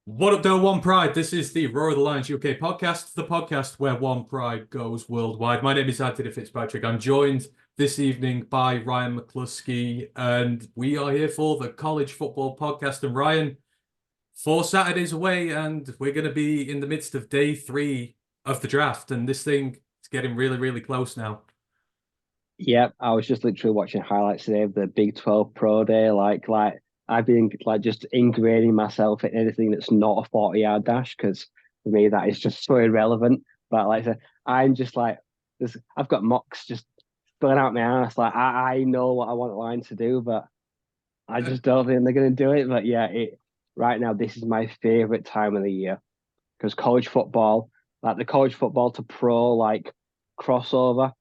What up, though, One Pride? This is the Roar of the Lions UK podcast, the podcast where One Pride goes worldwide. My name is Antony Fitzpatrick. I'm joined this evening by Ryan McCluskey, and we are here for the college football podcast. And Ryan, 4 Saturdays away, and we're going to be in the midst of day three of the draft, and this thing is getting really, really close now. Yeah, I was just literally watching highlights today of the Big 12 Pro Day. Like I've been like just ingraining myself in anything that's not a 40-yard dash because for me that is just so irrelevant. But like I said, I'm just like this. I've got mocks just filling out my ass. Like I know what I want Line to do, but I Uh, just don't think they're gonna do it. But yeah, it right now this is my favorite time of the year because college football, like the college football to pro like crossover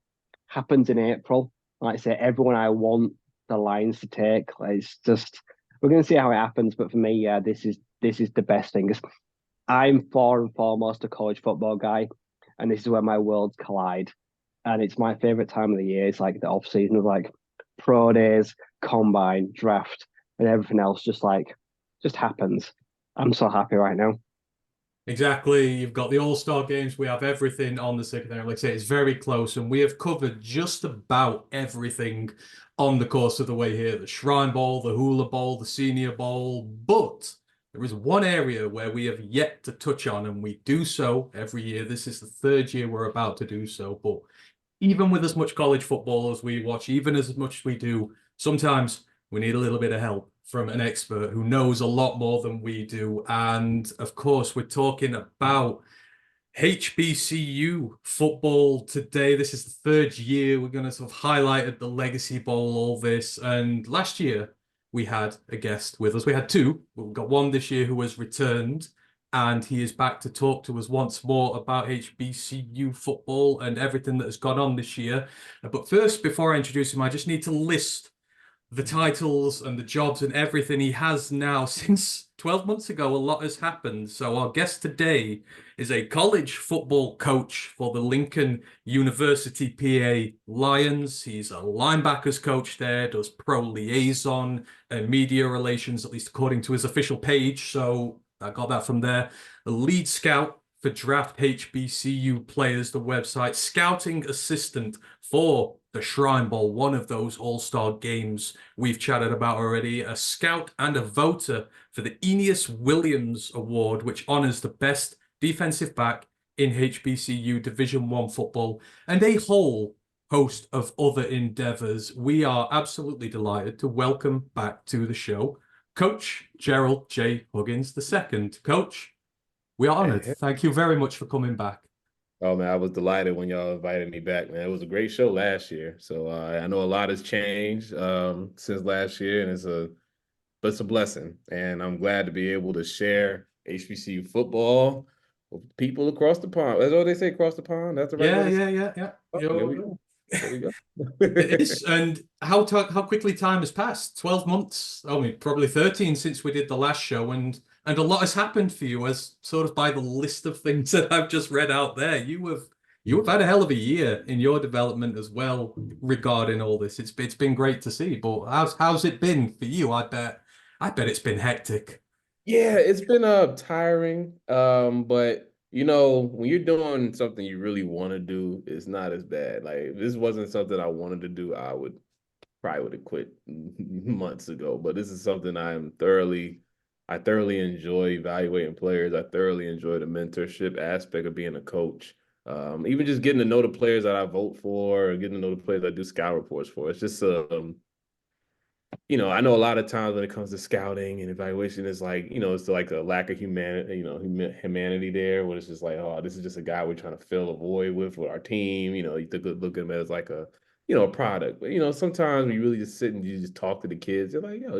happens in April. Like I say, everyone I want the Lions to take. Like, it's just we're going to see how it happens. But for me, yeah, this is the best thing. 'Cause I'm far and foremost a college football guy, and this is where my worlds collide. And it's my favorite time of the year. It's like the off season of like pro days, combine, draft, and everything else just happens. I'm so happy right now. Exactly. You've got the All-Star games. We have everything on the second there. Like I say, it's very close, and we have covered just about everything on the course of the way here. The Shrine Bowl, the Hula Bowl, the Senior Bowl. But there is one area where we have yet to touch on, and we do so every year. This is the third year we're about to do so. But even with as much college football as we watch, even as much as we do, sometimes we need a little bit of help from an expert who knows a lot more than we do. And of course, we're talking about HBCU football today. This is the third year we're going to sort of highlight at the Legacy Bowl, all this. And last year we had a guest with us. We had two. We've got one this year who has returned, and he is back to talk to us once more about HBCU football and everything that has gone on this year. But first, before I introduce him, I just need to list the titles and the jobs and everything he has now. Since 12 months ago, a lot has happened. So our guest today is a college football coach for the Lincoln University PA Lions. He's a linebackers coach there, does pro liaison and media relations, at least according to his official page. So I got that from there. A lead scout for Draft HBCU Players, the website, scouting assistant for the Shrine Bowl, one of those all-star games we've chatted about already, a scout and a voter for the Aeneas Williams Award, which honors the best defensive back in HBCU Division One football, and a whole host of other endeavors. We are absolutely delighted to welcome back to the show Coach Gerald J. Huggins II. Coach, we are honored. Hey. Thank you very much for coming back. Oh man, I was delighted when y'all invited me back, man. It was a great show last year. So I know a lot has changed since last year, and it's a blessing. And I'm glad to be able to share HBCU football with people across the pond. That's what they say, across the pond. That's the right way Yeah, to say yeah, yeah, yeah. it. There we go. There we It go. is. And how quickly time has passed. 12 months. I mean, probably 13 since we did the last show, and a lot has happened for you as sort of by the list of things that I've just read out there. You have had a hell of a year in your development as well regarding all this. It's been great to see. But how's it been for you? I bet it's been hectic. Yeah, it's been tiring. But when you're doing something you really want to do, it's not as bad. Like if this wasn't something I wanted to do, I would have quit months ago. But this is something I thoroughly enjoy evaluating players. I thoroughly enjoy the mentorship aspect of being a coach. Even just getting to know the players that I vote for, or getting to know the players I do scout reports for. It's just I know a lot of times when it comes to scouting and evaluation, it's like, it's like a lack of humanity, humanity there, where it's just like, oh, this is just a guy we're trying to fill a void with our team. You look at him as like a product. But, sometimes when you really just sit and you just talk to the kids, they're like, yo,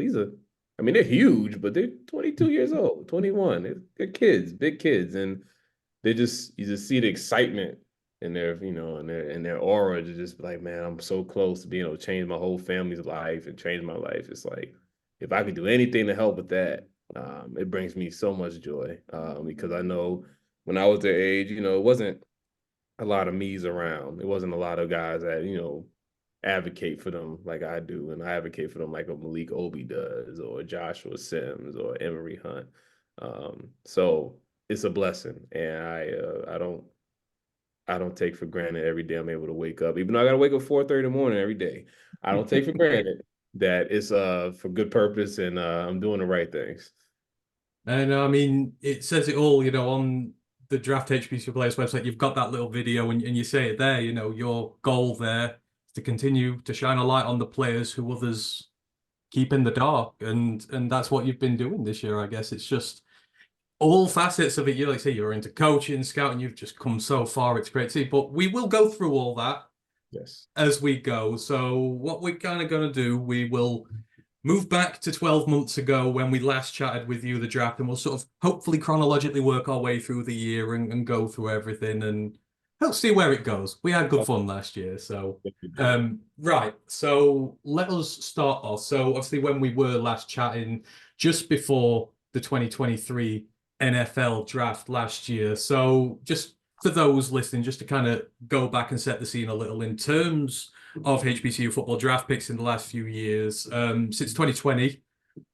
I mean, they're huge, but they're 22 years old, 21. They're kids, big kids. And you just see the excitement in their aura to just be like, man, I'm so close to being able to change my whole family's life and change my life. It's like if I could do anything to help with that, it brings me so much joy. Because I know when I was their age, it wasn't a lot of me's around. It wasn't a lot of guys that, advocate for them like I do. And I advocate for them like a Malik Obi does, or Joshua Sims, or Emery Hunt. So it's a blessing, and I don't take for granted every day I'm able to wake up, even though I got to wake up 4:30 in the morning every day. I don't take for granted that it's for good purpose and I'm doing the right things. And I mean, it says it all, on the Draft HBCU Players website. You've got that little video and you say it there, your goal there is to continue to shine a light on the players who others keep in the dark. And that's what you've been doing this year, I guess. It's just all facets of it. You like say you're into coaching, scouting, you've just come so far. It's great to see. But we will go through all that Yes. as we go. So what we're kind of going to do, we will move back to 12 months ago when we last chatted with you, the draft, and we'll sort of hopefully chronologically work our way through the year and go through everything and let's see where it goes. We had good fun last year. So, right. So let us start off. So obviously when we were last chatting just before the 2023 NFL draft last year. So just for those listening, just to kind of go back and set the scene a little in terms of HBCU football draft picks in the last few years. Since 2020,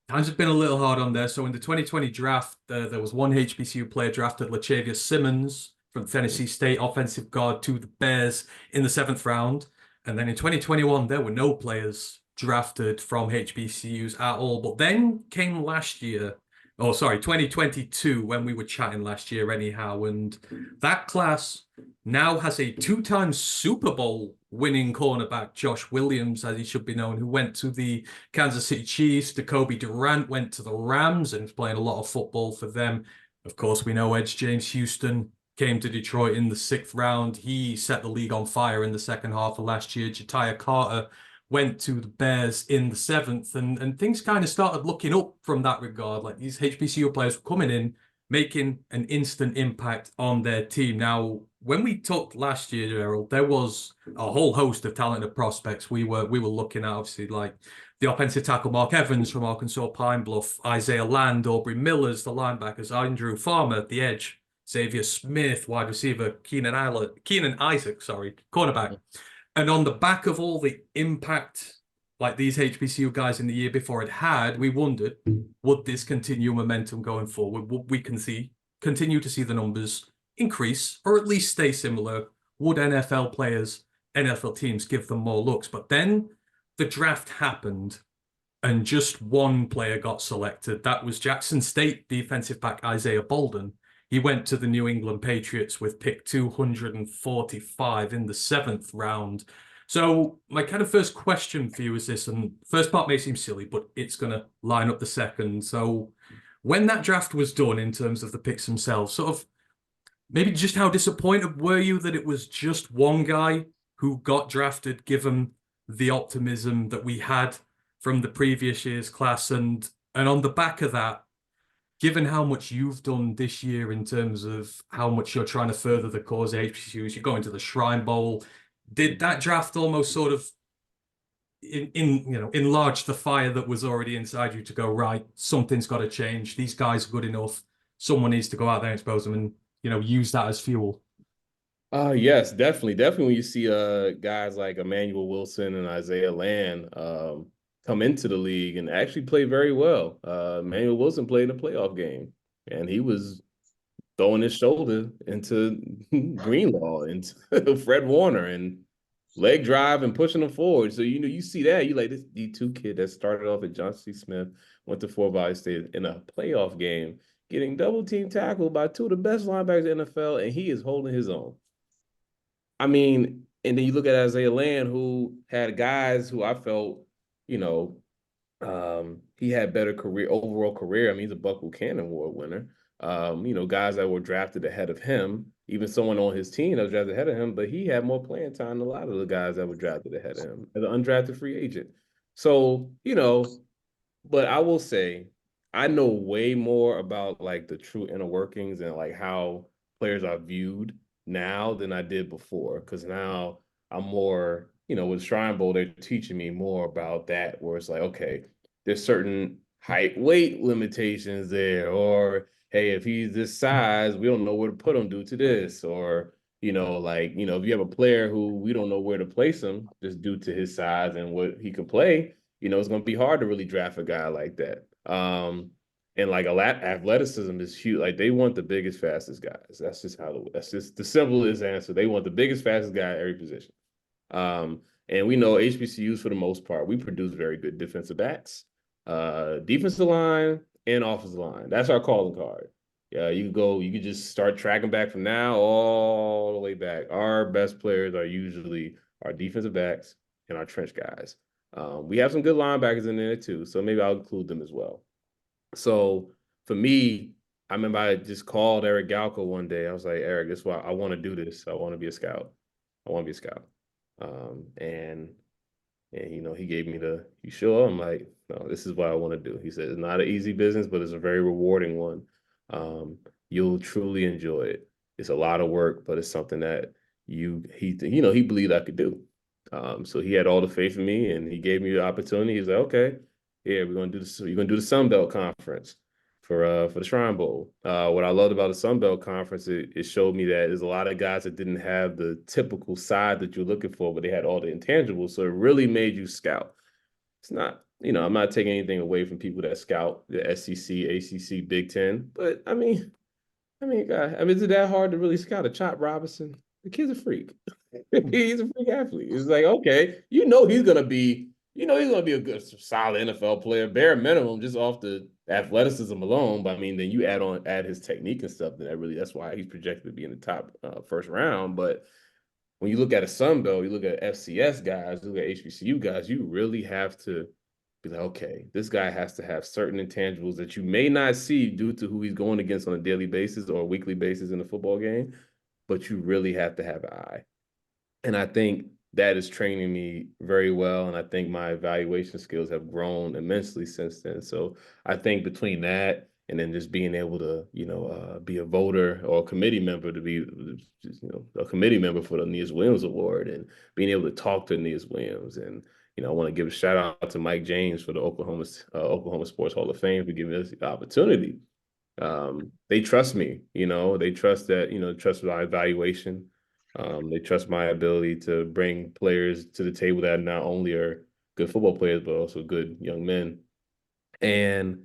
times have been a little hard on there. So in the 2020 draft, there was one HBCU player drafted, Lachavious Simmons from Tennessee State, offensive guard to the Bears in the 7th round. And then in 2021, there were no players drafted from HBCUs at all. But then came last year, 2022, when we were chatting last year anyhow. And that class now has a 2-time Super Bowl winning cornerback, Josh Williams, as he should be known, who went to the Kansas City Chiefs. Jacoby Durant went to the Rams and is playing a lot of football for them. Of course, we know Edge James Houston came to Detroit in the 6th round. He set the league on fire in the second half of last year. Ja'Tyre Carter went to the Bears in the 7th, and things kind of started looking up from that regard. Like these HBCU players were coming in, making an instant impact on their team. Now, when we talked last year, Gerald, there was a whole host of talented prospects we were looking at, obviously, like the offensive tackle Mark Evans from Arkansas Pine Bluff, Isaiah Land, Aubrey Millers, the linebackers, Andrew Farmer, the edge, Xavier Smith, wide receiver, Keenan Isaac, cornerback. And on the back of all the impact like these HBCU guys in the year before it had, we wondered, would this continue momentum going forward? Would we continue to see the numbers increase or at least stay similar? Would NFL players, NFL teams give them more looks? But then the draft happened and just one player got selected. That was Jackson State defensive back Isaiah Bolden. He went to the New England Patriots with pick 245 in the 7th round. So my kind of first question for you is this, and first part may seem silly, but it's going to line up the second. So when that draft was done in terms of the picks themselves, sort of maybe just how disappointed were you that it was just one guy who got drafted, given the optimism that we had from the previous year's class? And on the back of that, given how much you've done this year in terms of how much you're trying to further the cause of HBCUs, you're going to the Shrine Bowl, did that draft almost sort of enlarge the fire that was already inside you to go, right, something's got to change. These guys are good enough. Someone needs to go out there and expose them and, use that as fuel. Yes, definitely. Definitely when you see guys like Emmanuel Wilson and Isaiah Land come into the league and actually play very well. Emmanuel Wilson played in a playoff game, and he was throwing his shoulder into Greenlaw and Fred Warner and leg drive and pushing them forward. So, you see that. You like this D2 kid that started off at Johnson C. Smith, went to Fort Valley State in a playoff game, getting double team tackled by 2 of the best linebackers in the NFL, and he is holding his own. I mean, and then you look at Isaiah Land, who had guys who I felt, he had better overall career. I mean, he's a Buck Buchanan Award winner. Guys that were drafted ahead of him, even someone on his team that was drafted ahead of him, but he had more playing time than a lot of the guys that were drafted ahead of him as an undrafted free agent. So, but I will say, I know way more about like the true inner workings and like how players are viewed now than I did before. Because now I'm more, with Shrine Bowl, they're teaching me more about that, where it's like, okay, there's certain height, weight limitations there, or hey, if he's this size, we don't know where to put him due to this, or if you have a player who we don't know where to place him just due to his size and what he can play, it's going to be hard to really draft a guy like that. And like athleticism is huge. Like they want the biggest, fastest guys. That's just the simplest answer. They want the biggest, fastest guy at every position. And we know HBCUs for the most part, we produce very good defensive backs, defensive line, and offensive line. That's our calling card. Yeah, you could just start tracking back from now all the way back. Our best players are usually our defensive backs and our trench guys. We have some good linebackers in there too, so maybe I'll include them as well. So for me, I remember I just called Eric Galco one day. I was like, Eric, this is why I want to do this. I want to be a scout. I want to be a scout. And he gave me you sure? I'm like, no, this is what I want to do. He said, it's not an easy business, but it's a very rewarding one. You'll truly enjoy it. It's a lot of work, but it's something that he believed I could do. So he had all the faith in me, and he gave me the opportunity. He's like, okay, yeah, we're gonna do this. You're gonna do the Sun Belt Conference for the Shrine Bowl. What I loved about the Sun Belt Conference, it showed me that there's a lot of guys that didn't have the typical side that you're looking for, but they had all the intangibles. So it really made you scout. It's not, I'm not taking anything away from people that scout the SEC, ACC, Big Ten, but God, is it that hard to really scout a Chop Robinson? The kid's a freak. He's a freak athlete. It's like, okay, he's gonna be a good, solid NFL player, bare minimum, just off the athleticism alone. But then you add his technique and stuff. That's why he's projected to be in the top first round. But when you look at a Sun Belt, you look at FCS guys, you look at HBCU guys, you really have to be like, okay, this guy has to have certain intangibles that you may not see due to who he's going against on a daily basis or a weekly basis in a football game, but you really have to have an eye. And I think that is training me very well. And I think my evaluation skills have grown immensely since then. So I think between that and then just being able to, be a voter or a committee member to be, a committee member for the Aeneas Williams Award and being able to talk to Aeneas Williams. And, I want to give a shout out to Mike James for the Oklahoma Sports Hall of Fame for giving us the opportunity. They trust me, they trust my evaluation. They trust my ability to bring players to the table that not only are good football players, but also good young men. And,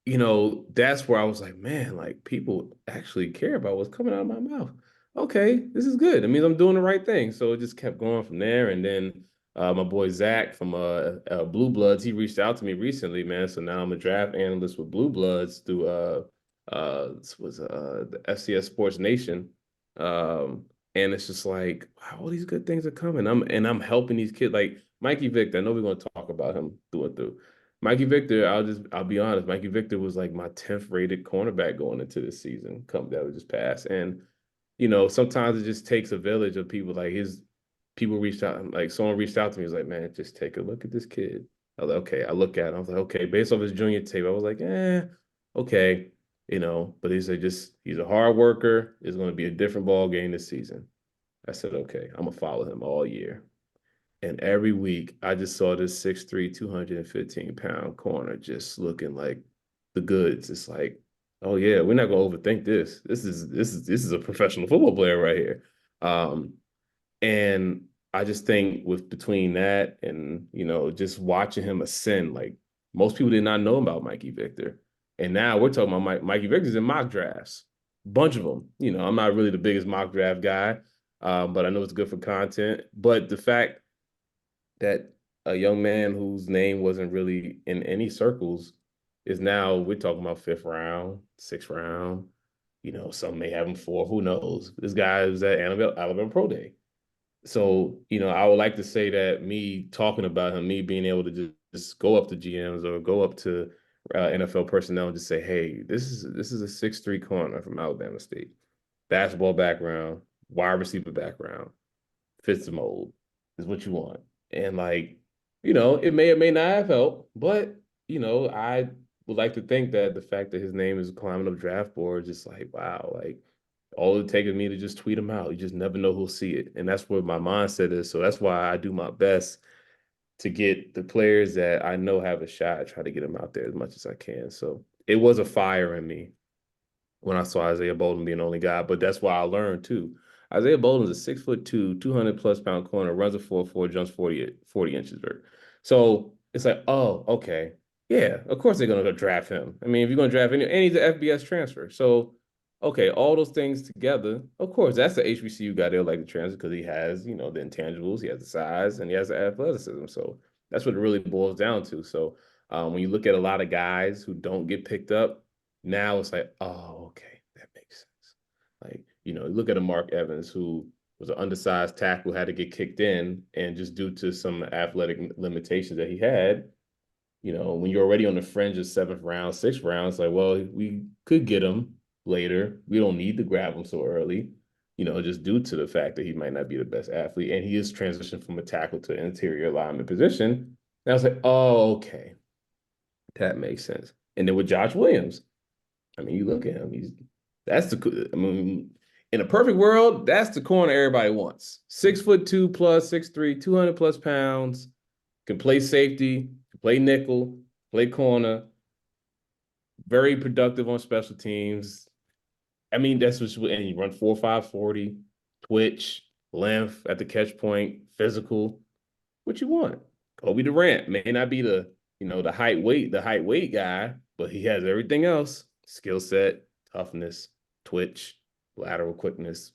that's where I was like, man, like people actually care about what's coming out of my mouth. Okay, this is good. It means I'm doing the right thing. So it just kept going from there. And then my boy Zach from Blue Bloods, he reached out to me recently, man. So now I'm a draft analyst with Blue Bloods through the FCS Sports Nation. And it's just like, wow, all these good things are coming. I'm helping these kids like Mikey Victor. I know we're going to talk about him through and through. Mikey Victor, I'll be honest, Mikey Victor was like my 10th rated cornerback going into this season, that was just passed. And, sometimes it just takes a village of people like people reached out, like someone reached out to me, was like, man, just take a look at this kid. I was like, okay, I look at him. I was like, okay, based off his junior tape, I was like, okay. But he's a hard worker. It's going to be a different ball game this season. I said, okay, I'm going to follow him all year. And every week I just saw this 6'3", 215-pound corner just looking like the goods. It's like, oh yeah, we're not going to overthink this. This is a professional football player right here. And I just think between that and, just watching him ascend, like most people did not know about Mikey Victor. And now we're talking about Mikey Victor's in mock drafts, bunch of them. I'm not really the biggest mock draft guy, but I know it's good for content. But the fact that a young man whose name wasn't really in any circles is now, we're talking about 5th round, 6th round. Some may have him 4th. Who knows? This guy was at Alabama Pro Day. So, I would like to say that me talking about him, me being able to just go up to GMs or go up to NFL personnel and just say, hey, this is a 6'3" corner from Alabama State. Basketball background, wide receiver background, fits the mold, is what you want. And it may or may not have helped, but, I would like to think that the fact that his name is climbing up draft boards, just like, wow, like all it takes me to just tweet him out. You just never know who'll see it. And that's where my mindset is. So that's why I do my best to get the players that I know have a shot, try to get them out there as much as I can. So it was a fire in me when I saw Isaiah Bolden being the only guy, but that's why I learned too. Isaiah Bolden's a 6'2", 200+ pound corner, runs a 4.4, jumps 40 inches. So it's like, oh, okay. Yeah, of course they're gonna go draft him. I mean, if you're gonna draft any, and he's an FBS transfer, so okay, all those things together, of course, that's the HBCU guy they'll like to transfer because he has, you know, the intangibles, he has the size, and he has the athleticism. So that's what it really boils down to. So when you look at a lot of guys who don't get picked up, now it's like, oh, okay, that makes sense. Like, you know, you look at a Mark Evans who was an undersized tackle, had to get kicked in, and just due to some athletic limitations that he had, you know, when you're already on the fringe of 7th round, 6th round, it's like, well, we could get him later. We don't need to grab him so early, you know, just due to the fact that he might not be the best athlete. And he is transitioned from a tackle to an interior lineman position. And I was like, oh, okay. That makes sense. And then with Josh Williams, I mean, you look at him, I mean, in a perfect world, that's the corner everybody wants. 6'2" plus, 6'3", 200 plus pounds, can play safety, play nickel, play corner, very productive on special teams. I mean, that's what, and you run 4.5 40, twitch, length at the catch point, physical. What you want? Kobe Durant may not be the, you know, the height weight guy, but he has everything else: skill set, toughness, twitch, lateral quickness,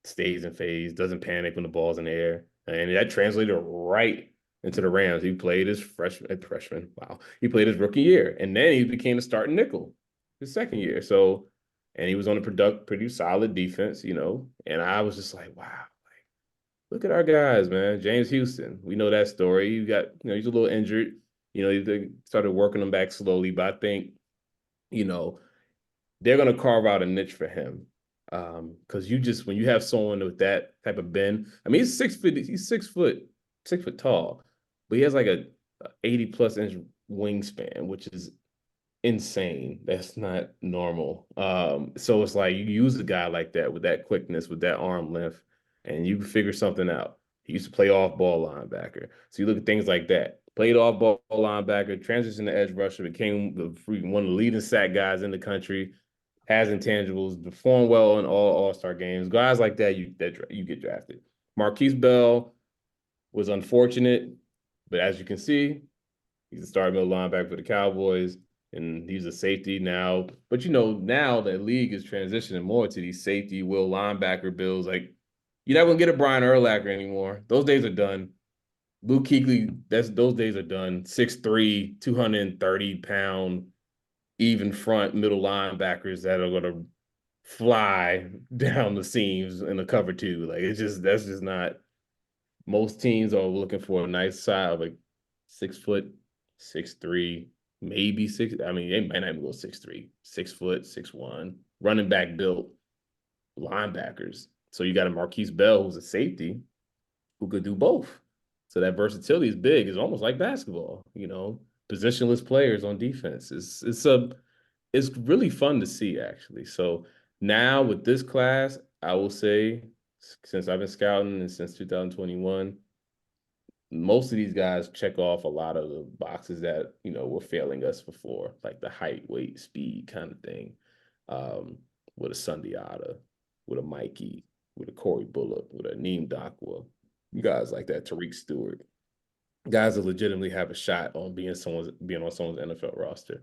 stays in phase, doesn't panic when the ball's in the air. And that translated right into the Rams. He played his freshman. Wow. He played his rookie year. And then he became a starting nickel his second year. So, and he was on a pretty solid defense, you know. And I was just like, wow, like, look at our guys, man. James Houston. We know that story. You got, you know, he's a little injured. You know, they started working him back slowly, but I think, you know, they're going to carve out a niche for him. Because when you have someone with that type of bend, I mean, he's 6 foot tall, but he has like a 80 plus inch wingspan, which is insane. That's not normal. So it's like you use a guy like that with that quickness, with that arm length, and you can figure something out. He used to play off ball linebacker. So you look at things like that. Played off ball linebacker, transitioned to edge rusher, became one of the leading sack guys in the country, has intangibles, performed well in all All-Star games. Guys like that, you get drafted. Marquise Bell was unfortunate, but as you can see, he's a starting middle linebacker for the Cowboys, and he's a safety now. But you know, now the league is transitioning more to these safety will linebacker bills. Like, you're not gonna get a Brian Urlacher anymore. Those days are done. Luke Kuechly, those days are done. 6'3", 230-pound, even front middle linebackers that are going to fly down the seams in the cover two. Like, that's just not. Most teams are looking for a nice side of like 6 foot, 6'3", maybe six. I mean, they might not even go 6'3", 6 foot, 6'1", running back built linebackers. So you got a Marquise Bell who's a safety who could do both. So that versatility is big. It's almost like basketball, you know, positionless players on defense. It's really fun to see, actually. So now with this class, I will say, since I've been scouting and since 2021, most of these guys check off a lot of the boxes that, you know, were failing us before, like the height, weight, speed kind of thing. With a Sundiata, with a Mikey, with a Corey Bullock, with a Neem Dakwa, guys like that, Tariq Stewart, guys that legitimately have a shot on being on someone's NFL roster.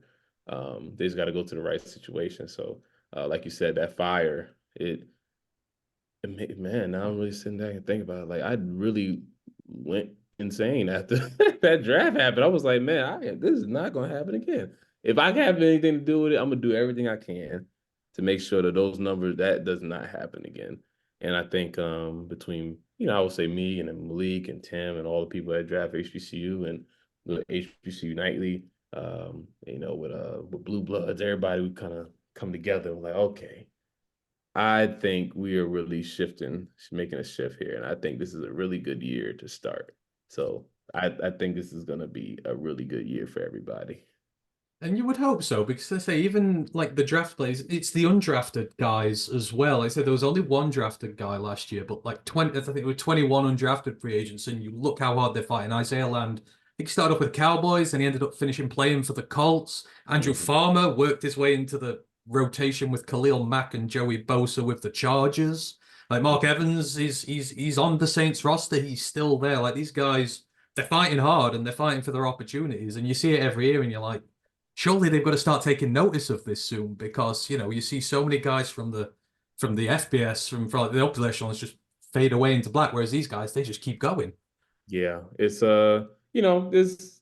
They just got to go to the right situation. So, like you said, that fire, man, now I'm really sitting there and thinking about it. Like, I really went insane after that draft happened. I was like, man, this is not going to happen again. If I have anything to do with it, I'm going to do everything I can to make sure that those numbers, that does not happen again. And I think between, you know, I would say me and then Malik and Tim and all the people that draft HBCU and the HBCU Nightly, you know, with Blue Bloods, everybody would kind of come together and like, okay, I think we are really making a shift here. And I think this is a really good year to start. So I think this is going to be a really good year for everybody. And you would hope so, because I say even like the draft players, it's the undrafted guys as well. I said there was only one drafted guy last year, but like 20, I think it was 21 undrafted free agents, and you look how hard they're fighting. Isaiah Land, I think he started off with Cowboys and he ended up finishing playing for the Colts. Andrew Farmer worked his way into the rotation with Khalil Mack and Joey Bosa with the Chargers. Like Mark Evans, he's on the Saints roster. He's still there. Like these guys, they're fighting hard and they're fighting for their opportunities, and you see it every year, and you're like, surely they've got to start taking notice of this soon because you see so many guys from the FBS from like, the upper echelons just fade away into black, whereas these guys they just keep going. Yeah, it's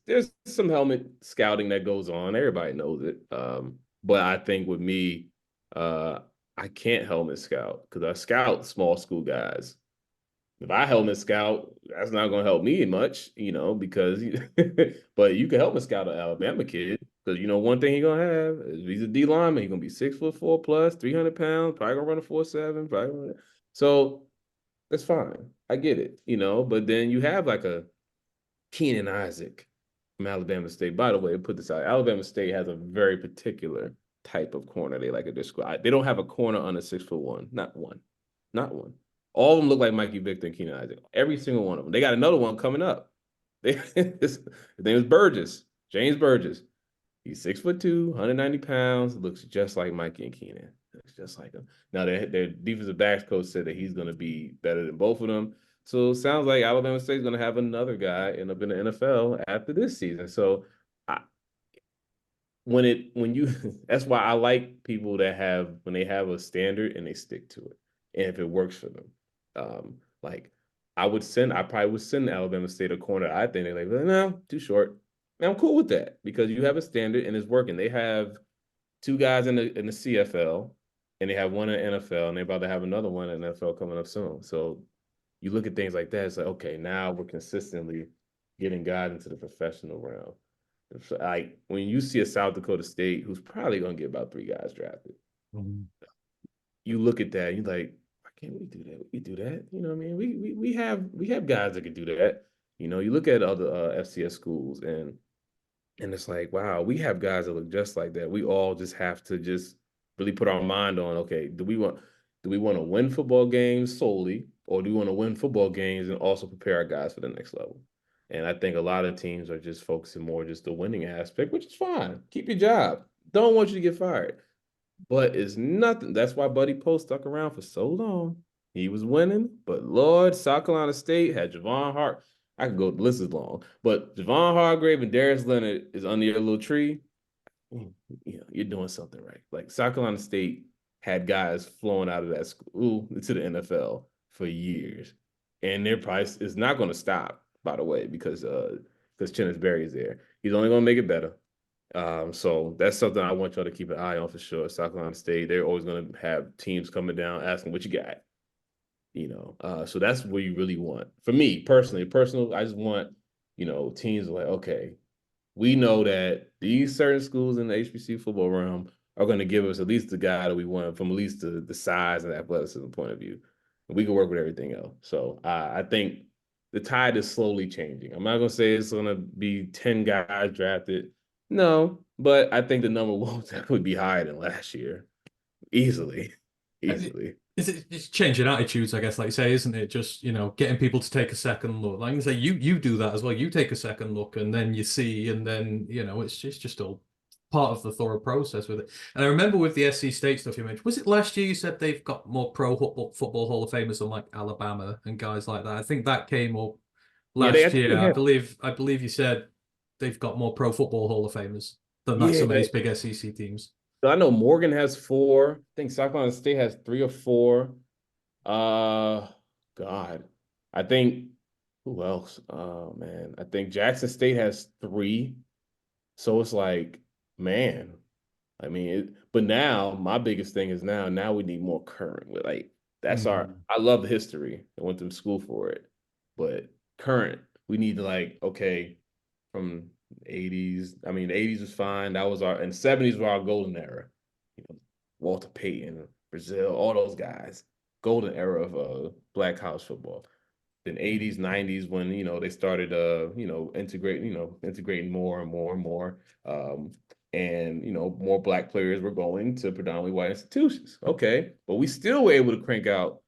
there's some helmet scouting that goes on. Everybody knows it. But I think with me, I can't helmet scout because I scout small school guys. If I helmet scout, that's not going to help me much, because but you can helmet scout an Alabama kid because one thing he's gonna have is he's a D lineman. He's gonna be 6'4" plus, 300 pounds, probably gonna run a 4.7, so that's fine. I get it, but then you have like a Keenan Isaac from Alabama State. By the way, put this out. Alabama State has a very particular type of corner they like to describe. They don't have a corner under 6'1". Not one. Not one. All of them look like Mikey Victor and Keenan Isaac. Every single one of them. They got another one coming up. His name is Burgess. James Burgess. He's 6'2", 190 pounds. Looks just like Mikey and Keenan. Looks just like them. Now, their defensive backs coach said that he's going to be better than both of them. So it sounds like Alabama State's going to have another guy end up in the NFL after this season. So that's why I like people that when they have a standard and they stick to it. And if it works for them, like I probably would send Alabama State a corner. I think they're like, no, too short. And I'm cool with that because you have a standard and it's working. They have two guys in the CFL and they have one in the NFL and they're about to have another one in the NFL coming up soon. So you look at things like that, it's like, okay, now we're consistently getting guys into the professional realm. Like when you see a South Dakota State who's probably going to get about 3 guys drafted, you look at that, and you're like, why can't we do that? We do that, you know what I mean? We have guys that can do that. You look at other FCS schools, and it's like, wow, we have guys that look just like that. We all just have to just really put our mind on, okay, do we want to win football games solely, or do we want to win football games and also prepare our guys for the next level? And I think a lot of teams are just focusing more just the winning aspect, which is fine. Keep your job. Don't want you to get fired. But it's nothing. That's why Buddy Post stuck around for so long. He was winning, but Lord, South Carolina State had Javon Hart. I could go, the list is long, but Javon Hargrave and Darius Leonard is under your little tree. You're doing something right. Like South Carolina State had guys flowing out of that school to the NFL for years, and their price is not going to stop. By the way, because Chennis Berry is there, he's only going to make it better. So that's something I want y'all to keep an eye on for sure. South Carolina State, they're always going to have teams coming down asking what you got. So that's what you really want. For me personally, I just want, teams like, okay, we know that these certain schools in the HBCU football realm are going to give us at least the guy that we want from at least the size and athleticism point of view. And we can work with everything else. So I think the tide is slowly changing. I'm not going to say it's going to be 10 guys drafted. No, but I think the number will definitely be higher than last year. Easily. It's changing attitudes, I guess, like you say, isn't it? Just, getting people to take a second look. Like you say, you do that as well. You take a second look and then you see, and then, it's just all part of the thorough process with it. And I remember with the SC State stuff you mentioned, was it last year you said they've got more pro football Hall of Famers than like Alabama and guys like that? I think that came up last year. I believe you said they've got more pro football Hall of Famers than some of these big SEC teams. So I know Morgan has 4. I think South Carolina State has 3 or 4. God. I think who else? Oh man. I think Jackson State has 3. So it's like, man. I mean, but now my biggest thing is now we need more current. Like that's I love the history. I went to school for it. But current, we need to like, okay, from 80s. I mean, the 80s was fine. That was and 70s were our golden era. Walter Payton, Brazil, all those guys. Golden era of black college football. Then 80s, 90s when they started integrating more and more and more. And more black players were going to predominantly white institutions. Okay, but we still were able to crank out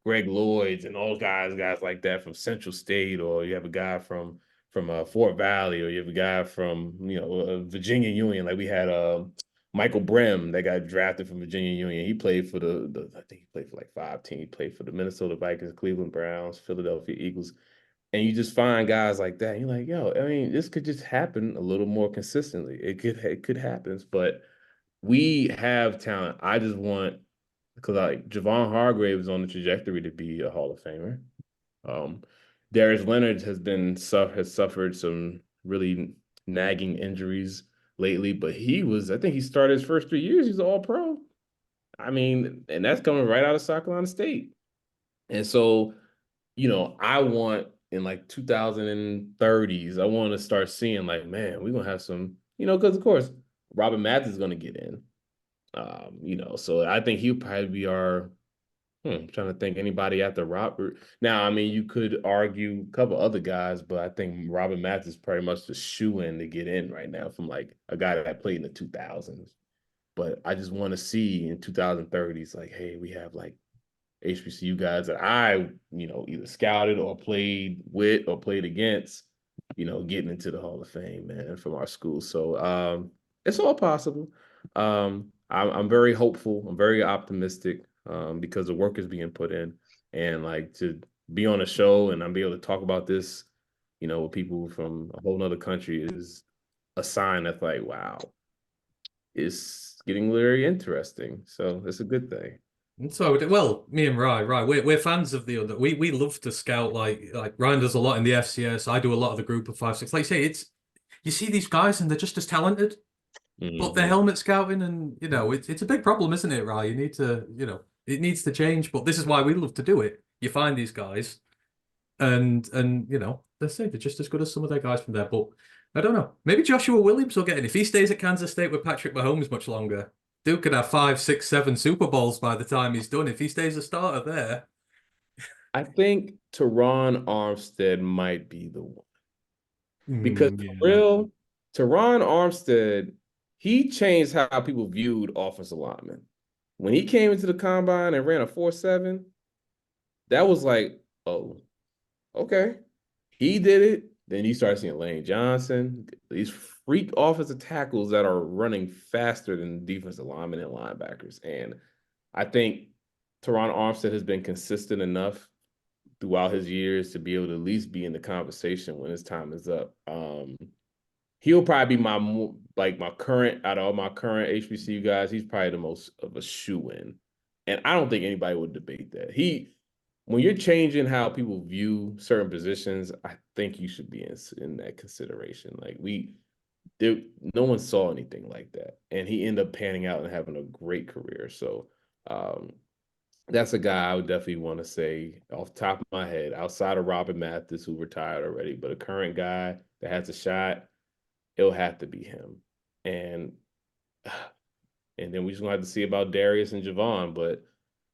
Greg Lloyd's and all guys like that from Central State, or you have a guy from Fort Valley, or you have a guy from Virginia Union. Like we had Michael Brim that got drafted from Virginia Union. He played for I think he played for like 5 teams. He played for the Minnesota Vikings, Cleveland Browns, Philadelphia Eagles, And you just find guys like that. You're like, yo, I mean, this could just happen a little more consistently. It could happen, but we have talent. I just want because like Javon Hargrave is on the trajectory to be a Hall of Famer. Um, Darius Leonard has suffered some really nagging injuries lately, but I think he started his first 3 years. He's all pro. I mean, and that's coming right out of South Carolina State. And so, I want in like 2030s, I want to start seeing like, man, we're gonna have some, because of course Robert Mathis is gonna get in. So I think he'll probably be our I'm trying to think anybody after Robert. Now, I mean, you could argue a couple other guys, but I think Robert Mathis is pretty much the shoe-in to get in right now from like a guy that played in the 2000s. But I just want to see in 2030s, like, hey, we have like HBCU guys that I, either scouted or played with or played against, getting into the Hall of Fame, man, from our school. So it's all possible. I'm very hopeful. I'm very optimistic because the work is being put in. And like to be on a show and I'm be able to talk about this, with people from a whole nother country is a sign that's like, wow, it's getting very interesting. So it's a good thing. And so, well, me and Ryan, we're fans of the other. We love to scout. Like Ryan does a lot in the FCS. I do a lot of the group of 5, 6. Like you say, you see these guys and they're just as talented, but they're helmet scouting, and it's a big problem, isn't it, Ryan? You need to, it needs to change. But this is why we love to do it. You find these guys, and they're just as good as some of their guys from there. But I don't know. Maybe Joshua Williams will get in if he stays at Kansas State with Patrick Mahomes much longer. Duke could have 5, 6, 7 Super Bowls by the time he's done if he stays a starter there. I think Teron Armstead might be the one because Yeah. Teron Armstead, he changed how people viewed offensive linemen. When he came into the combine and ran a 4.7, that was like, oh, okay. He did it. Then you start seeing Lane Johnson, these freak offensive tackles that are running faster than defensive linemen and linebackers. And I think Teron Armstead has been consistent enough throughout his years to be able to at least be in the conversation when his time is up. He'll probably be my current out of all my current HBCU guys. He's probably the most of a shoe-in, and I don't think anybody would debate that. When you're changing how people view certain positions, I think you should be in that consideration. Like no one saw anything like that, and he ended up panning out and having a great career. So that's a guy I would definitely want to say off the top of my head, outside of Robert Mathis, who retired already, but a current guy that has a shot, it'll have to be him. And then we just gonna have to see about Darius and Javon, but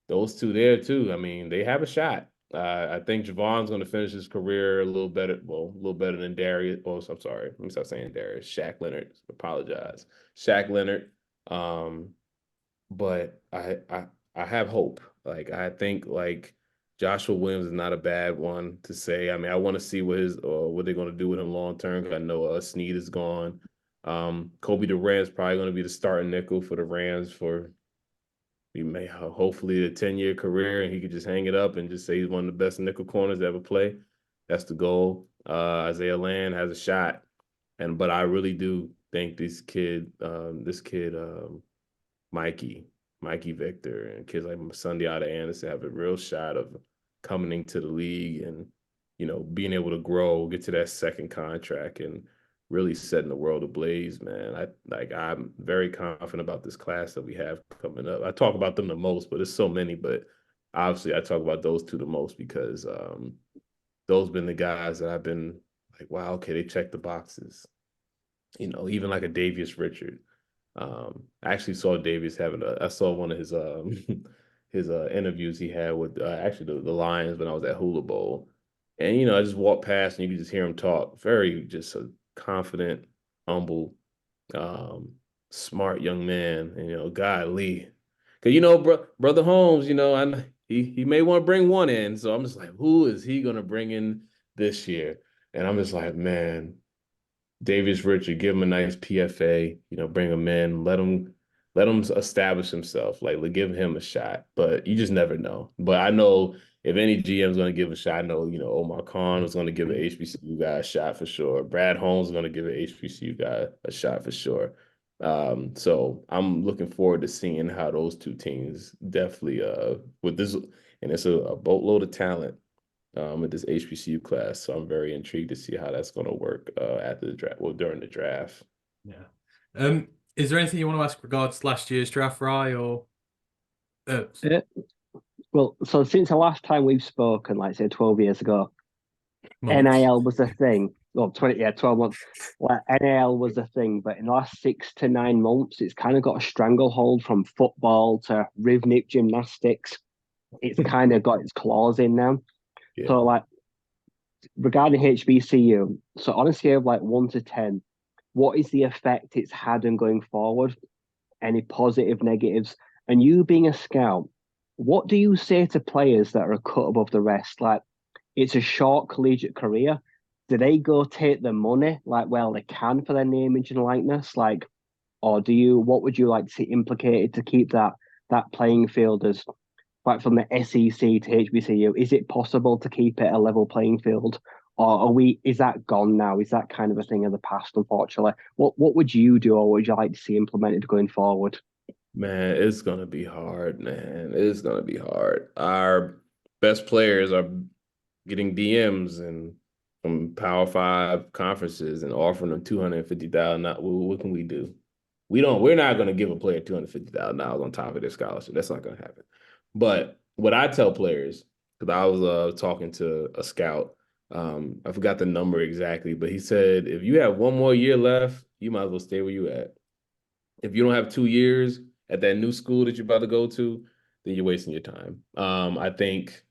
those two there too. I mean, they have a shot. I think Javon's going to finish his career a little better than Darius. Oh, I'm sorry. Let me stop saying Darius. Shaq Leonard. Apologize. Shaq Leonard. But I have hope. Like I think like Joshua Williams is not a bad one to say. I mean, I want to see what they're going to do with him long term because I know Snead is gone. Kobe Durant's probably going to be the starting nickel for the Rams for we may hopefully a 10-year career and he could just hang it up and just say he's one of the best nickel corners to ever play. That's the goal. Isaiah Land has a shot. But I really do think this kid, Mikey Victor and kids like Sunday Anderson have a real shot of coming into the league and, being able to grow, get to that second contract and really setting the world ablaze, man. I'm very confident about this class that we have coming up. I talk about them the most, but there's so many. But obviously, I talk about those two the most because those been the guys that I've been like, wow, okay, they check the boxes. Even like a Davius Richard. I actually saw Davius I saw one of his his interviews he had with actually the Lions when I was at Hula Bowl. And, I just walked past and you could just hear him talk. Very just a confident, humble, smart young man. And, golly. Because, Brother Holmes, I know he may want to bring one in. So I'm just like, who is he going to bring in this year? And I'm just like, man, Davis Richard, give him a nice PFA, bring him in, let him establish himself, like give him a shot. But you just never know. But I know if any GM is going to give a shot, I know, Omar Khan was going to give an HBCU guy a shot for sure. Brad Holmes is going to give an HBCU guy a shot for sure. So I'm looking forward to seeing how those two teams definitely with this, and it's a boatload of talent with this HBCU class. So I'm very intrigued to see how that's going to work after the draft, well, during the draft. Yeah. Is there anything you want to ask regards to last year's draft, Rye, or Well, so since the last time we've spoken, like say 12 years ago, months? NIL was a thing. Well, 12 months. Like, NIL was a thing, but in the last 6 to 9 months, it's kind of got a stranglehold from football to rhythmic gymnastics. It's kind of got its claws in now. Yeah. So, like, regarding HBCU, so on a scale of like 1 to 10, what is the effect it's had on going forward? Any positive, negatives? And you being a scout, what do you say to players that are a cut above the rest? Like, it's a short collegiate career. Do they go take the money like, well, they can for their name, image, and likeness? Like, or what would you like to see implicated to keep that playing field as like from the SEC to HBCU? Is it possible to keep it a level playing field? Or is that gone now? Is that kind of a thing of the past, unfortunately? What would you do, or would you like to see implemented going forward? Man, it's gonna be hard, man. It's gonna be hard. Our best players are getting DMs and from Power Five conferences and offering them $250,000. What can we do? We're not gonna give a player $250,000 on top of their scholarship. That's not gonna happen. But what I tell players, because I was talking to a scout, I forgot the number exactly, but he said if you have one more year left, you might as well stay where you at. If you don't have 2 years at that new school that you're about to go to, then you're wasting your time. I think,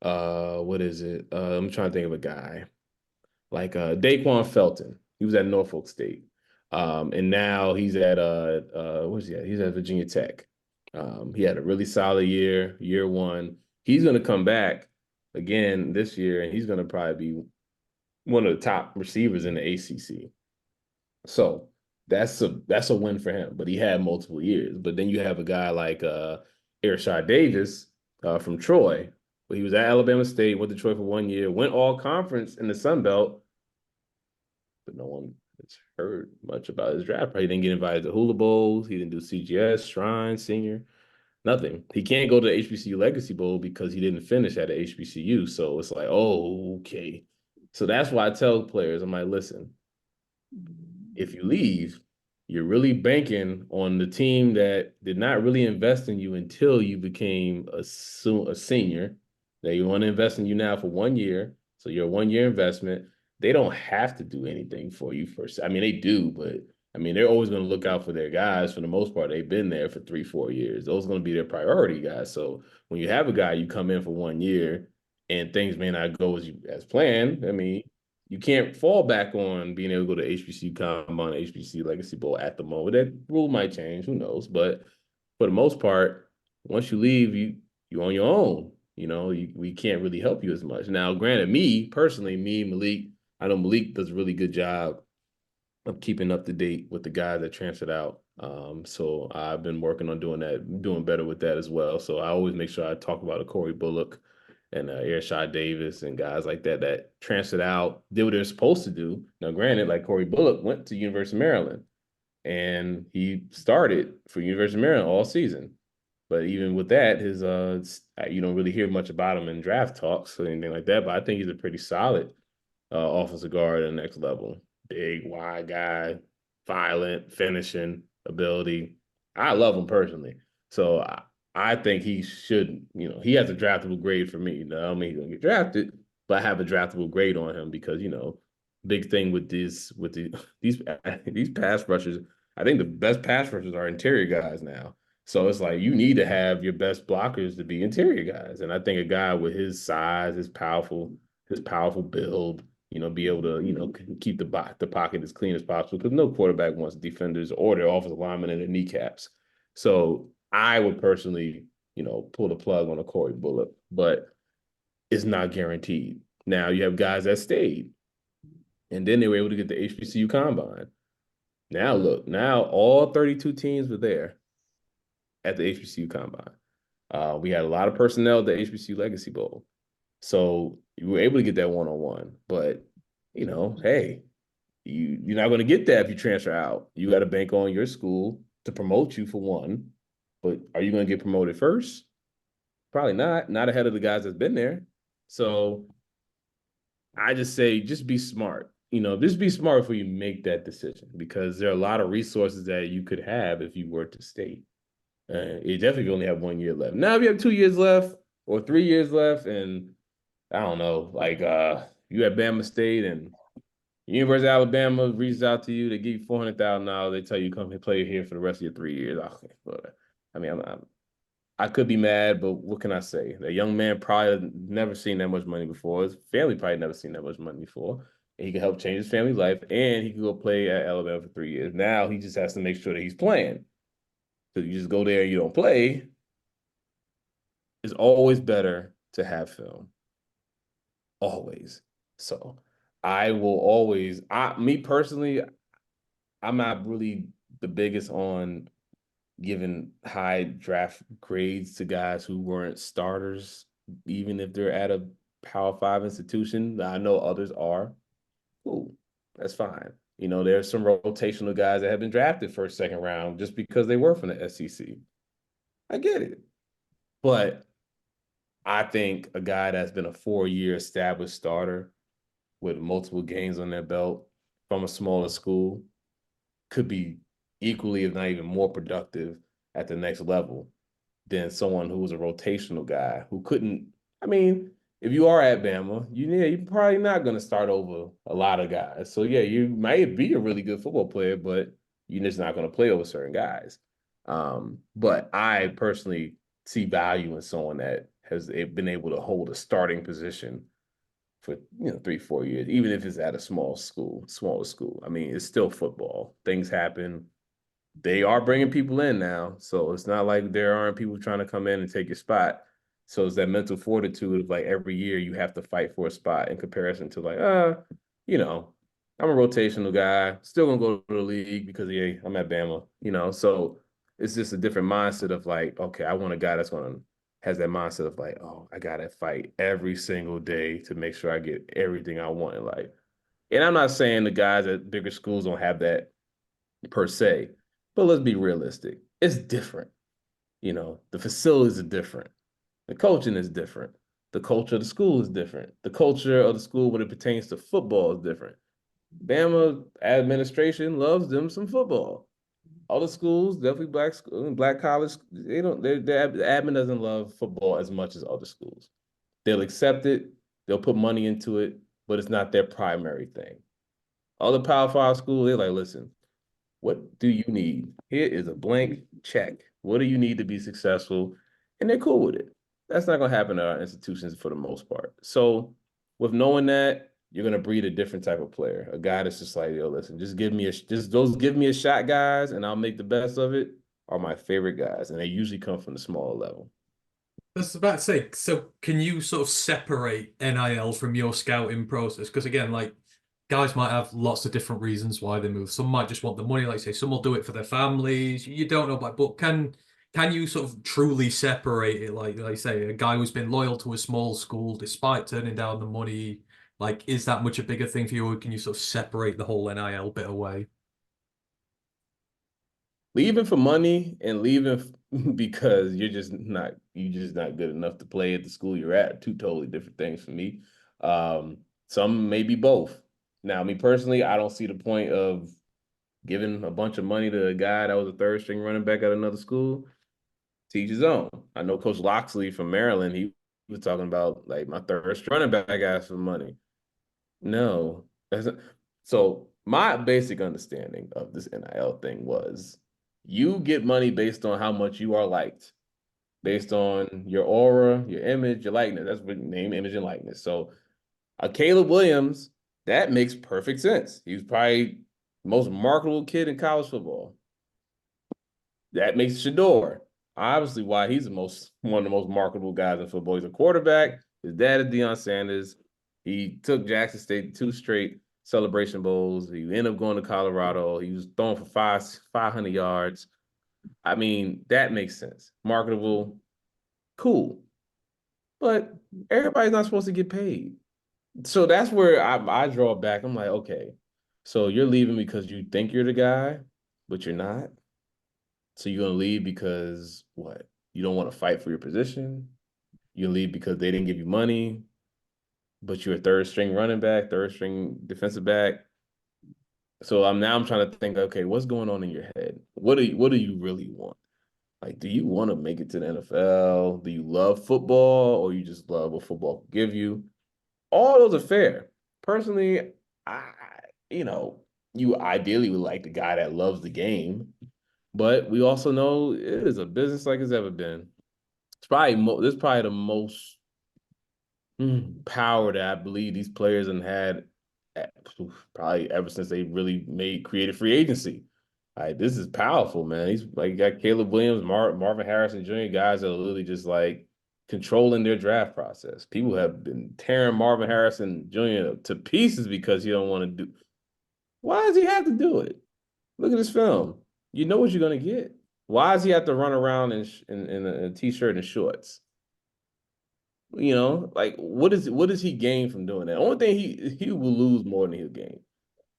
what is it? I'm trying to think of a guy like Daquan Felton. He was at Norfolk State, and now he's at where's he at? He's at Virginia Tech. He had a really solid year one. He's going to come back again this year, and he's going to probably be one of the top receivers in the ACC. So that's a win for him. But he had multiple years. But then you have a guy like Ershad Davis from Troy. But he was at Alabama State, went to Troy for 1 year, went all conference in the Sun Belt, but no one has heard much about his draft. He didn't get invited to Hula Bowls. He didn't do CGS, Shrine, Senior, nothing. He can't go to the HBCU Legacy Bowl because he didn't finish at a HBCU. So it's like, oh, okay. So that's why I tell players, I'm like, listen, if you leave, you're really banking on the team that did not really invest in you until you became a senior. They want to invest in you now for 1 year. So you're a 1 year investment. They don't have to do anything for you first. I mean, they do, but I mean, they're always going to look out for their guys. For the most part, they've been there for 3-4 years. Those are going to be their priority guys. So when you have a guy, you come in for 1 year and things may not go as planned. I mean, you can't fall back on being able to go to HBCU Combine, HBCU Legacy Bowl at the moment. That rule might change, who knows? But for the most part, once you leave, you on your own. We can't really help you as much. Now, granted, me personally, Malik, I know Malik does a really good job of keeping up to date with the guys that transferred out. So I've been working on doing better with that as well. So I always make sure I talk about a Corey Bullock and Ershad Davis and guys like that transferred out, did what they're supposed to do. Now, granted, like Corey Bullock went to University of Maryland and he started for University of Maryland all season. But even with that, you don't really hear much about him in draft talks or anything like that. But I think he's a pretty solid offensive guard at the next level. Big, wide guy, violent, finishing ability. I love him personally. So I think he should, he has a draftable grade for me. Now, I don't mean he's gonna get drafted, but I have a draftable grade on him because, big thing with these pass rushers, I think the best pass rushers are interior guys now. So it's like you need to have your best blockers to be interior guys. And I think a guy with his size, his powerful build, be able to, keep the pocket as clean as possible because no quarterback wants defenders or their offensive linemen in their kneecaps. So I would personally, pull the plug on a Corey Bullock, but it's not guaranteed. Now you have guys that stayed, and then they were able to get the HBCU Combine. Now look, all 32 teams were there at the HBCU Combine. We had a lot of personnel at the HBCU Legacy Bowl. So you were able to get that one-on-one. But, hey, you're not going to get that if you transfer out. You got to bank on your school to promote you for one. But are you going to get promoted first? Probably not. Not ahead of the guys that's been there. So I just say, just be smart. Just be smart before you make that decision, because there are a lot of resources that you could have if you were to stay. You definitely only have 1 year left. Now, if you have 2 years left or 3 years left, and I don't know, like you at Bama State and University of Alabama reaches out to you, they give you $400,000, they tell you come and play here for the rest of your 3 years. I mean, I could be mad, but what can I say? The young man probably never seen that much money before. His family probably never seen that much money before. And he can help change his family's life, and he can go play at Alabama for 3 years. Now he just has to make sure that he's playing. So you just go there and you don't play. It's always better to have film. Always. So I will always, me personally, I'm not really the biggest on giving high draft grades to guys who weren't starters, even if they're at a Power 5 institution. I know others are. Cool. That's fine. There's some rotational guys that have been drafted first, second round just because they were from the SEC. I get it. But I think a guy that's been a 4-year established starter with multiple games on their belt from a smaller school could be equally, if not even more productive at the next level than someone who was a rotational guy who couldn't. I mean, if you are at Bama, you're probably not going to start over a lot of guys. So, yeah, you might be a really good football player, but you're just not going to play over certain guys. But I personally see value in someone that has been able to hold a starting position for 3-4 years, even if it's at a smaller school. I mean, it's still football. Things happen. They are bringing people in now, so it's not like there aren't people trying to come in and take your spot. So it's that mental fortitude of like every year you have to fight for a spot in comparison to like, I'm a rotational guy, still gonna go to the league because I'm at Bama, So it's just a different mindset of like, okay, I want a guy that's has that mindset of like, oh, I gotta fight every single day to make sure I get everything I want in life. And I'm not saying the guys at bigger schools don't have that per se, but let's be realistic. It's different. The facilities are different. The coaching is different. The culture of the school is different. The culture of the school when it pertains to football is different. Bama administration loves them some football. Other schools, definitely black college, the admin doesn't love football as much as other schools. They'll accept it, they'll put money into it, but it's not their primary thing. Other Power 5 schools, they're like, listen, what do you need? Here is a blank check. What do you need to be successful? And they're cool with it. That's not going to happen at our institutions for the most part. So with knowing that, you're going to breed a different type of player, a guy that's just like, yo, listen, those give me a shot guys and I'll make the best of it are my favorite guys. And they usually come from the smaller level. I was about to say, so can you sort of separate NIL from your scouting process? Because again, like guys might have lots of different reasons why they move. Some might just want the money, like say, some will do it for their families. You don't know, but can you sort of truly separate it? Like I say, a guy who's been loyal to a small school despite turning down the money, like is that much a bigger thing for you, or can you sort of separate the whole NIL bit away? Leaving for money and leaving because you're just not good enough to play at the school you're at. Two totally different things for me. Some maybe both. Now, me personally, I don't see the point of giving a bunch of money to a guy that was a third string running back at another school. Teach his own. I know Coach Loxley from Maryland, he was talking about like my third string running back asked for money. No. So my basic understanding of this NIL thing was you get money based on how much you are liked, based on your aura, your image, your likeness. That's what name, image, and likeness. So Caleb Williams, that makes perfect sense. He was probably the most marketable kid in college football. That makes Shador. Obviously, why he's one of the most marketable guys in football. He's a quarterback. His dad is Deion Sanders. He took Jackson State 2 straight Celebration Bowls. He ended up going to Colorado. He was throwing for 500 yards. I mean, that makes sense. Marketable. Cool. But everybody's not supposed to get paid. So that's where I draw back. I'm like, okay, so you're leaving because you think you're the guy, but you're not. So you're gonna leave because what? You don't want to fight for your position. You leave because they didn't give you money, but you're a third string running back, third string defensive back. So I'm trying to think, okay, what's going on in your head? What do you really want? Like, do you want to make it to the NFL? Do you love football, or you just love what football can give you? All those are fair. Personally, I you know, you ideally would like the guy that loves the game, but we also know it is a business like it's ever been. This is probably the most power that I believe these players have had probably ever since they really created free agency. Like, this is powerful, man. He's like, you got Caleb Williams, Marvin Harrison Jr., guys that are literally just like controlling their draft process. People have been tearing Marvin Harrison Jr. to pieces because he don't want to do. Why does he have to do it? Look at this film. You know what you're gonna get. Why does he have to run around in a t-shirt and shorts? Like, what does he gain from doing that? The only thing he will lose more than he'll gain.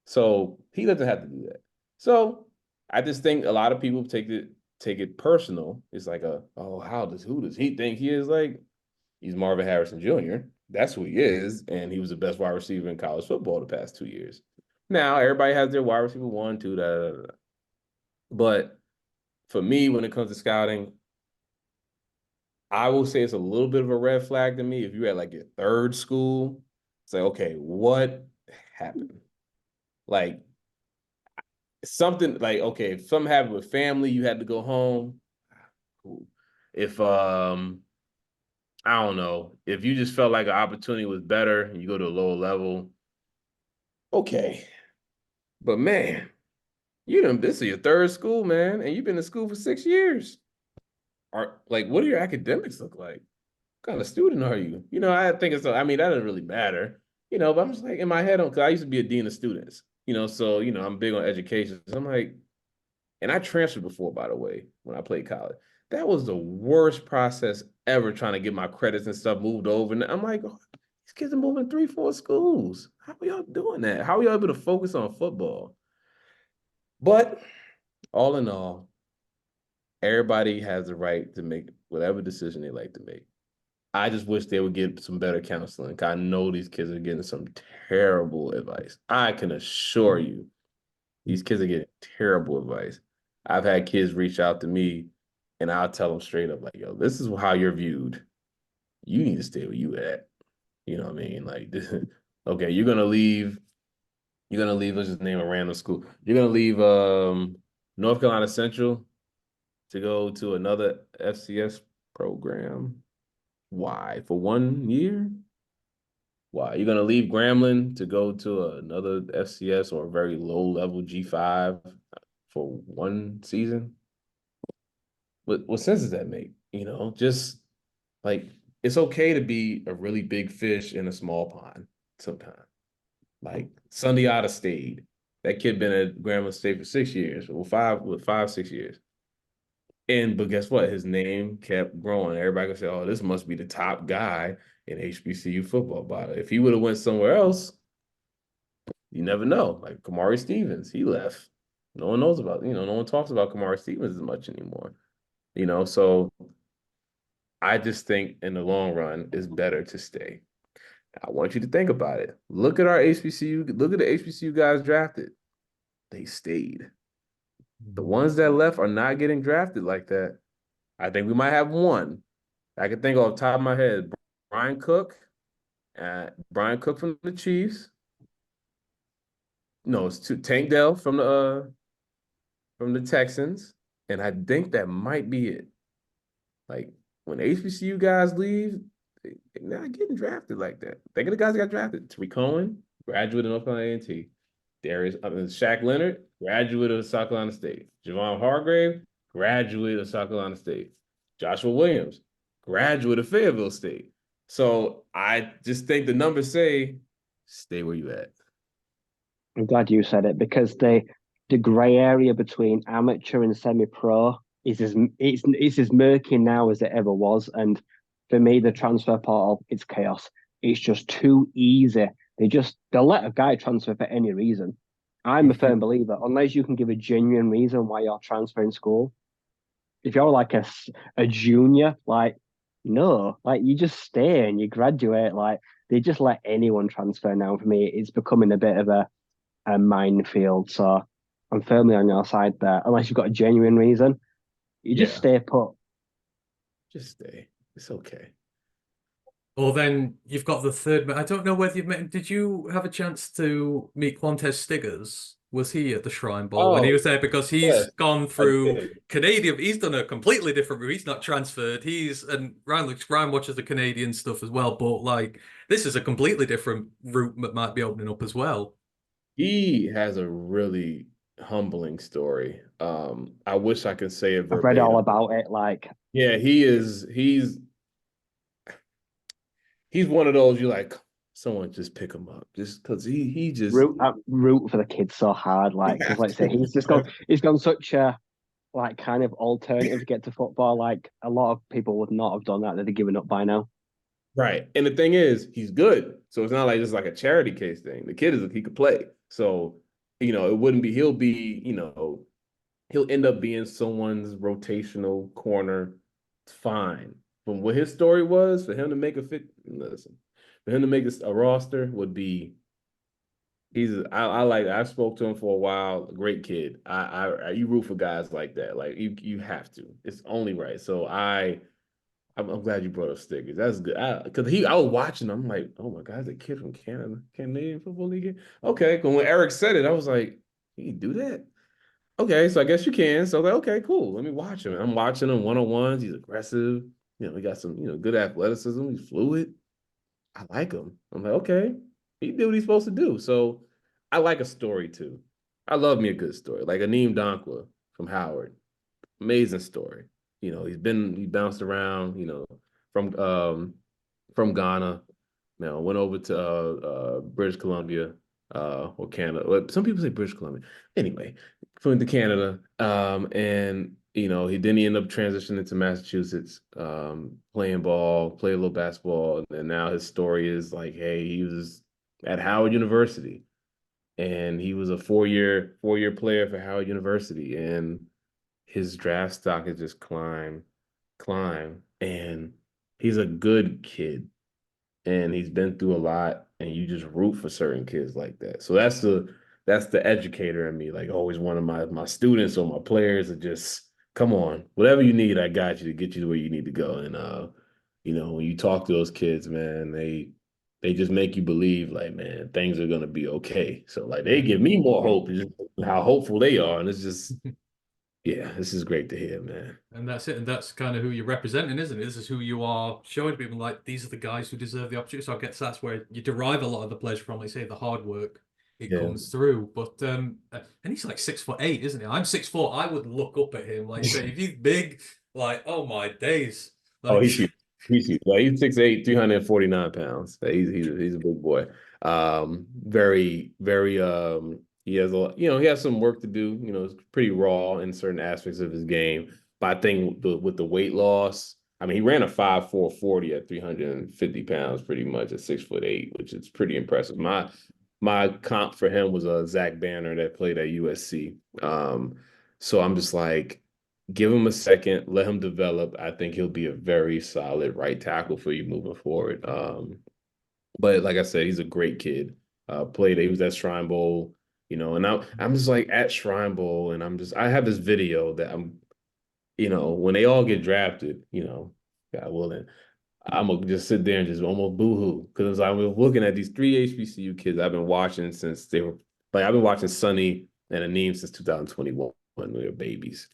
So he doesn't have to do that. So I just think a lot of people take it personal. It's like oh, who does he think he is? Like, he's Marvin Harrison Jr. That's who he is, and he was the best wide receiver in college football the past 2 years. Now everybody has their wide receiver one, two, da, da, da. But for me, when it comes to scouting, I will say it's a little bit of a red flag to me. If you're at like your third school, it's like, okay, what happened? Like, something like, okay, if something happened with family, you had to go home. Cool. If I don't know, if you just felt like an opportunity was better and you go to a lower level, okay. But man, this is your third school, man, and you've been in school for 6 years. What do your academics look like? What kind of student are you? I think I mean, that doesn't really matter, but I'm just like in my head, because I used to be a dean of students, so, I'm big on education. So I'm like, and I transferred before, by the way, when I played college. That was the worst process ever, trying to get my credits and stuff moved over. And I'm like, oh, these kids are moving 3, 4 schools. How are y'all doing that? How are y'all able to focus on football? But all in all, everybody has the right to make whatever decision they like to make. I just wish they would get some better counseling. I know these kids are getting some terrible advice. I can assure you, these kids are getting terrible advice. I've had kids reach out to me, and I'll tell them straight up, like, yo, this is how you're viewed. You need to stay where you at. You know what I mean? Like, okay, you're gonna leave. Let's just name a random school. You're gonna leave North Carolina Central to go to another FCS program. Why? For 1 year? Why? You're gonna leave Grambling to go to another FCS or a very low level G5 for one season? What sense does that make? Just like, it's okay to be a really big fish in a small pond sometimes. Like, Sunday out of state. That kid been at Grambling State for 6 years, well, 6 years. But guess what? His name kept growing. Everybody could say, "Oh, this must be the top guy in HBCU football." But if he would have went somewhere else, you never know. Like Kamari Stevens, he left. No one knows about. No one talks about Kamari Stevens as much anymore. So I just think in the long run, it's better to stay. I want you to think about it. Look at our HBCU. Look at the HBCU guys drafted. They stayed. The ones that left are not getting drafted like that. I think we might have one. I can think off the top of my head, Brian Cook. Brian Cook from the Chiefs. No, it's Tank Dell from the Texans. And I think that might be it. Like, when HBCU guys leave, they're not getting drafted like that. Think of the guys that got drafted. Tariq Cohen, graduate of North Carolina A&T. Shaq Leonard, graduate of South Carolina State. Javon Hargrave, graduate of South Carolina State. Joshua Williams, graduate of Fayetteville State. So I just think the numbers say, stay where you at. I'm glad you said it, because the gray area between amateur and semi-pro is as it's as murky now as it ever was. And for me, the transfer portal, it's chaos. It's just too easy. They'll let a guy transfer for any reason. I'm a firm believer, unless you can give a genuine reason why you're transferring school. If you're like a junior, like no, like you just stay and you graduate. Like they just let anyone transfer now. For me, it's becoming a bit of a minefield. So I'm firmly on your side there. Unless you've got a genuine reason, you just Yeah. stay put. Just stay. It's okay. Or then you've got the third. I don't know whether you've met him. Did you have a chance to meet Quantez Stiggers? Was he at the Shrine Bowl when he Oh, was there? Because he's yes, gone I through did. Canadian. He's done a completely different route. He's not transferred. And Ryan watches the Canadian stuff as well. But like, this is a completely different route that might be opening up as well. He has a really humbling story. I wish I could say it I've read all verbatim. about it. Like Yeah, he's one of those you like someone just pick him up just because he just root for the kids so hard. Like because, like I say, he's gone such a like kind of alternative to get to football. Like a lot of people would not have done that. They'd have given up by now. right. And the thing is, he's good, so it's not like just like a charity case thing. The kid he could play, so it wouldn't be. He'll end up being someone's rotational corner. It's fine. From what his story was, for him to make a fit, listen, for him to make a roster would be. I spoke to him for a while. Great kid. You root for guys like that. Like you have to. It's only right. So I'm glad you brought up Stickers. That's good. Because I was watching. I'm like, oh my God, the kid from Canada, Canadian Football League. Okay, because when Eric said it, I was like, you can do that. Okay, so I guess you can. So I was like, okay, cool. Let me watch him. I'm watching him one-on-ones. He's aggressive. He got some, good athleticism. He's fluid. I like him. I'm like, okay, he did what he's supposed to do. So I like a story too. I love me a good story. Like Aneem Dankwa from Howard. Amazing story. He bounced around, from Ghana. Went over to British Columbia, or Canada. Well, some people say British Columbia. Anyway, went to Canada. And he ended up transitioning to Massachusetts, playing ball, played a little basketball, and now his story is like, hey, he was at Howard University, and he was a four-year player for Howard University, and his draft stock has just climbed, and he's a good kid, and he's been through a lot, and you just root for certain kids like that. So that's the educator in me. Like always, one of my students or my players are just come on, whatever you need, I got you to get you to where you need to go. And when you talk to those kids, man, they just make you believe like, man, things are gonna be okay. So like they give me more hope, just how hopeful they are, and it's just yeah, this is great to hear, man. And that's it. And that's kind of who you're representing, isn't it? This is who you are showing people like these are the guys who deserve the opportunity. So I guess that's where you derive a lot of the pleasure from, like say, the hard work. It Yeah. comes through. But and he's like 6'8", isn't he? I'm 6'4". I would look up at him. Like you say, if he's big, like, oh my days. Oh, Like he's huge. He's huge. Like he's 6'8", 349 pounds. He's a big boy. Very, very he has he has some work to do. It's pretty raw in certain aspects of his game. But I think with the weight loss, I mean, he ran a 5'4" 40 at 350 pounds, pretty much at 6'8", which is pretty impressive. My comp for him was a Zach Banner that played at USC. So I'm just like, give him a second, let him develop. I think he'll be a very solid right tackle for you moving forward. But like I said, he's a great kid. He was at Shrine Bowl, and I'm just like at Shrine Bowl, and I have this video that when they all get drafted, God willing, I'm gonna just sit there and just almost boo-hoo because I was looking at these three HBCU kids I've been watching since they were like I've been watching Sonny and Aneem since 2021 when they were babies.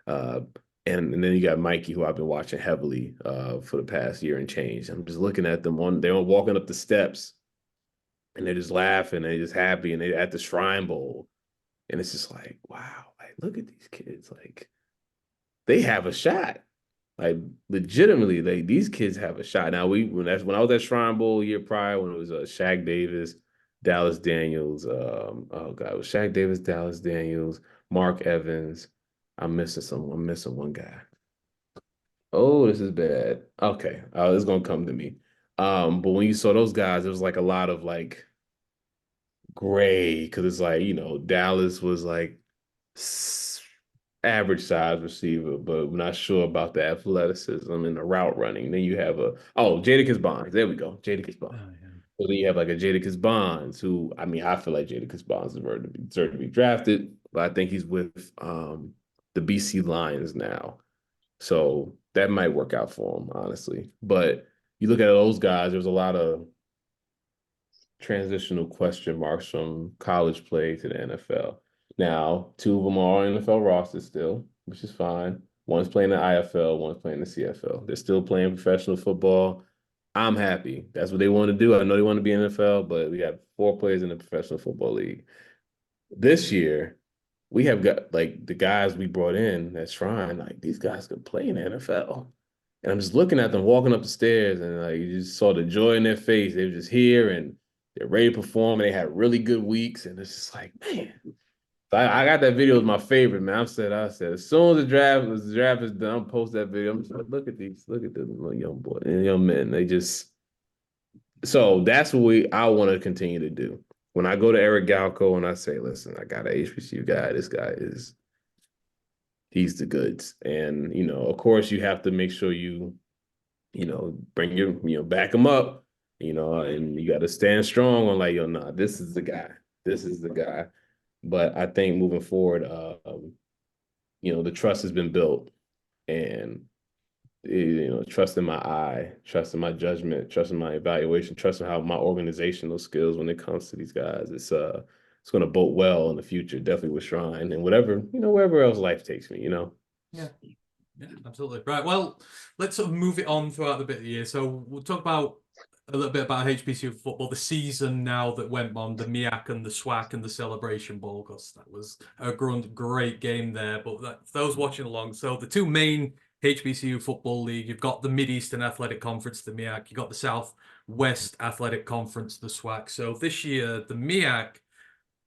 Uh, and then you got Mikey, who I've been watching heavily for the past year and change. I'm just looking at them they're walking up the steps and they're just laughing, they're just happy, and they're at the Shrine Bowl. And it's just like, wow, like look at these kids. Like they have a shot. Like legitimately, these kids have a shot. Now when I was at Shrine Bowl a year prior when it was Shaq Davis, Dallas Daniels, oh God, it was Shaq Davis, Dallas Daniels, Mark Evans, I'm missing one guy. Oh, this is bad. Okay, it's gonna come to me. But when you saw those guys, there was like a lot of like gray because it's like Dallas was like average size receiver, but we're not sure about the athleticism and the route running. Then you have Jadakiss Bonds. There we go, Jadakiss Oh, Bonds. yeah. So then you have like a Jadakiss Bonds, who I feel like Jadakiss Bonds deserved to be drafted, but I think he's with the BC Lions now. So that might work out for him, honestly. But you look at those guys, there's a lot of transitional question marks from college play to the NFL. Now, two of them are on NFL rosters still, which is fine. One's playing the IFL, one's playing the CFL. They're still playing professional football. I'm happy. That's what they want to do. I know they want to be in the NFL, but we have 4 players in the Professional Football League. This year, we have got like the guys we brought in at Shrine, like these guys could play in the NFL. And I'm just looking at them walking up the stairs, and like you just saw the joy in their face. They were just here and they're ready to perform, and they had really good weeks. And it's just like, man. So I got that video as my favorite, man. I said, as soon as the draft is done, I'm post that video. I'm just like, look at the little young boy and young men. So that's what I want to continue to do. When I go to Eric Galco and I say, listen, I got an HBCU guy. This guy he's the goods. And, of course you have to make sure bring back him up, and you got to stand strong on like, nah, this is the guy. This is the guy. But I think moving forward, the trust has been built, and trust in my eye, trust in my judgment, trust in my evaluation, trust in how my organizational skills when it comes to these guys. It's going to bode well in the future, definitely with Shrine and wherever else life takes me. Yeah. Yeah, absolutely. Right. Well, let's sort of move it on throughout the bit of the year. So we'll talk about a little bit about HBCU football, the season now that went on, the MIAC and the SWAC and the Celebration Bowl, because that was a great game there. But for those watching along, so the two main HBCU football league, you've got the Mid-Eastern Athletic Conference, the MIAC, you've got the South West Athletic Conference, the SWAC. So this year, the MIAC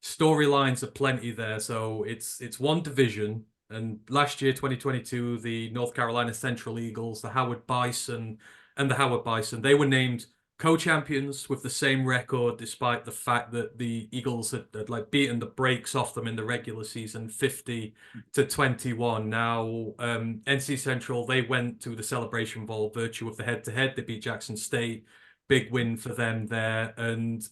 storylines are plenty there. So it's one division. And last year, 2022, the North Carolina Central Eagles, the Howard Bison, and the Howard Bison, they were named co-champions with the same record, despite the fact that the Eagles had like beaten the brakes off them in the regular season, 50-21. Now, NC Central, they went to the Celebration Bowl virtue of the head-to-head. They beat Jackson State, big win for them there. And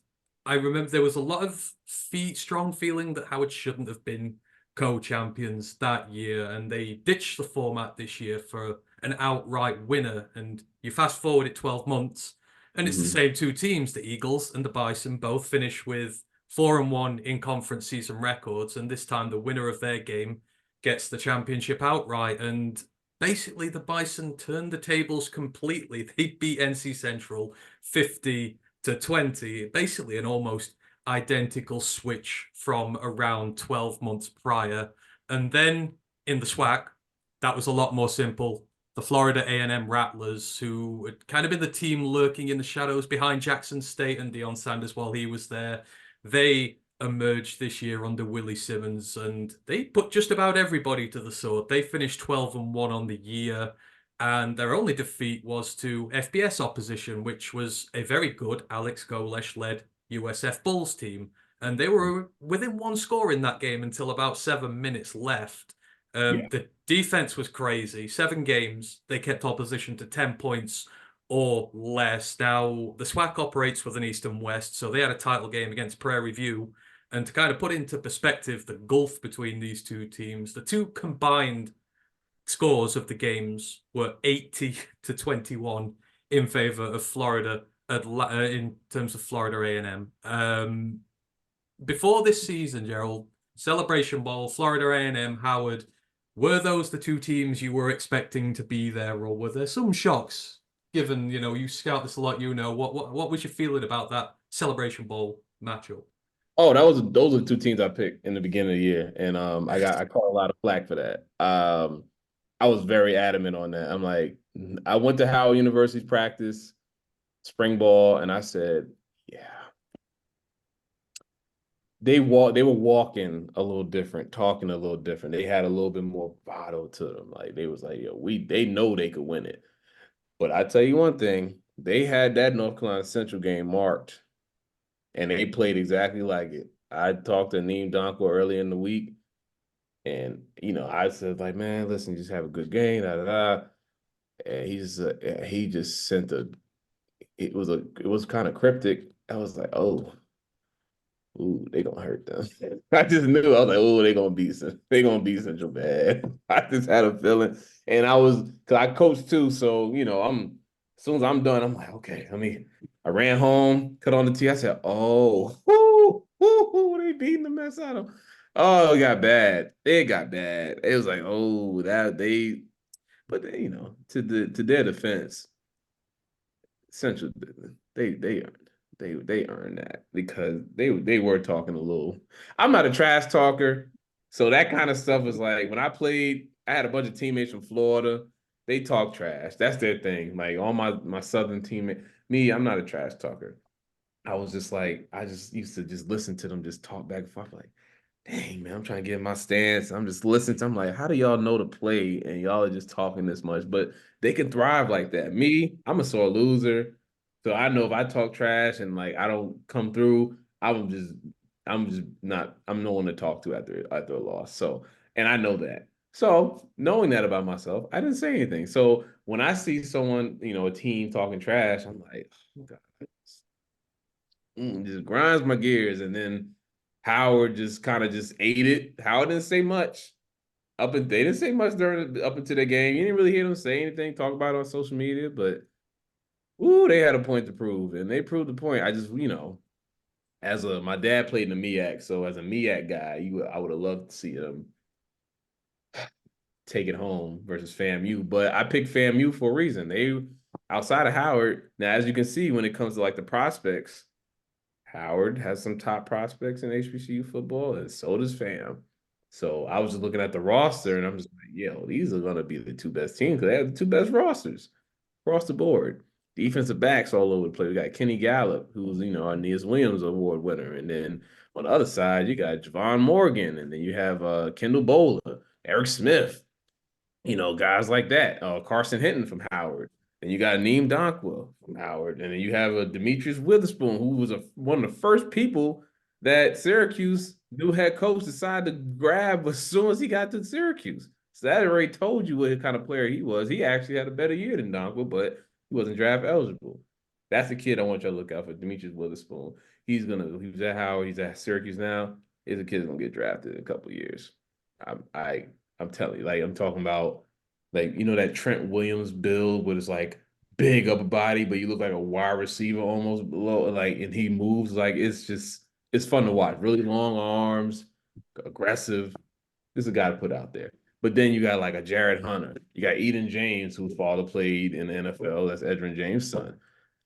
I remember there was a lot of strong feeling that Howard shouldn't have been co-champions that year, and they ditched the format this year for an outright winner. And you fast forward it 12 months, and it's the same two teams, the Eagles and the Bison, both finish with 4-1 in conference season records, and this time the winner of their game gets the championship outright. And basically the Bison turned the tables completely. They beat NC Central 50-20, basically an almost identical switch from around 12 months prior. And then in the SWAC, that was a lot more simple. The Florida A&M Rattlers, who had kind of been the team lurking in the shadows behind Jackson State and Deion Sanders while he was there, they emerged this year under Willie Simmons, and they put just about everybody to the sword. They finished 12-1 on the year, and their only defeat was to FBS opposition, which was a very good Alex Golesh-led USF Bulls team. And they were within one score in that game until about 7 minutes left. The defense was crazy. 7 games, they kept opposition to 10 points or less. Now, the SWAC operates with an East and West, so they had a title game against Prairie View. And to kind of put into perspective the gulf between these two teams, the two combined scores of the games were 80-21 in favor of Florida in terms of Florida A&M. Before this season, Gerald, Celebration Bowl, Florida A&M, Howard, were those the two teams you were expecting to be there, or were there some shocks? Given you scout this a lot, what was your feeling about that Celebration Bowl matchup? Oh, those are the two teams I picked in the beginning of the year, and I caught a lot of flack for that. I was very adamant on that. I'm like, I went to Howard University's practice spring ball, and I said, yeah, they were walking a little different, talking a little different. They had a little bit more bottle to them. Like they was like, yo, they know they could win it. But I tell you one thing, they had that North Carolina Central game marked, and they played exactly like it. I talked to Neem Donko early in the week, and I said like, man, listen, just have a good game, da da da. And he just sent a. It was kind of cryptic. I was like, oh. Ooh, they gonna hurt them. I just knew. I was like, oh, they gonna beat Central bad. I just had a feeling. And cause I coach too, so as soon as I'm done, I'm like, okay, I ran home, cut on the T. I said, oh, they beating the mess out of them. Oh, it got bad. It got bad. It was like, oh, but to their defense, Central, they they earned that because they were talking a little. I'm not a trash talker, so that kind of stuff was like when I played. I had a bunch of teammates from Florida. They talk trash. That's their thing. Like all my Southern teammates. Me, I'm not a trash talker. I was just like I just used to just listen to them just talk back and forth. Like, dang man, I'm trying to get my stance. I'm just listening to. I'm like, how do y'all know to play and y'all are just talking this much? But they can thrive like that. Me, I'm a sore loser. So I know if I talk trash and like I don't come through, I'm just not I'm no one to talk to after a loss. So and I know that. So knowing that about myself, I didn't say anything. So when I see someone, a team talking trash, I'm like, oh God, just grinds my gears. And then Howard just kind of just ate it. Howard didn't say much. They didn't say much up into the game. You didn't really hear them say anything, talk about it on social media, but they had a point to prove, and they proved the point. I just, my dad played in the MEAC, so as a MEAC guy, I would have loved to see him take it home versus FAMU, but I picked FAMU for a reason. They outside of Howard. Now, as you can see, when it comes to like the prospects, Howard has some top prospects in HBCU football, and so does FAM. So I was just looking at the roster, and I'm just like, these are going to be the two best teams because they have the two best rosters across the board. Defensive backs all over the place. We got Kenny Gallup, who's our Aeneas Williams Award winner, and then on the other side you got Javon Morgan, and then you have Kendall Bowler, Eric Smith, guys like that. Carson Hinton from Howard. And you got Neem Donkwa from Howard. And then you have a Demetrius Witherspoon, who was one of the first people that Syracuse new head coach decided to grab as soon as he got to Syracuse. So that already told you what kind of player he was. He actually had a better year than Donkwa, but he wasn't draft eligible. That's the kid I want y'all to look out for, Demetrius Witherspoon. He was at Howard, he's at Syracuse now. He's a kid that's gonna get drafted in a couple of years. I'm telling you, like I'm talking about, like that Trent Williams build with his like big upper body, but you look like a wide receiver almost below, like, and he moves like it's fun to watch. Really long arms, aggressive. This is a guy to put out there. But then you got like a Jared Hunter. You got Eden James, whose father played in the NFL. That's Edrin James' son.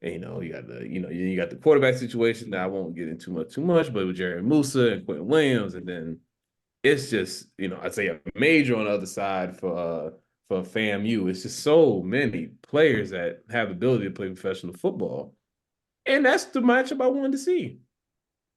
And you got the quarterback situation that I won't get into too much, but with Jerry Musa and Quentin Williams, and then it's just, I'd say a major on the other side for FAMU. It's just so many players that have the ability to play professional football. And that's the matchup I wanted to see.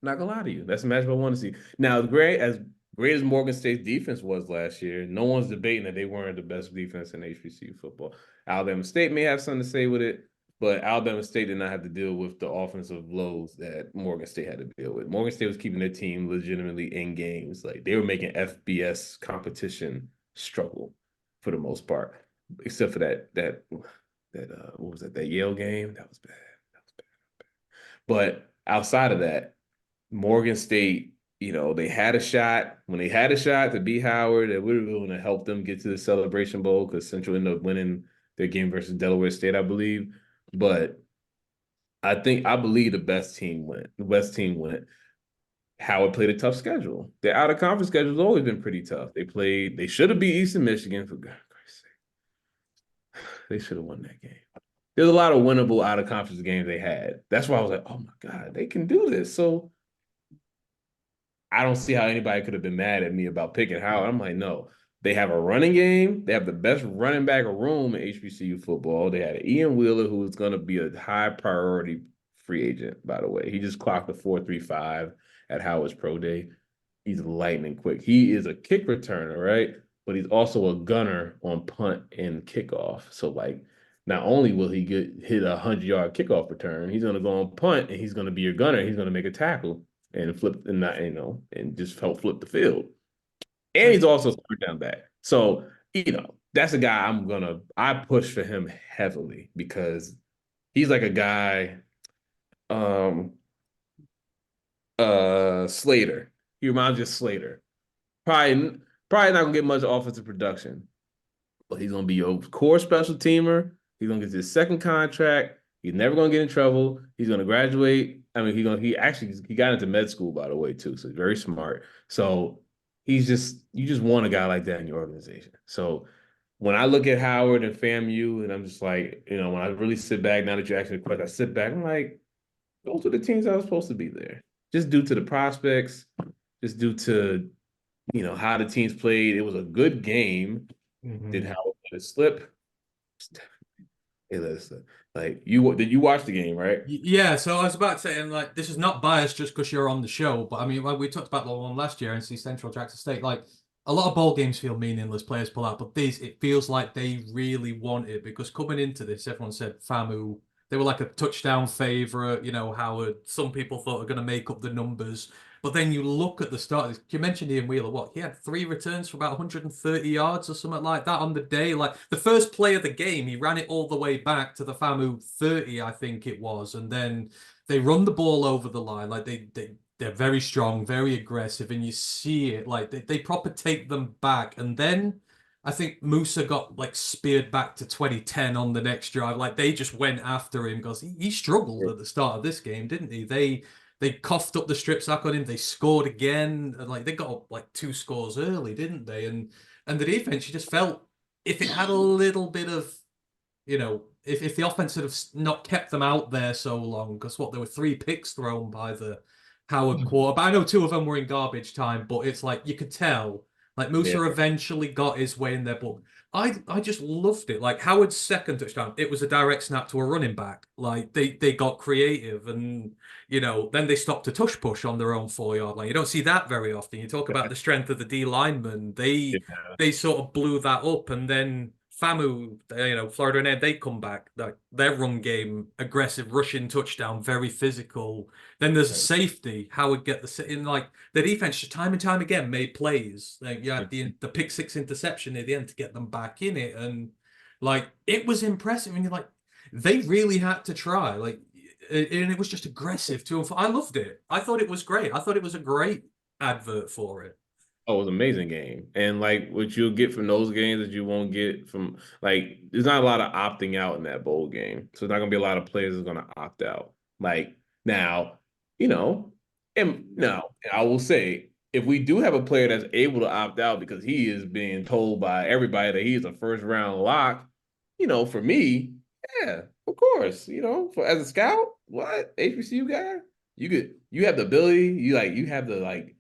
Not gonna lie to you. That's the matchup I want to see. Now, as great as Morgan State's defense was last year, no one's debating that they weren't the best defense in HBCU football. Alabama State may have something to say with it, but Alabama State did not have to deal with the offensive blows that Morgan State had to deal with. Morgan State was keeping their team legitimately in games. Like they were making FBS competition struggle for the most part, except for that what was that Yale game? That was bad. But outside of that, Morgan State, they had a shot. When they had a shot to beat Howard, it would have going to help them get to the Celebration Bowl because Central ended up winning their game versus Delaware State, I believe. But I believe the best team went. The best team went. Howard played a tough schedule. Their out of conference schedule has always been pretty tough. They should have beat Eastern Michigan, for God's sake. They should have won that game. There's a lot of winnable out of conference games they had. That's why I was like, oh my God, they can do this. So I don't see how anybody could have been mad at me about picking Howard. I'm like, no. They have a running game. They have the best running back room in HBCU football. They had Ian Wheeler, who is going to be a high priority free agent, by the way. He just clocked a 4.35. at Howard's pro day. He's lightning quick. He is a kick returner, right? But he's also a gunner on punt and kickoff. So like, not only will he hit 100-yard kickoff return, he's going to go on punt and he's going to be your gunner. He's going to make a tackle and flip and not, and just help flip the field. And he's also a third down back. So, that's a guy I push for him heavily because he's like a guy, Slater. He reminds me of Slater. Probably not gonna get much offensive production, but he's gonna be your core special teamer. He's gonna get his second contract. He's never gonna get in trouble. He's gonna graduate. I mean, he got into med school, by the way, too. So he's very smart. So you just want a guy like that in your organization. So when I look at Howard and FAMU, and I'm just like, when I really sit back, now that you asked me the question, I sit back, I'm like, those are the teams that are supposed to be there. Just due to the prospects, just due to how the teams played. It was a good game. Did Howard let it slip? Hey, listen, did you watch the game, right? Yeah, so I was about to say, and like this is not biased just because you're on the show, but I mean, like we talked about the one last year, NC Central, Jackson State. Like a lot of bowl games feel meaningless, players pull out, but it feels like they really want it because coming into this, everyone said FAMU, they were like a touchdown favorite. Howard. Some people thought were going to make up the numbers. But then you look at the start. You mentioned Ian Wheeler. What he had 3 returns for about 130 yards or something like that on the day. Like the first play of the game, he ran it all the way back to the FAMU 30, I think it was, and then they run the ball over the line. Like they're very strong, very aggressive, and you see it. Like they proper take them back, and then I think Musa got like speared back to 2010 on the next drive. Like they just went after him because he struggled at the start of this game, didn't he? They coughed up the strip sack on him. They scored again. And like they got like 2 scores early, didn't they? And the defense, you just felt if it had a little bit of, if the offense had have not kept them out there so long, because there were 3 picks thrown by the Howard quarter. But I know 2 of them were in garbage time. But it's like you could tell, like Musa eventually got his way in there. But I just loved it. Like Howard's second touchdown, it was a direct snap to a running back. Like they got creative and then they stopped a tush push on their own 4-yard line. You don't see that very often. You talk about the strength of the D linemen. They sort of blew that up, and then FAMU, Florida and they come back. Like their run game, aggressive rushing touchdown, very physical. Then there's a safety. Howard get in like the defense just time and time again made plays. Like you had the pick 6 interception near the end to get them back in it, and like it was impressive. And you're like, they really had to try. Like, and it was just aggressive too. I loved it. I thought it was great. I thought it was a great advert for it. Oh, it was an amazing game. And like what you'll get from those games that you won't get from there's not a lot of opting out in that bowl game. So there's not gonna be a lot of players that's gonna opt out. Like now, and now I will say if we do have a player that's able to opt out because he is being told by everybody that he's a first round lock, for me, yeah, of course. For as a scout, what HBCU guy, you have the ability, you have the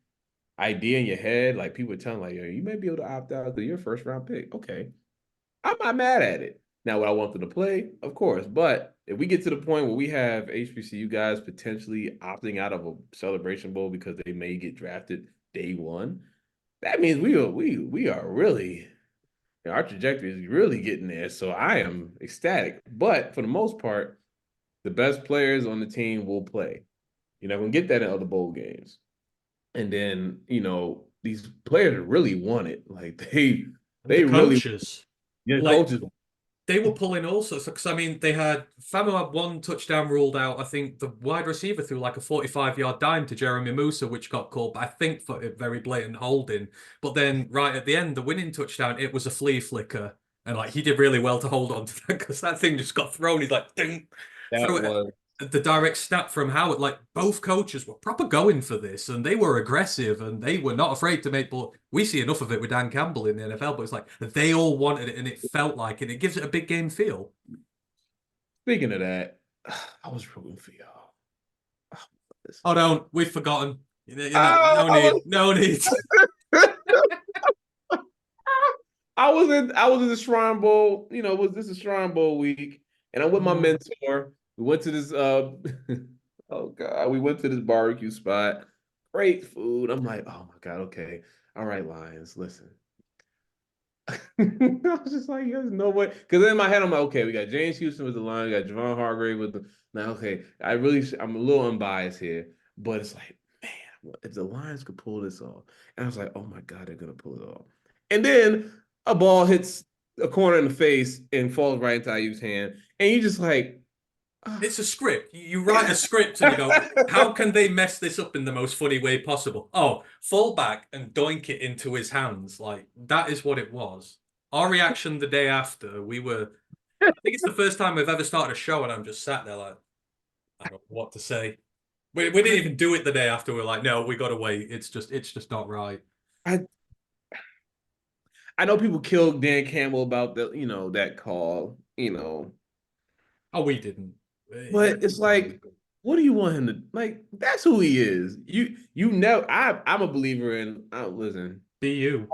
idea in your head, like people are telling yo, you may be able to opt out because you're a first round pick. Okay. I'm not mad at it. Now, would I want them to play? Of course. But if we get to the point where we have HBCU guys potentially opting out of a Celebration Bowl because they may get drafted day 1, that means we are really, our trajectory is really getting there. So I am ecstatic. But for the most part, the best players on the team will play. You're not going to get that in other bowl games. And then, these players really want it. Like they Coaches. Yeah, like, coaches. They were pulling all sorts because I mean they had FAMU had 1 touchdown ruled out. I think the wide receiver threw like a 45-yard dime to Jeremy Musa, which got called, but I think for a very blatant holding. But then right at the end, the winning touchdown, it was a flea flicker. And like he did really well to hold on to that because that thing just got thrown. He's like, ding, the direct snap from Howard. Like both coaches were proper going for this, and they were aggressive, and they were not afraid to make. But we see enough of it with Dan Campbell in the NFL. But it's like they all wanted it, and it felt like it. It gives it a big game feel. Speaking of that, I was rooting for y'all. Oh, don't. We've forgotten. No need. I was in the Shrine Bowl. This is Shrine Bowl week, and I'm with my mentor. We went to this we went to this barbecue spot. great food. I'm like, oh my God, okay. All right, Lions, listen. I was just like, there's no way. Because in my head, I'm like, okay, we got James Houston with the line, we got Javon Hargrave with the. Now, okay, I'm a little unbiased here, but it's like, man, if the Lions could pull this off, and I was like, oh my God, they're gonna pull it off. And then a ball hits a corner in the face and falls right into IU's hand, and you just like, It's a script. You write a script and you go, how can they mess this up in the most funny way possible? Oh, fall back and doink it into his hands. Like, that is what it was. Our reaction the day after, I think it's the first time we've ever started a show and I'm just sat there like, I don't know what to say. We didn't even do it the day after. We're like, no, we got to wait. It's just not right. I I know people killed Dan Campbell about that call, Oh, we didn't. but it's like, what do you want him to like? That's who he is. You know, I'm a believer in. Listen, Be you.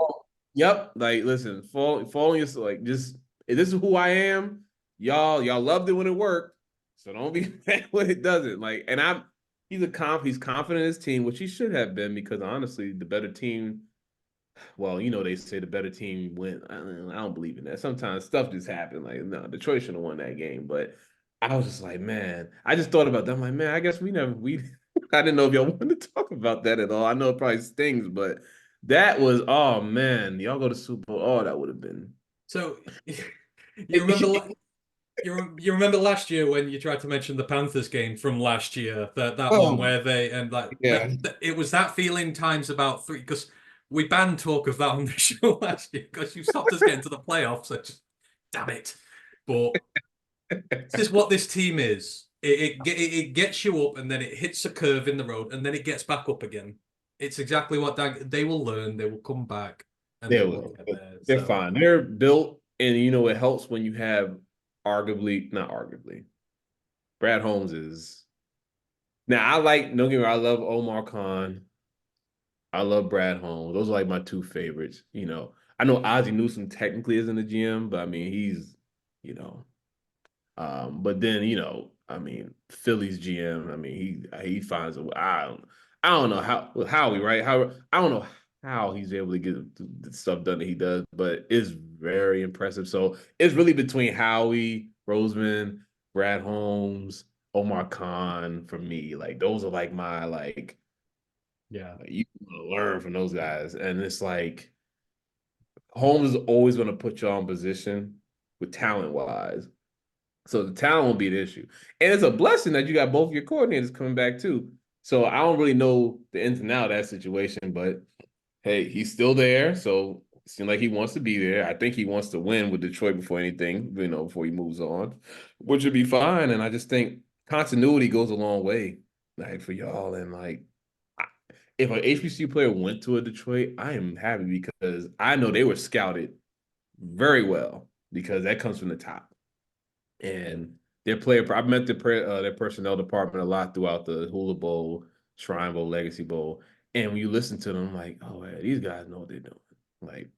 yep, like listen, falling is like just this is who I am. Y'all loved it when it worked, so don't be mad when it doesn't. Like, and he's confident in his team, which he should have been because honestly, the better team. Well, they say the better team win. I don't believe in that. Sometimes stuff just happened. Like, no, Detroit should have won that game. But I was just like, man, I just thought about that. I'm like, man, I guess we I didn't know if y'all wanted to talk about that at all. I know it probably stings, but that was, oh man, y'all go to Super Bowl. Oh, that would have been. So, you remember you remember last year when you tried to mention the Panthers game from last year, that one Oh, where they and like yeah. it was that feeling times about three because we banned talk of that on the show last year because you stopped us getting to the playoffs. So just damn it. But this is what this team is. It gets you up and then it hits a curve in the road and then it gets back up again. It's exactly what they will learn. They will come back and They they will will. get there. They're So fine. They're built, and it helps when you have not arguably, Brad Holmes is. Now don't get me wrong, I love Omar Khan. I love Brad Holmes. Those are like my two favorites. I know Ozzie Newsome technically isn't a GM, but I mean he's, you know, but then I mean Philly's GM. I mean he finds a way. I don't know how with Howie, right? How I don't know how he's able to get the stuff done that he does, but it's very impressive. So it's really between Howie, Roseman, Brad Holmes, Omar Khan for me. Like those are like my yeah. you want to learn from those guys. And it's like Holmes is always going to put you on position with talent wise. So the talent won't be the issue. And it's a blessing that you got both your coordinators coming back too. So I don't really know the ins and outs of that situation, but hey, he's still there. So it seems like he wants to be there. I think he wants to win with Detroit before anything, before he moves on, which would be fine. And I just think continuity goes a long way, like for y'all. And like if an HBCU player went to a Detroit, I am happy because I know they were scouted very well because that comes from the top. And I met their personnel department a lot throughout the Hula Bowl, Shrine Bowl, Legacy Bowl. And when you listen to them, I'm like, oh, yeah, these guys know what they're doing. Like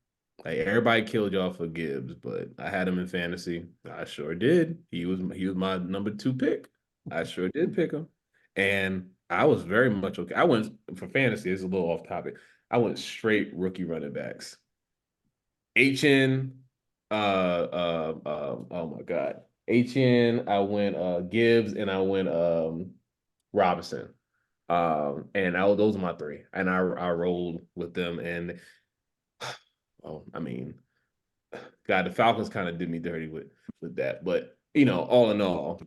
everybody killed y'all for Gibbs, but I had him in fantasy. I sure did. He was my number 2 pick. I sure did pick him. And I was very much okay. I went for fantasy, it's a little off topic. I went straight rookie running backs. HN, oh my God. HN, I went Gibbs and I went Robinson. Those are my 3. And I rolled with them. And I mean, God, the Falcons kind of did me dirty with that. But all in all,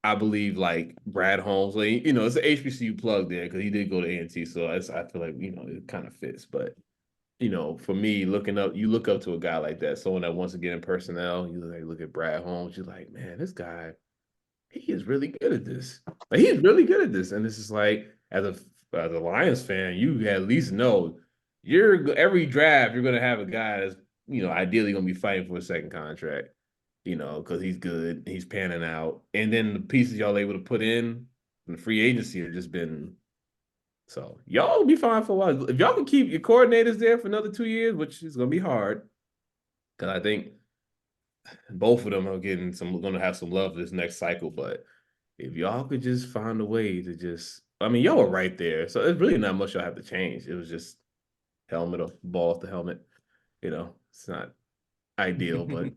I believe like Brad Holmes, like, it's an HBCU plug there because he did go to A&T, so I feel like it kind of fits. But for me, you look up to a guy like that, someone that wants to get in personnel. You look at Brad Holmes, you're like, man, this guy, he is really good at this. Like he's really good at this, and this is like as a Lions fan, you at least know every draft you're gonna have a guy that's ideally gonna be fighting for a second contract. Because he's good, he's panning out. And then the pieces y'all able to put in the free agency have just been so y'all will be fine for a while. If y'all can keep your coordinators there for another 2 years, which is gonna be hard, because I think both of them are gonna have some love this next cycle. But if y'all could just find a way to just I mean, y'all were right there. So it's really not much y'all have to change. It was just helmet off, ball off the helmet. It's not ideal, but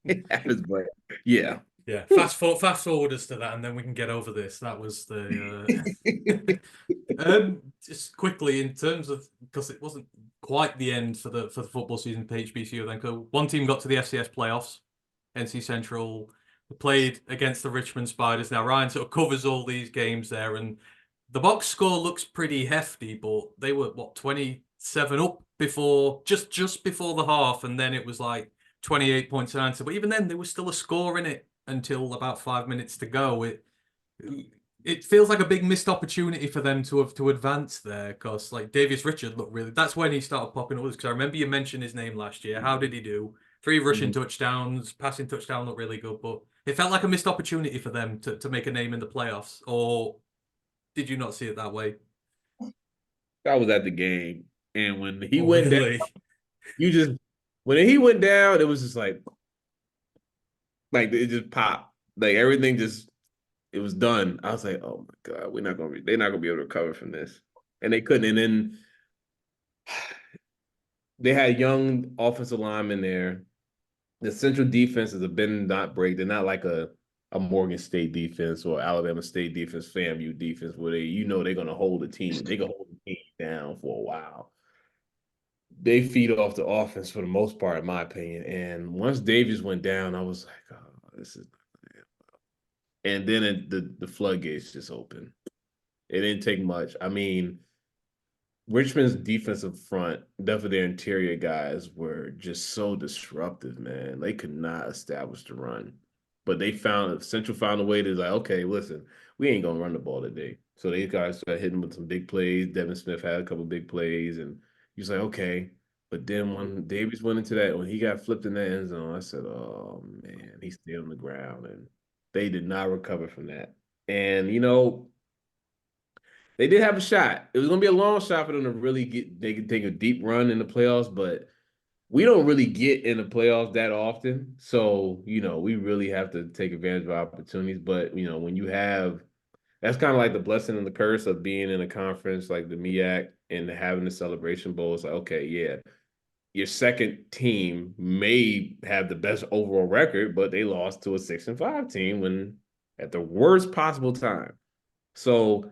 it happens. But yeah. Yeah, fast forward us to that, and then we can get over this. That was the just quickly in terms of, because it wasn't quite the end for the football season for HBCU. Then 'cause one team got to the FCS playoffs, NC Central played against the Richmond Spiders. Now Ryan sort of covers all these games there, and the box score looks pretty hefty, but they were what 27 up before just before the half, and then it was like 28 points in answer. But even then, there was still a score in it until about 5 minutes to go. It feels like a big missed opportunity for them to advance there, because like Davius Richard looked really. That's when he started popping up. Because I remember you mentioned his name last year. How did he do? 3 rushing touchdowns, passing touchdown looked really good, but it felt like a missed opportunity for them to make a name in the playoffs. Or did you not see it that way? I was at the game, and when he Oh, went down, really? when he went down, it was just like it just popped. Like everything just it was done. I was like, oh my God, they're not gonna be able to recover from this. And they couldn't. And then they had young offensive linemen there. The central defense is a bend not break. They're not like a Morgan State defense or Alabama State defense, FAMU defense, where they're gonna hold the team. They can hold the team down for a while. They feed off the offense for the most part, in my opinion. And once Davis went down, I was like, oh, this is. And then the floodgates just opened. It didn't take much. I mean, Richmond's defensive front, definitely their interior guys, were just so disruptive, man. They could not establish the run. But Central found a way to like, okay, listen, we ain't gonna run the ball today. So these guys started hitting with some big plays. Devin Smith had a couple big plays, and he was like, okay. But then when Davies went into that, when he got flipped in the end zone, I said, oh man, he stayed on the ground, and they did not recover from that. And they did have a shot. It was going to be a long shot for them to really they could take a deep run in the playoffs, but we don't really get in the playoffs that often. So, we really have to take advantage of opportunities. But, when you have, that's kind of like the blessing and the curse of being in a conference like the MEAC and having the Celebration Bowl. It's like, okay, yeah, your second team may have the best overall record, but they lost to a 6-5 team when at the worst possible time. So,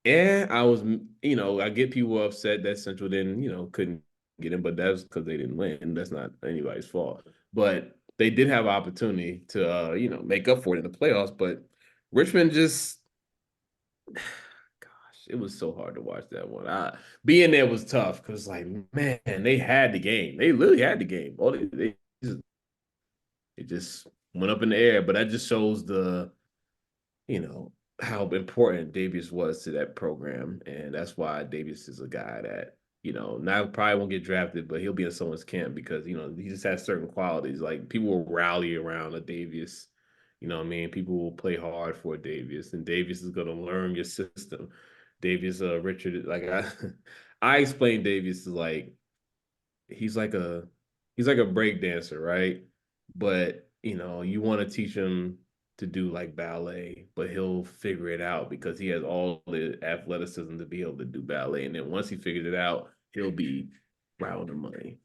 yeah, I get people upset that Central didn't, couldn't get in, but that's because they didn't win. That's not anybody's fault. But they did have an opportunity to, make up for it in the playoffs. But Richmond just, gosh, it was so hard to watch that one. Being there was tough because, like, man, they had the game. They literally had the game. It just went up in the air. But that just shows how important Davies was to that program. And that's why Davies is a guy that, now probably won't get drafted, but he'll be in someone's camp because, he just has certain qualities. Like people will rally around a Davies. You know what I mean? People will play hard for Davies, and Davies is going to learn your system. Davies, Richard, like I explained Davies is like, he's like a break dancer, right? But you want to teach him to do like ballet, but he'll figure it out because he has all the athleticism to be able to do ballet. And then once he figures it out, he'll be round the money.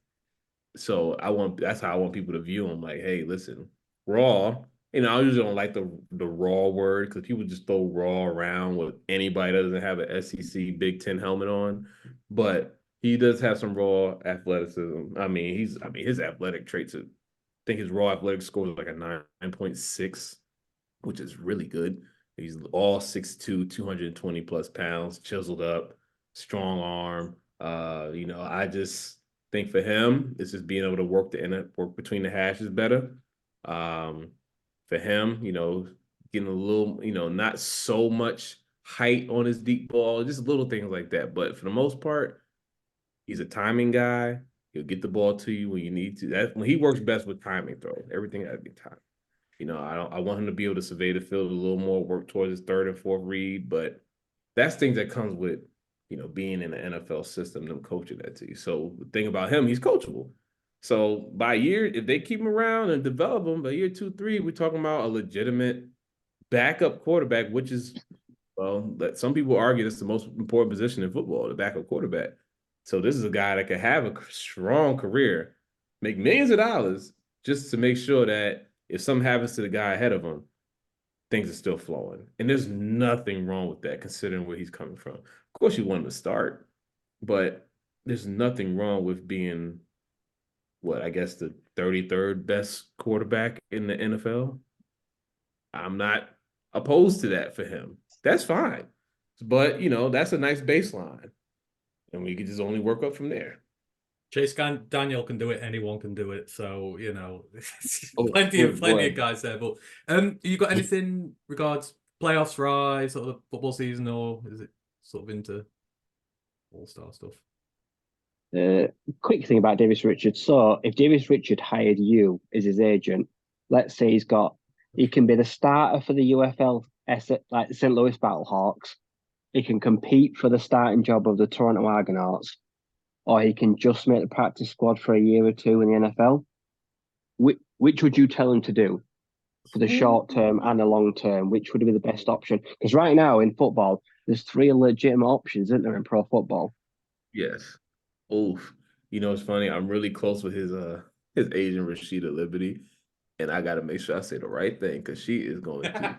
So that's how I want people to view him. Like, hey, listen, raw. I usually don't like the raw word because people just throw raw around with anybody that doesn't have an SEC Big Ten helmet on. But he does have some raw athleticism. I mean, his athletic traits I think his raw athletic score is like a 9.6, which is really good. He's all 6'2", 220 plus pounds, chiseled up, strong arm. I just think for him, it's just being able to work between the hashes better. For him, getting a little, not so much height on his deep ball, just little things like that. But for the most part, he's a timing guy. He'll get the ball to you when you need to. When he works best with timing throw. Everything has to be timed. I want him to be able to survey the field a little more, work towards his third and fourth read, but that's things that comes with, being in the NFL system, them coaching that to you. So the thing about him, he's coachable. So by year, if they keep him around and develop him by year 2, 3, we're talking about a legitimate backup quarterback, which is Well, some people argue that's the most important position in football, the backup quarterback. So this is a guy that could have a strong career, make millions of dollars, just to make sure that if something happens to the guy ahead of him, things are still flowing. And there's nothing wrong with that, considering where he's coming from. Of course, you want him to start, but there's nothing wrong with being, what, I guess the 33rd best quarterback in the NFL. I'm not opposed to that for him. That's fine. But, that's a nice baseline. And we could just only work up from there. Daniel can do it. Anyone can do it. So, Oh, plenty of boy. guys there. But you got anything regards playoffs, rise, sort of the football season, or is it sort of into all-star stuff? Quick thing about Davis Richards. So if Davis Richard hired you as his agent, let's say he can be the starter for the UFL, like the St. Louis Battlehawks. He can compete for the starting job of the Toronto Argonauts, or he can just make the practice squad for a year or two in the NFL. Which would you tell him to do for the short term and the long term? Which would be the best option? Because right now in football, there's 3 legitimate options, isn't there, in pro football? Yes. Oof. It's funny. I'm really close with his agent, Rashida Liberty. And I got to make sure I say the right thing, because she is going to.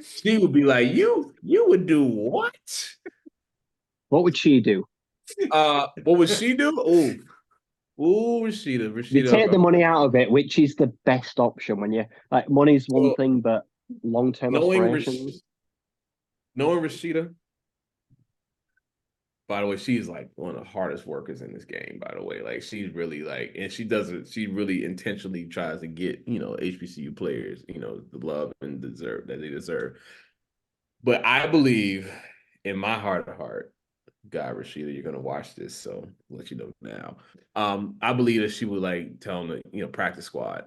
She would be like, you would do what? What would she do? What would she do? Ooh, Rashida. You take the money out of it, which is the best option when you like money's one thing, but long-term aspirations. Knowing Rashida, by the way, she's like one of the hardest workers in this game, by the way. Like, she's really and she really intentionally tries to get, HBCU players, the love and deserve that they deserve. But I believe in my heart of heart, God, Rashida, you're gonna watch this, so I'll let you know now. I believe that she would tell him to, practice squad,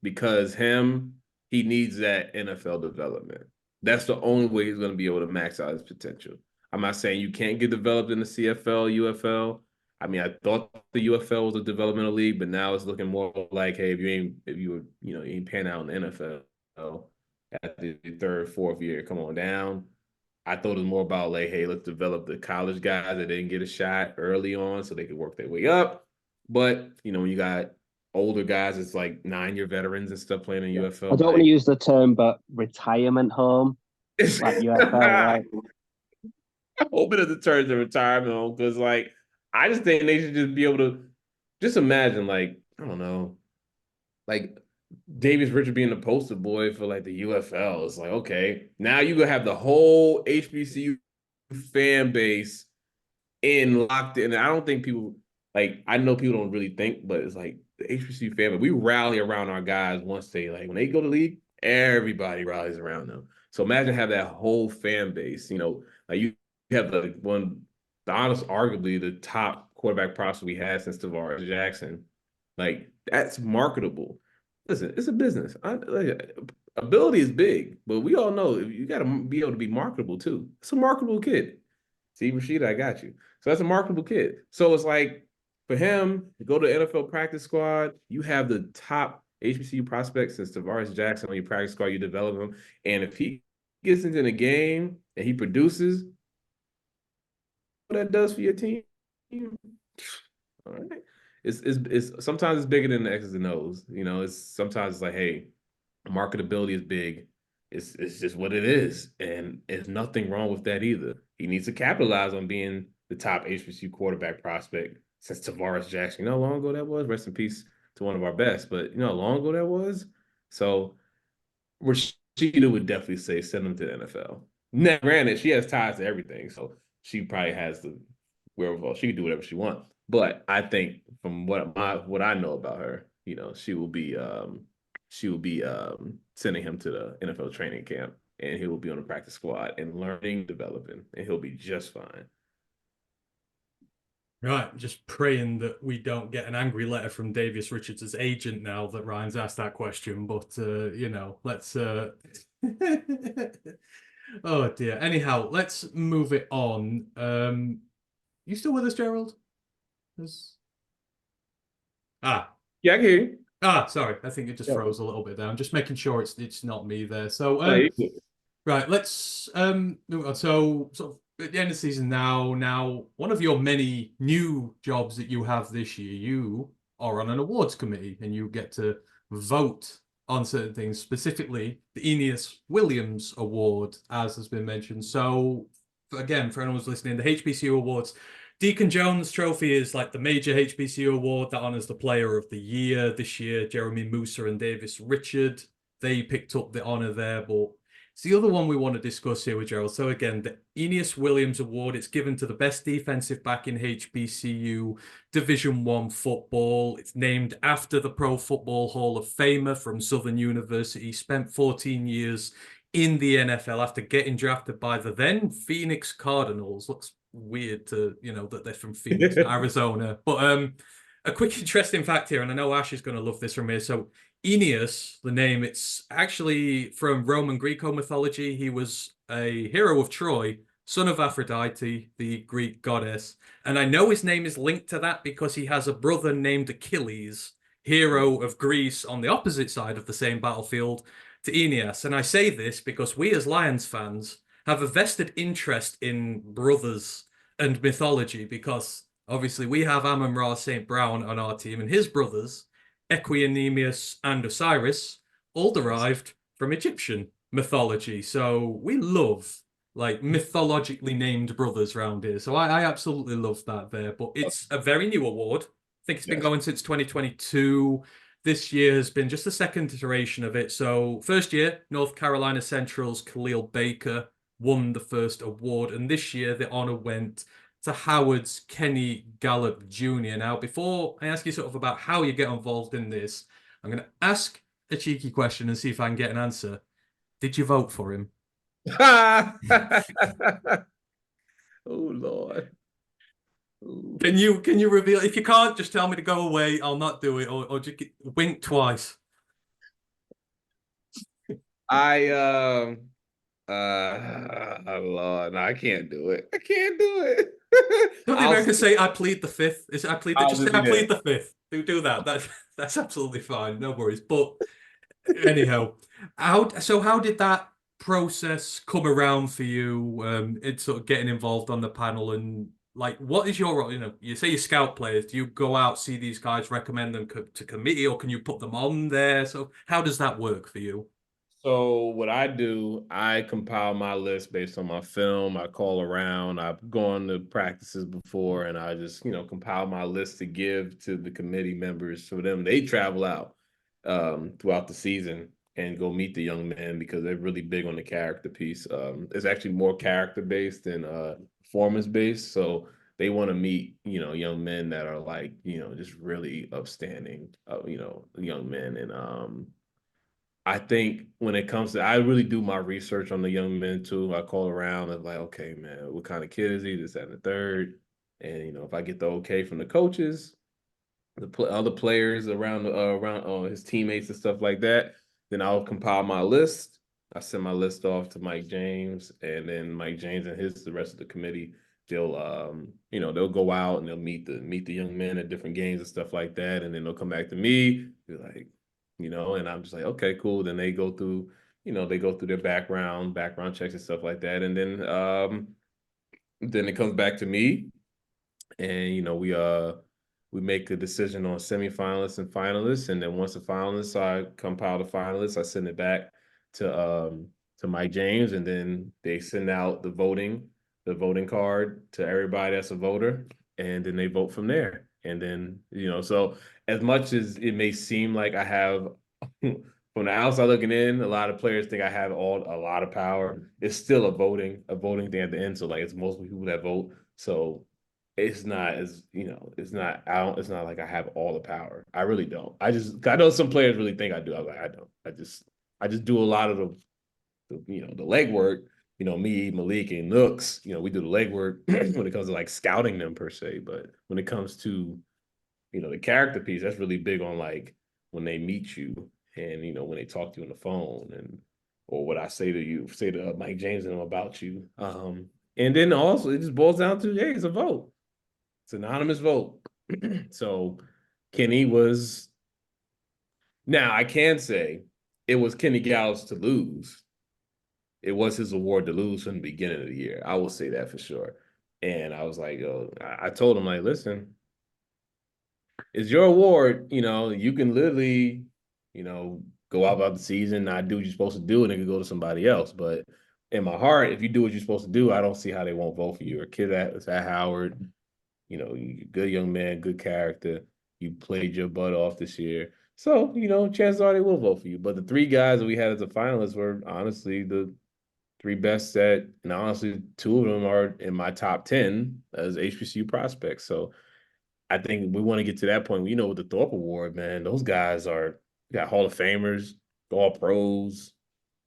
because he needs that NFL development. That's the only way he's gonna be able to max out his potential. I'm not saying you can't get developed in the CFL, UFL. I mean, I thought the UFL was a developmental league, but now it's looking more like, hey, if you ain't pan out in the NFL at the 3rd, 4th year, come on down. I thought it was more about hey, let's develop the college guys that didn't get a shot early on so they could work their way up. But, when you got older guys, it's like 9-year veterans and stuff playing in UFL. I don't want to use the term, but retirement home, like UFL, right? I hope it doesn't turn to retirement home, because, I just think they should just be able to just imagine, I don't know, Davis Richard being the poster boy for the UFL. It's okay, now you gonna have the whole HBCU fan base locked in. I don't think people I know people don't really think, but it's the HBCU fan, but we rally around our guys once they when they go to league, everybody rallies around them. So imagine have that whole fan base. You have the honest, arguably the top quarterback prospect we had since Tavares Jackson. That's marketable. Listen, it's a business. Ability is big, but we all know you got to be able to be marketable too. It's a marketable kid. See, Rashida, I got you. So that's a marketable kid. So it's for him to go to NFL practice squad, you have the top HBCU prospects since Tavares Jackson on your practice squad, you develop him. And if he gets into the game and he produces, what that does for your team, all right. It's sometimes it's bigger than the X's and O's. It's sometimes it's hey, marketability is big. It's just what it is. And there's nothing wrong with that either. He needs to capitalize on being the top HBCU quarterback prospect since Tavares Jackson. You know how long ago that was? Rest in peace to one of our best. But you know how long ago that was? So Rashida would definitely say send him to the NFL. Now, granted, she has ties to everything. So she probably has the wherewithal. She can do whatever she wants. But I think from what I know about her, she will be sending him to the NFL training camp, and he will be on the practice squad and learning, developing, and he'll be just fine. Right, just praying that we don't get an angry letter from Davis Richards' agent now that Ryan's asked that question. But let's. Oh dear. Anyhow, let's move it on. You still with us, Gerald? Yeah, I can hear you. Sorry. I think it just froze a little bit there. I'm just making sure it's not me there. So Right, let's move on. So sort of at the end of the season now, one of your many new jobs that you have this year, you are on an awards committee and you get to vote on certain things, specifically the Aeneas Williams Award, as has been mentioned. So again, for anyone who's listening, the HBCU Awards, Deacon Jones Trophy is like the major HBCU award that honors the player of the year. This year, Jeremy Musa and Davis Richard, they picked up the honor there, but it's the other one we want to discuss here with Gerald. So again, the Aeneas Williams Award, it's given to the best defensive back in HBCU Division One football. It's named after the Pro Football Hall of Famer from Southern University. Spent 14 years in the NFL after getting drafted by the then Phoenix Cardinals. Looks weird to, that they're from Phoenix, not Arizona. But a quick interesting fact here, and I know Ash is going to love this from here. So Aeneas, the name, it's actually from Roman Greco mythology. He was a hero of Troy, son of Aphrodite, the Greek goddess. And I know his name is linked to that because he has a brother named Achilles, hero of Greece on the opposite side of the same battlefield to Aeneas. And I say this because we as Lions fans have a vested interest in brothers and mythology because obviously we have Amun-Ra St. Brown on our team and his brothers Equinemius and Osiris, all derived from Egyptian mythology. So we love like mythologically named brothers around here. So I absolutely love that there. But it's a very new award. I think it's been going since 2022. This year has been just the second iteration of it. So first year, North Carolina Central's Khalil Baker won the first award. And this year the honor went to Howard's Kenny Gallup Jr. Now, before I ask you sort of about how you get involved in this, I'm going to ask a cheeky question and see if I can get an answer. Did you vote for him? Oh, Lord. Can you reveal? If you can't, just tell me to go away. I'll not do it, or just wink twice. Lord, no, I can't do it. I can't do it. Don't the Americans say I plead the fifth? Is it I plead the just say I plead the fifth? Do that. That's absolutely fine. No worries. But anyhow, how did that process come around for you? It's sort of getting involved on the panel and like what is your you say you scout players. Do you go out, see these guys, recommend them to committee, or can you put them on there? So how does that work for you? So what I do, I compile my list based on my film. I call around. I've gone to practices before, and I just compile my list to give to the committee members. So them they travel out throughout the season and go meet the young men because they're really big on the character piece. It's actually more character based than performance based. So they want to meet young men that are like just really upstanding young men and I think when it comes to, I really do my research on the young men too. I call around and like, okay, man, what kind of kid is he? This, that, and the third. And if I get the okay from the coaches, the other players around his teammates and stuff like that, then I'll compile my list. I send my list off to Mike James, and then Mike James and the rest of the committee, they'll go out and they'll meet the young men at different games and stuff like that, and then they'll come back to me, be like, and I'm just like, okay, cool. Then they go through, their background checks and stuff like that. And then it comes back to me and, we make a decision on semifinalists and finalists. And then once the finalists, I compile the finalists, I send it back to Mike James, and then they send out the voting card to everybody that's a voter. And then they vote from there. And then, so as much as it may seem like I have, from the outside looking in, a lot of players think I have a lot of power. It's still a voting thing at the end. So like it's mostly people that vote. So it's not as, it's not like I have all the power. I really don't. I know some players really think I do. I'm like, I don't. I just do a lot of the legwork. Me, Malik, and Nooks, we do the legwork when it comes to like scouting them per se. But when it comes to, the character piece, that's really big on like when they meet you and, when they talk to you on the phone or what I say to Mike James and them about you. And then also it just boils down to, hey, it's a vote. It's an anonymous vote. So Kenny was, now I can say it was Kenny Gallup's to lose. it was his award to lose from the beginning of the year. I will say that for sure. And I was like, yo, I told him, like, listen, it's your award. You can literally, go out about the season, not do what you're supposed to do, and it could go to somebody else. But in my heart, if you do what you're supposed to do, I don't see how they won't vote for you. Or kid at Howard, you good young man, good character. You played your butt off this year. So, chances are they will vote for you. But the three guys that we had as a finalist were honestly the three best set. And honestly, two of them are in my top 10 as HBCU prospects. So I think we want to get to that point. With the Thorpe Award, man, those guys got Hall of Famers, all pros,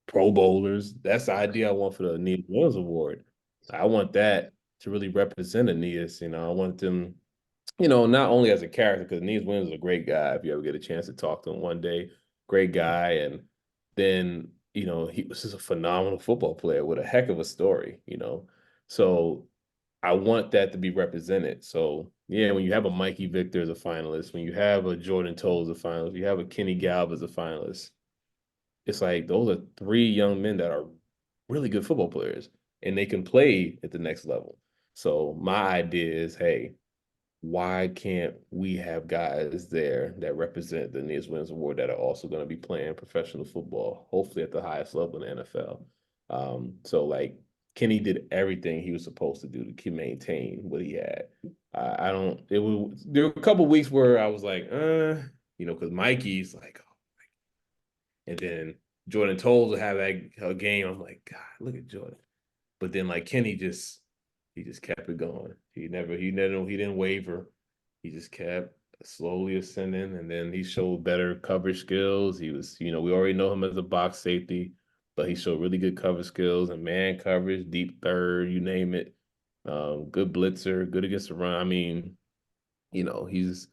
Pro Bowlers. That's the idea I want for the Aeneas Williams Award. I want that to really represent Aeneas. I want them, not only as a character, because Aeneas Williams is a great guy. If you ever get a chance to talk to him one day, great guy. And then, he was just a phenomenal football player with a heck of a story. So I want that to be represented. So yeah, when you have a Mikey Victor as a finalist, when you have a Jordan Toll as a finalist, you have a Kenny Galb as a finalist, it's like those are three young men that are really good football players and they can play at the next level. So my idea is, hey, why can't we have guys there that represent the Aeneas Williams Award that are also going to be playing professional football, hopefully at the highest level in the NFL? So like Kenny did everything he was supposed to do to maintain what he had. I don't. There were a couple of weeks where I was like, because Mikey's like, and then Jordan Toles will have that game. I'm like, God, look at Jordan. But then like Kenny he just kept it going. He didn't waver. He just kept slowly ascending, and then he showed better coverage skills. He was, we already know him as a box safety, but he showed really good coverage skills and man coverage, deep third, you name it. Good blitzer, good against the run. I mean, he's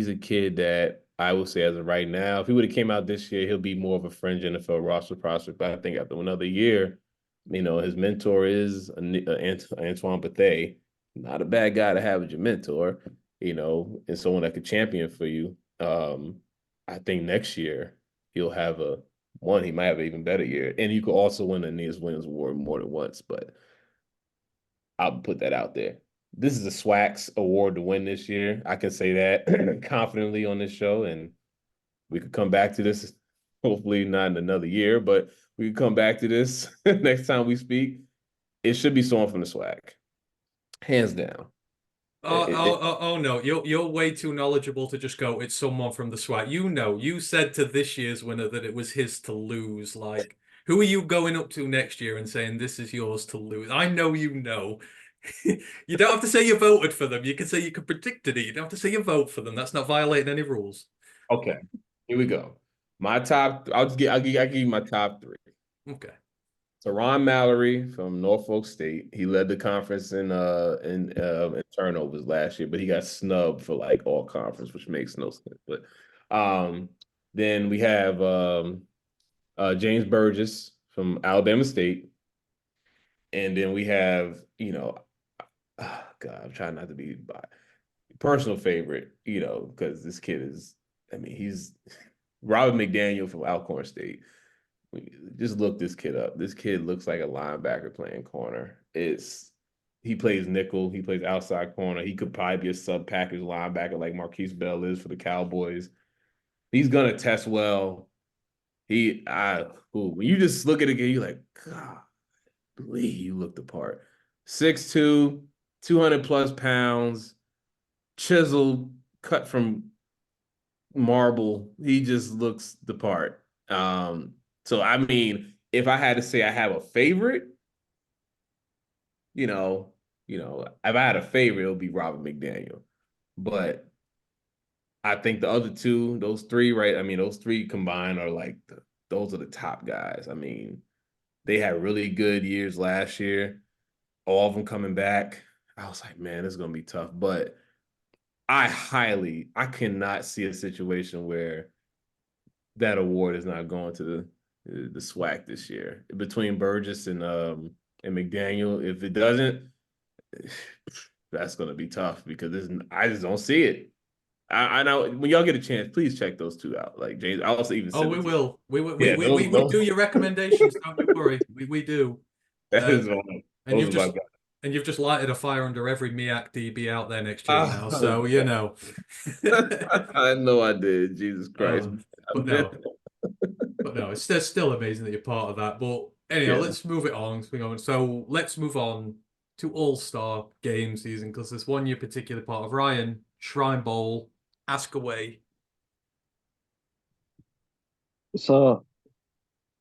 a kid that I would say as of right now, if he would have came out this year, he'll be more of a fringe NFL roster prospect. But I think after another year, his mentor is Antoine Bethea. Not a bad guy to have as your mentor, and someone that could champion for you. I think next year he'll have he might have an even better year. And you could also win the Aeneas Williams Award more than once, but I'll put that out there. This is a SWAC's award to win this year. I can say that confidently on this show, and we could come back to this, hopefully not in another year, but we could come back to this next time we speak. It should be someone from the SWAC, hands down. Oh no, you're way too knowledgeable to just go, it's someone from the SWAT. You said to this year's winner that it was his to lose. Like, who are you going up to next year and saying this is yours to lose? I know you know. You don't have to say you voted for them. You can say you could predicted it. You don't have to say you vote for them. That's not violating any rules. Okay, here we go. My top, I'll give you my top three. Okay. So Ron Mallory from Norfolk State, he led the conference in turnovers last year, but he got snubbed for like all conference, which makes no sense. But then we have James Burgess from Alabama State, and then we have God, I'm trying not to be personal favorite, because this kid is, he's Robert McDaniel from Alcorn State. Just look this kid up. This kid looks like a linebacker playing corner. He plays nickel. He plays outside corner. He could probably be a sub package linebacker like Marquise Bell is for the Cowboys. He's gonna test well. When you just look at it again, you're like, God, you look the part. 6'2", 200 plus pounds, chiseled, cut from marble. He just looks the part. So if I had to say I have a favorite, if I had a favorite, it would be Robert McDaniel. But I think the other two, those three, right? Those three combined are like those are the top guys. They had really good years last year. All of them coming back. I was like, man, this is gonna be tough. But I cannot see a situation where that award is not going to the SWAC this year between Burgess and McDaniel. If it doesn't, that's going to be tough because I just don't see it. I know when y'all get a chance, please check those two out. Like James, I'll also even Oh, send we it to you. will. Yeah, We do your recommendations. Don't you worry. We do. that Uh, is one. and Those you've are my just guys. and you've just lighted a fire under every MIAC DB out there next year now. Oh, So you know. I know I did. Jesus Christ. Um, but no, but no, it's still amazing that you're part of that. But anyhow, Yeah. let's move it on. So let's move on to All-Star game season because there's one you're particularly part of. Ryan, Shrine Bowl, ask away. So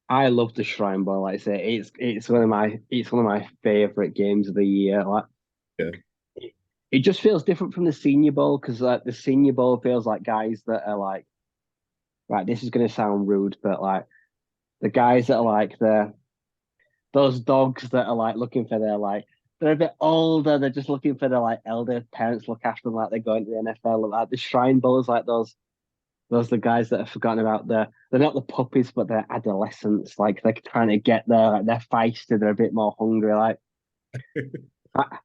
I love the Shrine Bowl. Like I say, it's one of my favorite games of the year. Like Yeah. it just feels different from the Senior Bowl because like the Senior Bowl feels like guys that are like, right, this is going to sound rude, but like the guys that are like those dogs that are like looking for their like they're a bit older, they're just looking for their like elder parents to look after them like they're going to the NFL. Like the Shrine Bowl is like those are the guys that have forgotten about they're not the puppies, but they're adolescents. Like they're trying to get there, like they're feisty, they're a bit more hungry. Like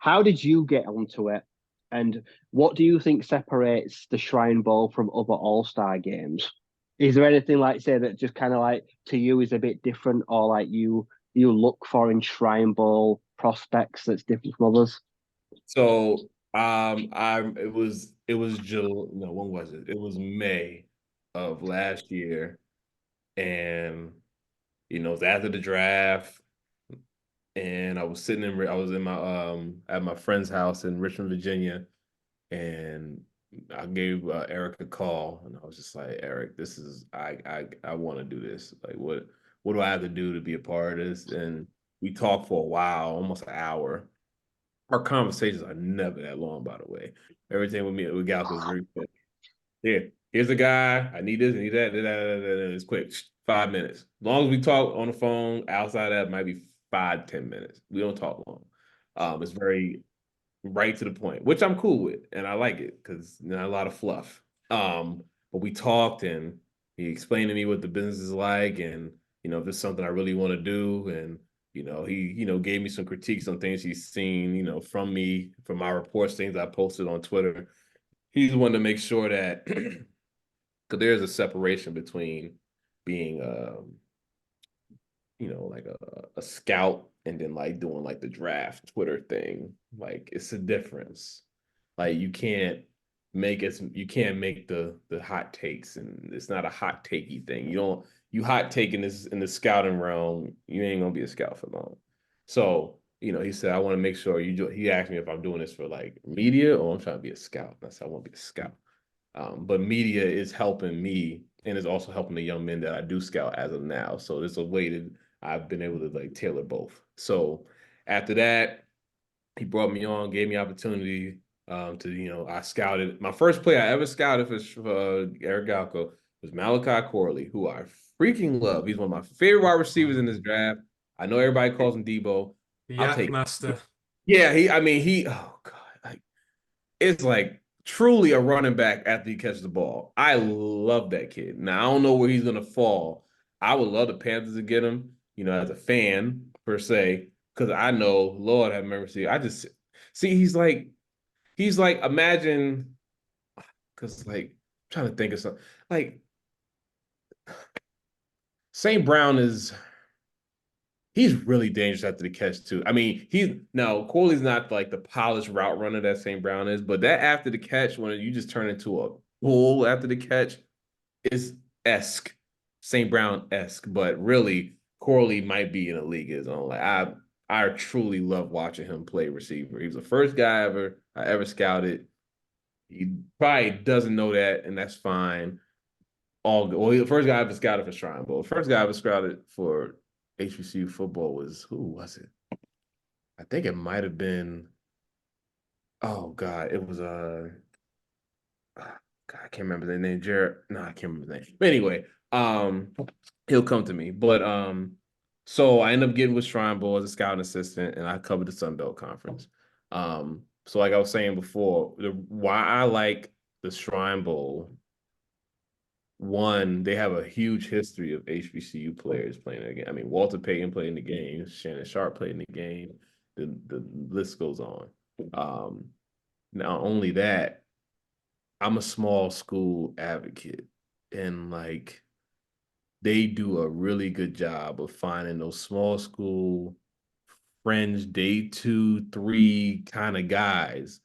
how did you get onto it? And what do you think separates the Shrine Bowl from other All-Star games? Is there anything like say that just kind of like to you is a bit different, or like you look for in Shrine Bowl prospects that's different from others? So it was July, no, when was it? It was May of last year. And it was after the draft. And I was I was in my at my friend's house in Richmond, Virginia, and I gave Eric a call, and I was just like, Eric, this is I want to do this. Like, what do I have to do to be a part of this? And we talked for a while, almost an hour. Our conversations are never that long, by the way. Everything with Galco is very quick. Yeah, here's a guy. I need this, I need that. It's quick, 5 minutes. As long as we talk on the phone, outside that might be 5, 10 minutes. We don't talk long. It's very right to the point, which I'm cool with, and I like it because not a lot of fluff. But we talked, and he explained to me what the business is like, and if there's something I really want to do, and he gave me some critiques on things he's seen, from me, from my reports, things I posted on Twitter. He's wanted to make sure that because there's a separation between being like a scout and then like doing like the draft Twitter thing. Like it's a difference. Like you can't make the hot takes, and it's not a hot takey thing. You hot taking this in the scouting realm, you ain't gonna be a scout for long. So, he said, I want to make sure he asked me if I'm doing this for like media or I'm trying to be a scout. And I said, I want to be a scout. But media is helping me and is also helping the young men that I do scout as of now. So there's a way that I've been able to like tailor both. So after that, he brought me on, gave me opportunity I scouted. My first player I ever scouted for Eric Galco was Malachi Corley, who I freaking love. He's one of my favorite wide receivers in this draft. I know everybody calls him Debo. The I'll Yak take it. Master. Yeah, oh God. Like it's like truly a running back after he catches the ball. I love that kid. Now I don't know where he's gonna fall. I would love the Panthers to get him, as a fan per se, because I know, Lord have mercy. I just see he's like imagine because like I'm trying to think of something like St. Brown is he's really dangerous after the catch too. I mean, Corley's not like the polished route runner that St. Brown is, but that after the catch, when you just turn into a bull after the catch, is St. Brown-esque. But really, Corley might be in a league of his own. Like I truly love watching him play receiver. He was the first guy I ever scouted. He probably doesn't know that, and that's fine. Well, the first guy I ever scouted for Shrine Bowl. The first guy I ever scouted for HBCU football who was it? I think it might have been. Oh God, it was God, I can't remember the name. Jared. No, I can't remember the name. But anyway, he'll come to me. But so I ended up getting with Shrine Bowl as a scouting assistant, and I covered the Sun Belt Conference. So like I was saying before, why I like the Shrine Bowl. One, they have a huge history of HBCU players playing the game. I mean, Walter Payton played in the game, Shannon Sharp played in the game. The list goes on. Not only that, I'm a small school advocate, and like they do a really good job of finding those small school fringe day 2, 3 kind of guys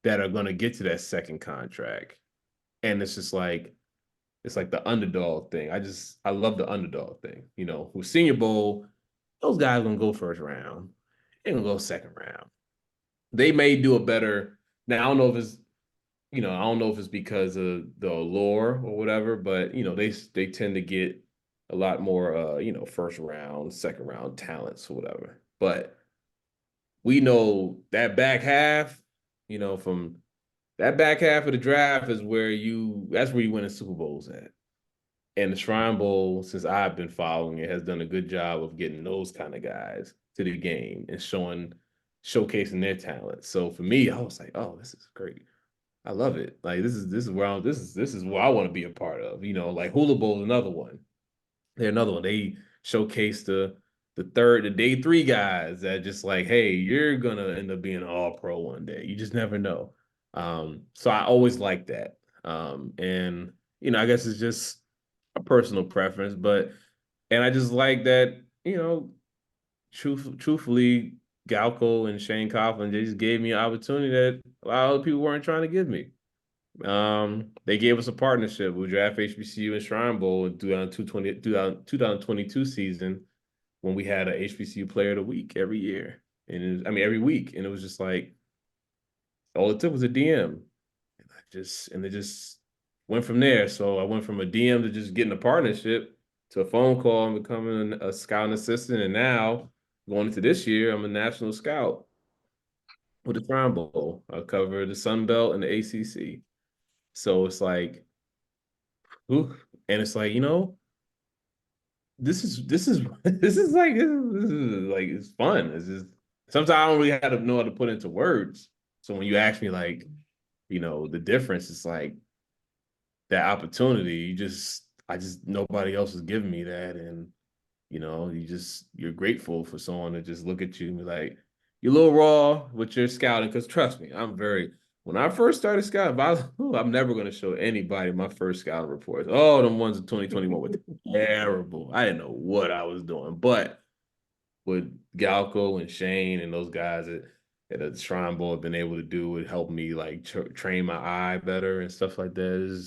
that are going to get to that second contract. And it's like the underdog thing. I love the underdog thing. With Senior Bowl, those guys gonna go first round. They're gonna go second round. They may do a better. Now I don't know if it's because of the allure or whatever, but they tend to get a lot more first round, second round talents or whatever. But we know that back half, from that back half of the draft is that's where you win the Super Bowls at. And the Shrine Bowl, since I've been following it, has done a good job of getting those kind of guys to the game and showcasing their talent. So for me, I was like, oh, this is great. I love it. Like this is what I want to be a part of. Like Hula Bowl is another one. They're another one. They showcase the day 3 guys that just like, hey, you're gonna end up being an all pro one day. You just never know. So I always like that. And I guess it's just a personal preference, and I just like that, truthfully, Galco and Shane Coughlin, they just gave me an opportunity that a lot of other people weren't trying to give me. They gave us a partnership with Draft HBCU and Shrine Bowl in 2022 season when we had a HBCU Player of the Week every year. Every week. And it was just like, all it took was a DM. And it just went from there. So I went from a DM to just getting a partnership to a phone call and becoming a scouting assistant. And now, going into this year, I'm a national scout with the Shrine Bowl. I cover the Sun Belt and the ACC. So it's like, ooh, and it's like, this is this is this is like like it's fun. It's just sometimes I don't really have to know how to put into words. So when you ask me like, the difference, it's like that opportunity. I just nobody else is giving me that, and you're grateful for someone to just look at you and be like, you're a little raw with your scouting. Because trust me, when I first started scouting, I'm never going to show anybody my first scouting reports. Oh, them ones in 2021 were terrible. I didn't know what I was doing. But what Galco and Shane and those guys at the Shrine Bowl have been able to do, it helped me like train my eye better and stuff like that.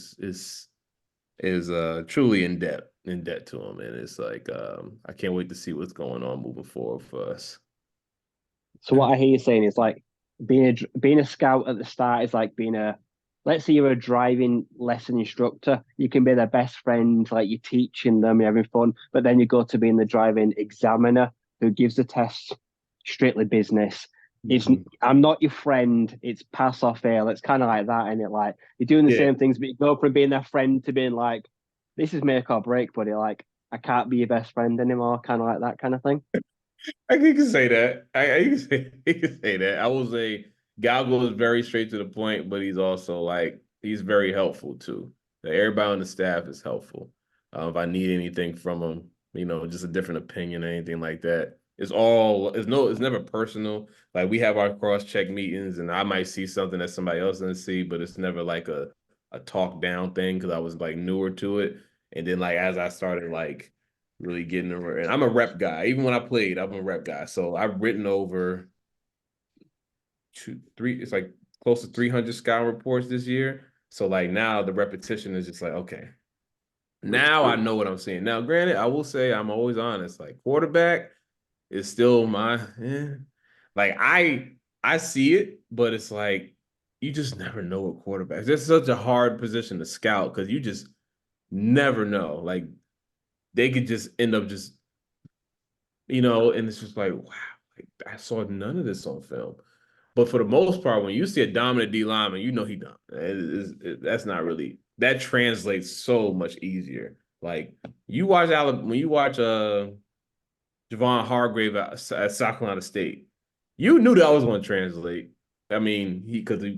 Is truly in debt to them, and it's like I can't wait to see what's going on moving forward for us. So what I hear you saying is like being a scout at the start is like being a, let's say you're a driving lesson instructor. You can be their best friend, like you're teaching them, you're having fun, but then you go to being the driving examiner who gives the test, strictly business. It's I'm not your friend. It's pass or fail. It's kind of like that, and it like you're doing the Yeah, same things, but you go from being their friend to being like, this is make or break, buddy. Like I can't be your best friend anymore. Kind of like that kind of thing. I think you can say that. You can say that. I will say Galgo is very straight to the point, but he's also like he's very helpful too. Like, everybody on the staff is helpful. If I need anything from him, just a different opinion or anything like that. It's never personal. Like we have our cross check meetings, and I might see something that somebody else doesn't see, but it's never like a talk down thing because I was like newer to it. And then like as I started like really getting over. And I'm a rep guy. Even when I played, I'm a rep guy. So I've written over it's like close to 300 scout reports this year. So like now the repetition is just like, okay, now I know what I'm seeing. Now, granted, I will say I'm always honest. Like quarterback is still like I see it, but it's like you just never know what quarterback. It's such a hard position to scout because you just never know. Like they could just end up just and it's just like, wow, like, I saw none of this on film. But for the most part, when you see a dominant D lineman, he done. That's not really that translates so much easier. Like when you watch Javon Hargrave at South Carolina State, you knew that was going to translate. I mean,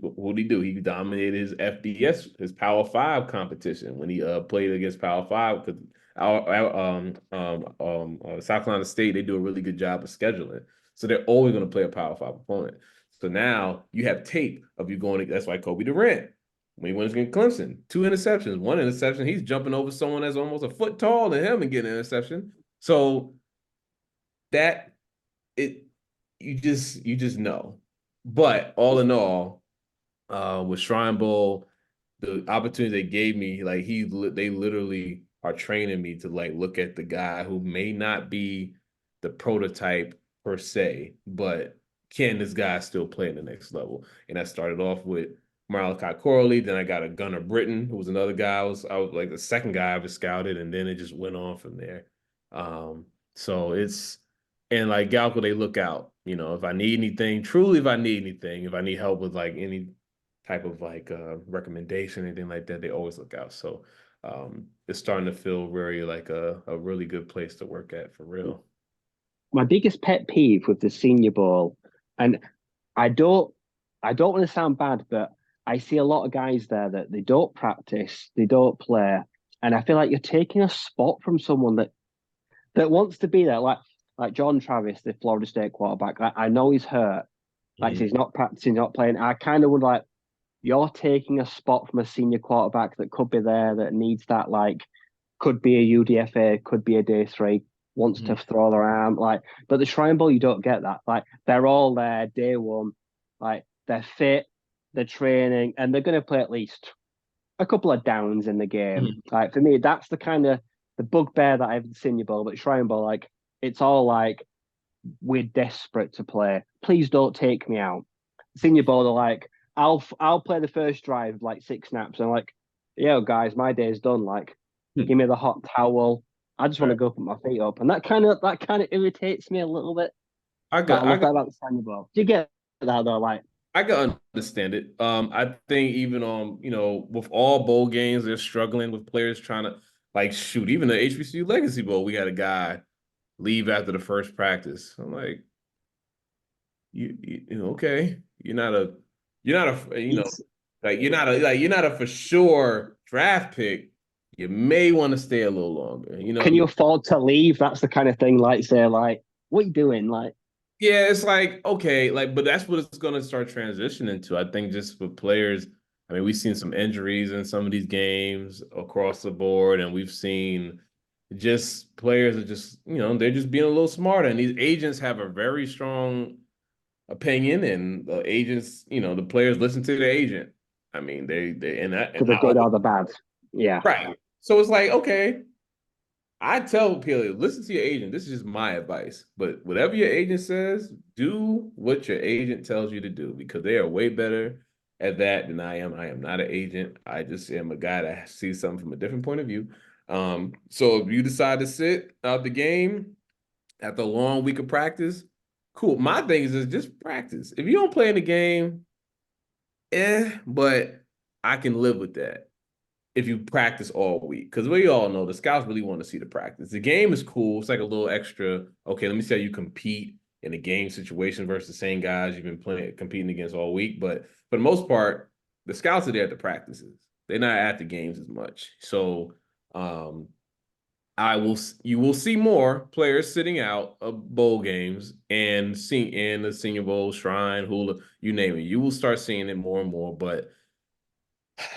what did he do? He dominated his FBS, his Power Five competition when he played against Power Five because South Carolina State, they do a really good job of scheduling, so they're always going to play a Power Five opponent. So now you have tape of you going. That's why Kobe Durant when he went against Clemson. 2 interceptions. 1 interception, he's jumping over someone that's almost a foot tall than him and getting an interception. So that it you just know. But all in all, with Shrine Bowl, the opportunity they gave me, like they literally are training me to like look at the guy who may not be the prototype per se, but can this guy still play in the next level? And I started off with Malachi Corley, then I got a Gunnar Britton, who was another guy. I was like the second guy I ever scouted, and then it just went on from there. So it's and like Galco, they look out. You know, if I need anything, truly, if I need help with like any type of like recommendation, anything like that, they always look out. So it's starting to feel very like a really good place to work at for real. My biggest pet peeve with the Senior Bowl, and I don't want to sound bad, but I see a lot of guys there that they don't practice, they don't play, and I feel like you're taking a spot from someone that wants to be there, like John Travis, the Florida State quarterback. Like, I know he's hurt, like he's not practicing, not playing. I kind of would like, you're taking a spot from a senior quarterback that could be there, that needs that, like, could be a UDFA, could be a day 3, wants to throw their arm, like. But the Shrine Bowl, you don't get that. Like, they're all there day 1, like they're fit, they're training, and they're going to play at least a couple of downs in the game. Like, for me, that's the kind of the bugbear that I have in Senior Bowl. But Shrine Bowl, like, it's all like, we're desperate to play. Please don't take me out. Senior Bowl are like, I'll play the first drive, like 6 snaps. And I'm like, yo, guys, my day's done. Like, give me the hot towel. I just want to go put my feet up. And that kind of irritates me a little bit. I love that about the Senior Bowl. Do you get that though? Like, I can understand it. I think even on, with all bowl games, they're struggling with players trying to like shoot. Even the HBCU Legacy Bowl, we had a guy leave after the first practice. I'm like, you okay? You're not a you're not a for sure draft pick. You may want to stay a little longer. Can you afford to leave? That's the kind of thing. Like, say, like, what are you doing? Like, yeah, it's like, okay, like, but that's what it's going to start transitioning to. I think just for players, I mean, we've seen some injuries in some of these games across the board, and we've seen just players are just, they're just being a little smarter. And these agents have a very strong opinion, and the agents, the players listen to the agent. I mean, they and that, for the good or the bad. Yeah. right. So it's like, okay, I tell people, listen to your agent. This is just my advice. But whatever your agent says, do what your agent tells you to do, because they are way better at that than I am. I am not an agent. I just am a guy that sees something from a different point of view. So if you decide to sit out the game after a long week of practice, cool. My thing is just practice. If you don't play in the game, but I can live with that if you practice all week. Because we all know the scouts really want to see the practice. The game is cool. It's like a little extra, okay, let me see how you compete in a game situation versus the same guys you've been competing against all week. But for the most part, the scouts are there at the practices. They're not at the games as much. So you will see more players sitting out of bowl games and seeing in the Senior Bowl, Shrine, Hula, you name it. You will start seeing it more and more, but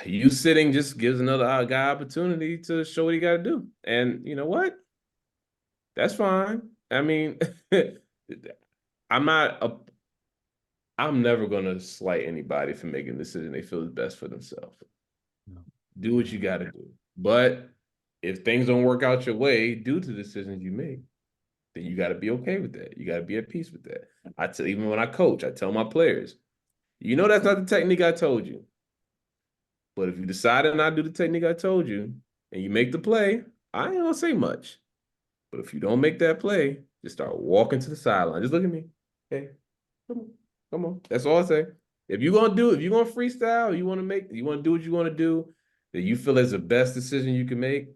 you sitting just gives another guy opportunity to show what he got to do. And you know what? That's fine. I mean, I'm never going to slight anybody for making a decision they feel is best for themselves. No. Do what you got to do. But if things don't work out your way due to decisions you make, then you got to be okay with that. You got to be at peace with that. Even when I coach, I tell my players, that's not the technique I told you. But if you decide to not do the technique I told you and you make the play, I ain't gonna say much. But if you don't make that play, just start walking to the sideline. Just look at me. Okay. Come on. That's all I say. If you're gonna freestyle, you want to do what you want to do, that you feel is the best decision you can make,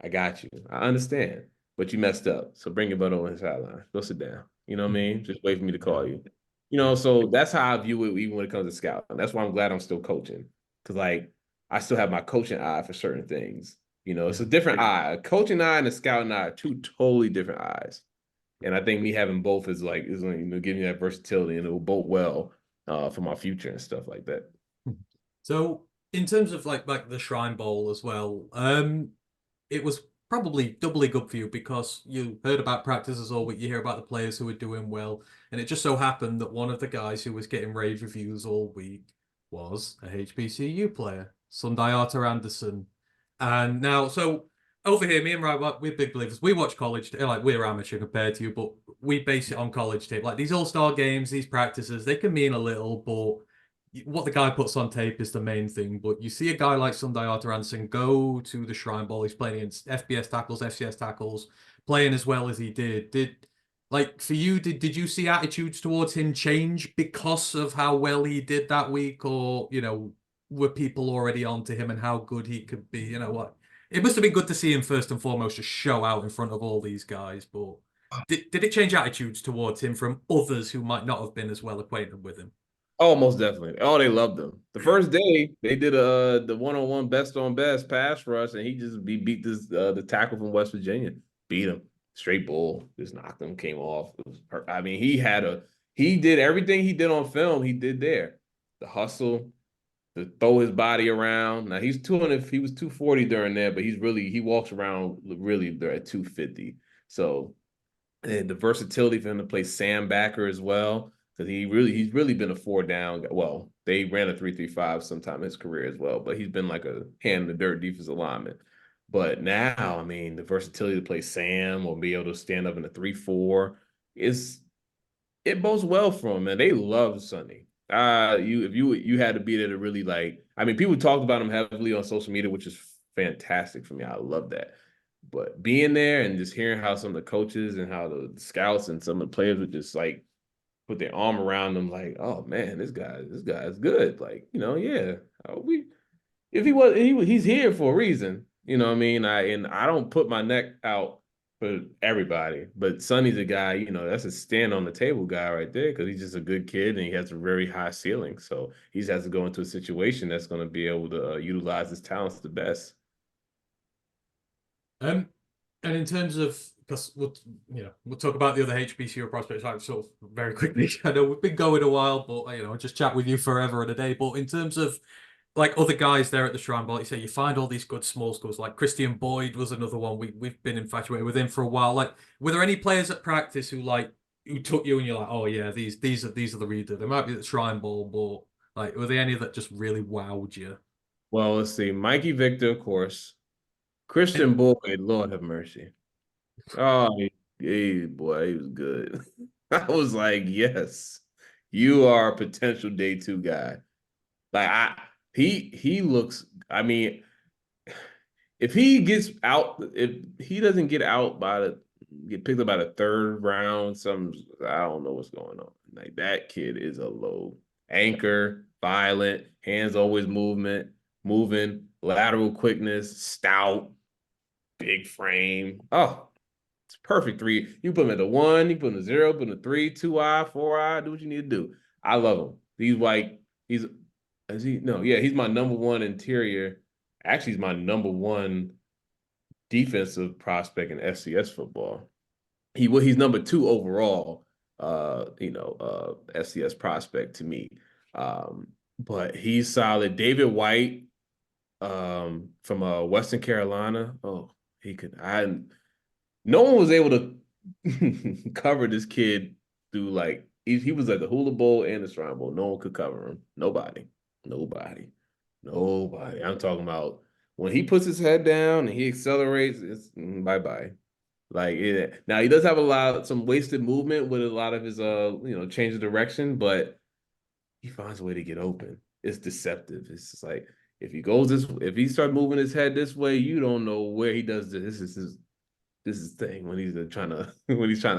I got you. I understand. But you messed up. So bring your butt over the sideline. Go sit down. You know what I mean? Just wait for me to call you. So that's how I view it even when it comes to scouting. That's why I'm glad I'm still coaching. Because, like, I still have my coaching eye for certain things. It's a different eye. A coaching eye and a scouting eye are 2 totally different eyes. And I think me having both is giving me that versatility, and it will bode well for my future and stuff like that. So In terms of like the Shrine Bowl as well, it was probably doubly good for you because you heard about practices all week, you hear about the players who were doing well, and it just so happened that one of the guys who was getting rave reviews all week was a HBCU player, Sunday Arthur Anderson. And now, so over here, me and Ryan, we're big believers. We watch college, like we're amateur compared to you, but we base it on college tape. Like these all-star games, these practices, they can mean a little, but what the guy puts on tape is the main thing. But you see a guy like Sunday Arthur Anderson go to the Shrine Bowl. He's playing against FBS tackles, FCS tackles, playing as well as he did. Like for you, did you see attitudes towards him change because of how well he did that week, or were people already onto him and how good he could be? You know what? It must have been good to see him first and foremost just show out in front of all these guys. But did it change attitudes towards him from others who might not have been as well acquainted with him? Oh, most definitely. Oh, they loved him. The first day they did the one-on-one best on best pass rush, and he just beat this the tackle from West Virginia, beat him straight bull, just knocked him, came off. I mean, he did everything he did on film. He did there, the hustle, to throw his body around. Now he's 200. He was 240 during there, but he walks around really there at 250. So and the versatility for him to play Sam backer as well, because he's really been a 4-down. Well, they ran a 3-3-5 sometime in his career as well, but he's been like a hand in the dirt defensive lineman. But now, I mean, the versatility to play Sam or be able to stand up in a 3-4 is it bodes well for him, man. They love Sonny. If you had to be there to really like, I mean, people talked about him heavily on social media, which is fantastic for me. I love that. But being there and just hearing how some of the coaches and how the scouts and some of the players would just like put their arm around them, like, oh man, this guy is good. Like, yeah, we if he's here for a reason. You know what I mean? I don't put my neck out for everybody, but Sonny's a guy, that's a stand on the table guy right there because he's just a good kid and he has a very high ceiling. So he just has to go into a situation that's going to be able to utilize his talents the best. And in terms of, because we'll talk about the other HBCU prospects like sort of very quickly. I know we've been going a while, but I'll just chat with you forever and a day. But in terms of like other guys there at the Shrine Bowl, like you say, you find all these good small schools. Like Christian Boyd was another one. We've been infatuated with him for a while. Like, were there any players at practice who took you and you're like, oh yeah, these are the reader. They might be at the Shrine Bowl, but like, were there any that just really wowed you? Well, let's see. Mikey Victor, of course. Christian Boyd, Lord have mercy. Oh, boy, he was good. I was like, yes, you are a potential day 2 guy. Like he looks. I mean, if he doesn't get picked up by the 3rd round, I don't know what's going on. Like that kid is a low anchor, violent, hands always moving, lateral quickness, stout, big frame. Oh, it's perfect 3. You put him at the 1, you put him at 0, put him at 3, 2-eye, 4-eye, do what you need to do. I love him. He's my number 1 interior. Actually, he's my number 1 defensive prospect in FCS football. He's number 2 overall, FCS prospect to me. But he's solid. David White, from Western Carolina. Oh, no one was able to cover this kid through he was at the Hula Bowl and the Shrine Bowl. No one could cover him. Nobody. I'm talking about when he puts his head down and he accelerates, it's bye-bye. Now he does have some wasted movement with a lot of his change of direction, but he finds a way to get open. It's deceptive. It's just like if he starts moving his head this way, you don't know where he does this. This is his thing when he's trying to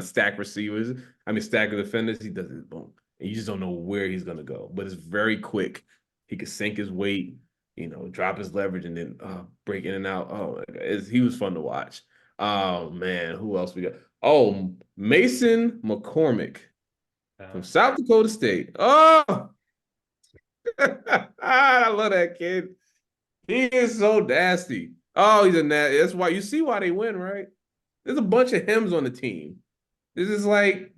stack receivers. I mean, stack defenders. He does it, boom, and you just don't know where he's gonna go. But it's very quick. He could sink his weight, drop his leverage, and then break in and out. Oh my God, he was fun to watch. Oh man, who else we got? Oh, Mason McCormick from South Dakota State. Oh, I love that kid. He is so nasty. Oh, he's a nasty. That's why you see why they win, right? There's a bunch of hymns on the team. This is like,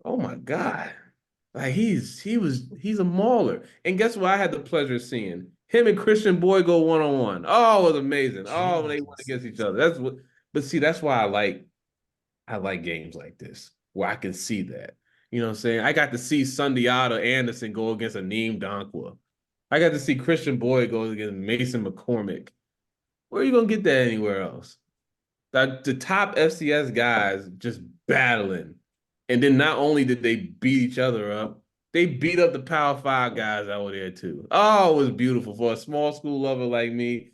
oh my God. Like he's a mauler. And guess what I had the pleasure of seeing? Him and Christian Boyd go one-on-one. Oh, it was amazing. Oh, when they went Jesus. against each other. That's what. But see, that's why I like games like this where I can see that. You know what I'm saying? I got to see Sundiata Anderson go against Aneem Dankwa. I got to see Christian Boyd go against Mason McCormick. Where are you gonna get that anywhere else? The top FCS guys just battling. And then not only did they beat each other up, they beat up the Power Five guys over there too. Oh, it was beautiful for a small school lover like me.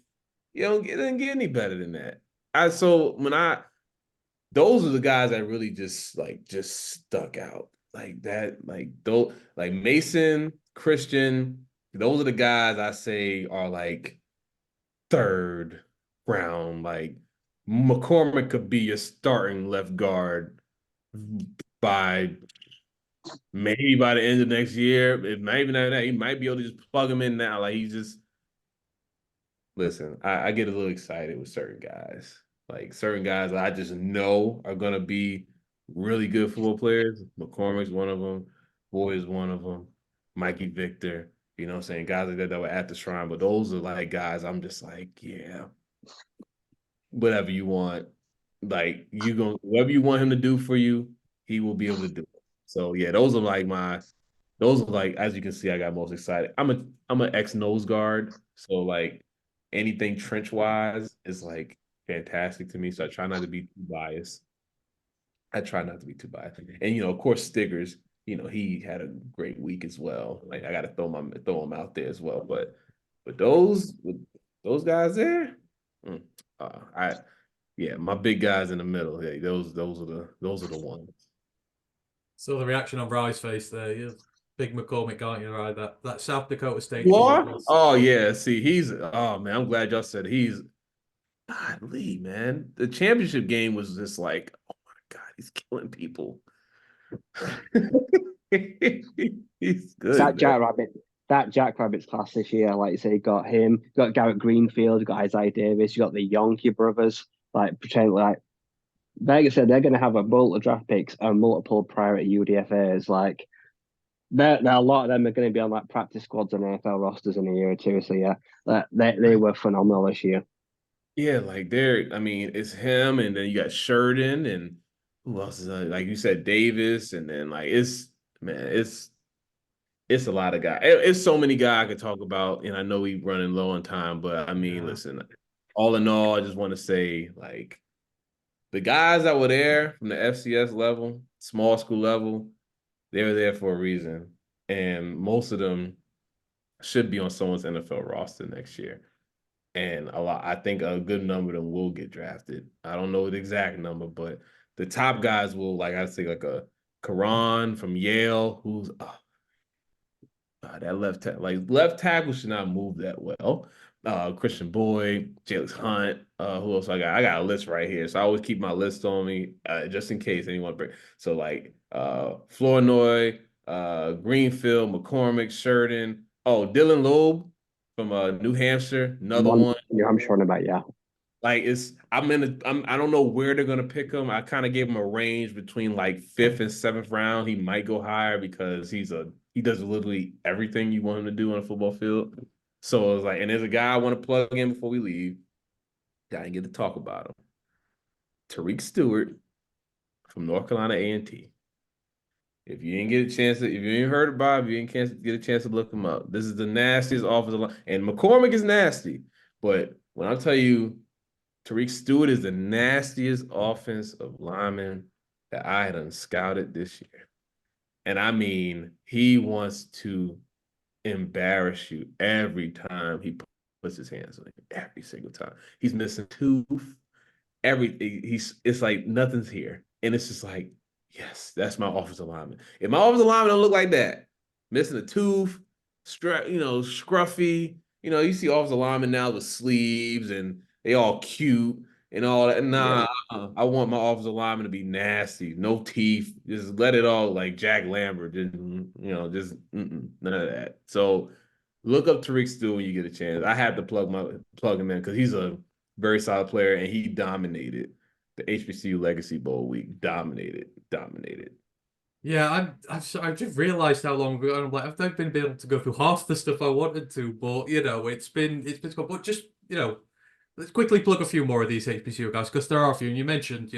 It doesn't get any better than that. Those are the guys that really just stuck out like that. Like those, like Mason, Christian, those are the guys I say are like third round. Like McCormick could be your starting left guard by maybe by the end of next year. If not even that, he might be able to just plug him in now. Like he's just listen. I get a little excited with certain guys. Like certain guys I just know are gonna be really good football players. McCormick's one of them. Boyd is one of them. Mikey Victor. You know what I'm saying? Guys like that were at the shrine. But those are like guys I'm just like, yeah, whatever you want. Like whatever you want him to do for you, he will be able to do it. So yeah, those are like, as you can see, I got most excited. I'm an ex nose guard, so like anything trench wise is like fantastic to me. So I try not to be too biased. I try not to be too biased. And of course, Stickers, he had a great week as well. Like I gotta throw him out there as well. But those guys there, mm, I yeah, my big guys in the middle. Yeah, those are the ones. So the reaction on Rye's face there, you're big McCormick, aren't you, Rye? That South Dakota State You team are? was. Oh yeah. See, oh man, I'm glad y'all said he's godly, man. The championship game was just like, oh my God, he's killing people. He's good, That man. Jack Rabbit's class this year, like you say, got him, got Garrett Greenfield, got Isaiah Davis, you got the Yonke brothers, like pretend like like I said, they're going to have a multiple draft picks and multiple priority UDFAs. Like a lot of them are going to be on like practice squads and NFL rosters in a year or two. So yeah, they were phenomenal this year. Yeah, like I mean, it's him, and then you got Sheridan, and who else is like you said, Davis, and then like it's a lot of guys. It's so many guys I could talk about, and I know we running low on time, but I mean, listen, all in all, I just want to say like the guys that were there from the FCS level, small school level, they were there for a reason, and most of them should be on someone's NFL roster next year. And I think a good number of them will get drafted. I don't know the exact number, but the top guys will, like I say, like a Karan from Yale, who's that left tackle should not move that well. Christian Boyd, Jalen Hunt, who else I got? I got a list right here. So I always keep my list on me, just in case anyone break. So like Flournoy, Greenfield, McCormick, Sheridan. Oh, Dylan Loeb from New Hampshire, another One, one. I'm sure about yeah. Like I don't know where they're gonna pick him. I kind of gave him a range between like 5th and 7th round. He might go higher because he does literally everything you want him to do on a football field. So it was like, and there's a guy I want to plug in before we leave. I didn't get to talk about him. Tariq Stewart from North Carolina A&T. If you ain't heard about him, if you ain't get a chance to look him up. This is the nastiest offensive line. And McCormick is nasty. But when I tell you Tariq Stewart is the nastiest offensive lineman that I had scouted this year. And I mean, he wants to embarrass you every time he puts his hands on you, every single time. He's missing tooth, everything. It's like nothing's here. And it's just like, yes, that's my offensive lineman. If my offensive lineman don't look like that, missing a tooth, scruffy, you see offensive linemen now with sleeves and they all cute and all that. Nah, I want my offensive lineman to be nasty, no teeth. Just let it all like Jack Lambert. Just none of that. So look up Tariq Stewart when you get a chance. I had to plug him in because he's a very solid player and he dominated the HBCU Legacy Bowl week. Dominated. Yeah, I've just realised how long ago, and I'm like, I've not been able to go through half the stuff I wanted to, but it's been good. But just let's quickly plug a few more of these HBCU guys because there are a few. And you mentioned,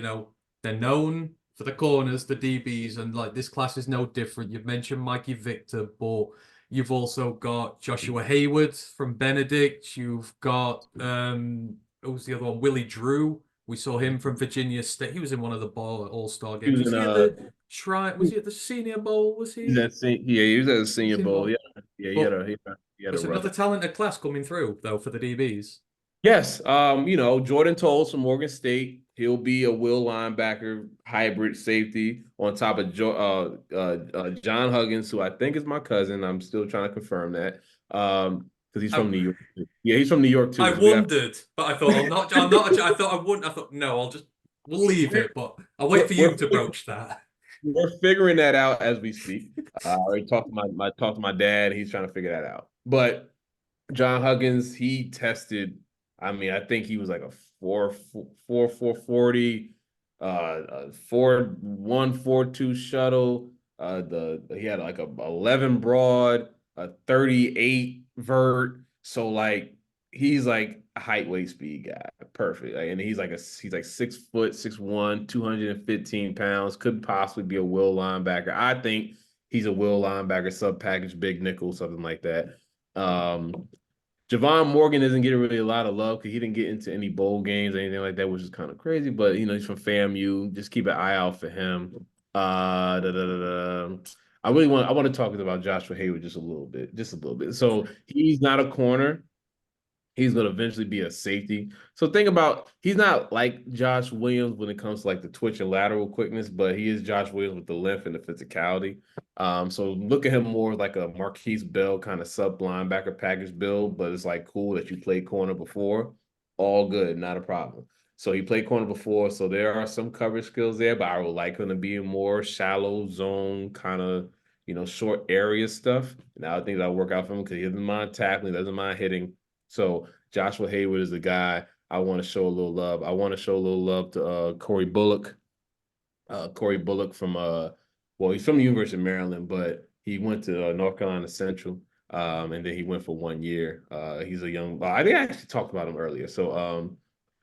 they're known for the corners, the DBs, and like this class is no different. You've mentioned Mikey Victor, but you've also got Joshua Hayward from Benedict. You've got who's the other one? Willie Drew. We saw him from Virginia State. He was in one of the All-Star He games. was Was in he at the try? Was he at the Senior Bowl? Was he's he? at yeah, he was at the Senior Senior Bowl. Bowl. Yeah, yeah, But he had a it's rough. another talented class coming through though for the DBs. Yes, Jordan Tolles from Morgan State. He'll be a will linebacker, hybrid safety on top of John Huggins, who I think is my cousin. I'm still trying to confirm that. Because he's from I, New York. Yeah, he's from New York I too. So we got wondered, but I thought I'm not. I thought I wouldn't. I thought no, we'll leave it, but I'll wait for you we're to broach that. we're figuring that out as we speak. I already talked to my dad. He's trying to figure that out. But John Huggins, he tested. I mean, I think he was like a 4.40, 4.142 shuttle. He had like a 11 broad, a 38 vert. So like he's like a height, weight, speed guy, perfect. Like, and he's like 6 foot, 6'1", 215 pounds. Could possibly be a will linebacker. I think he's a will linebacker, sub package, big nickel, something like that. Javon Morgan isn't getting really a lot of love because he didn't get into any bowl games or anything like that, which is kind of crazy. But he's from FAMU. Just keep an eye out for him. I want to talk about Joshua Hayward just a little bit. So he's not a corner. He's going to eventually be a safety. So think about, he's not like Josh Williams when it comes to like the twitch and lateral quickness, but he is Josh Williams with the length and the physicality. So look at him more like a Marquise Bell kind of sub linebacker package build, but it's like cool that you played corner before. All good, not a problem. So he played corner before, so there are some coverage skills there, but I would like him to be in more shallow zone kind of, short area stuff. Now I think that'll work out for him because he doesn't mind tackling, doesn't mind hitting. So Joshua Hayward is the guy I want to show a little love. I want to show a little love to Corey Bullock. Corey Bullock from he's from the University of Maryland, but he went to North Carolina Central, and then he went for 1 year. He's a young. I think I actually talked about him earlier. So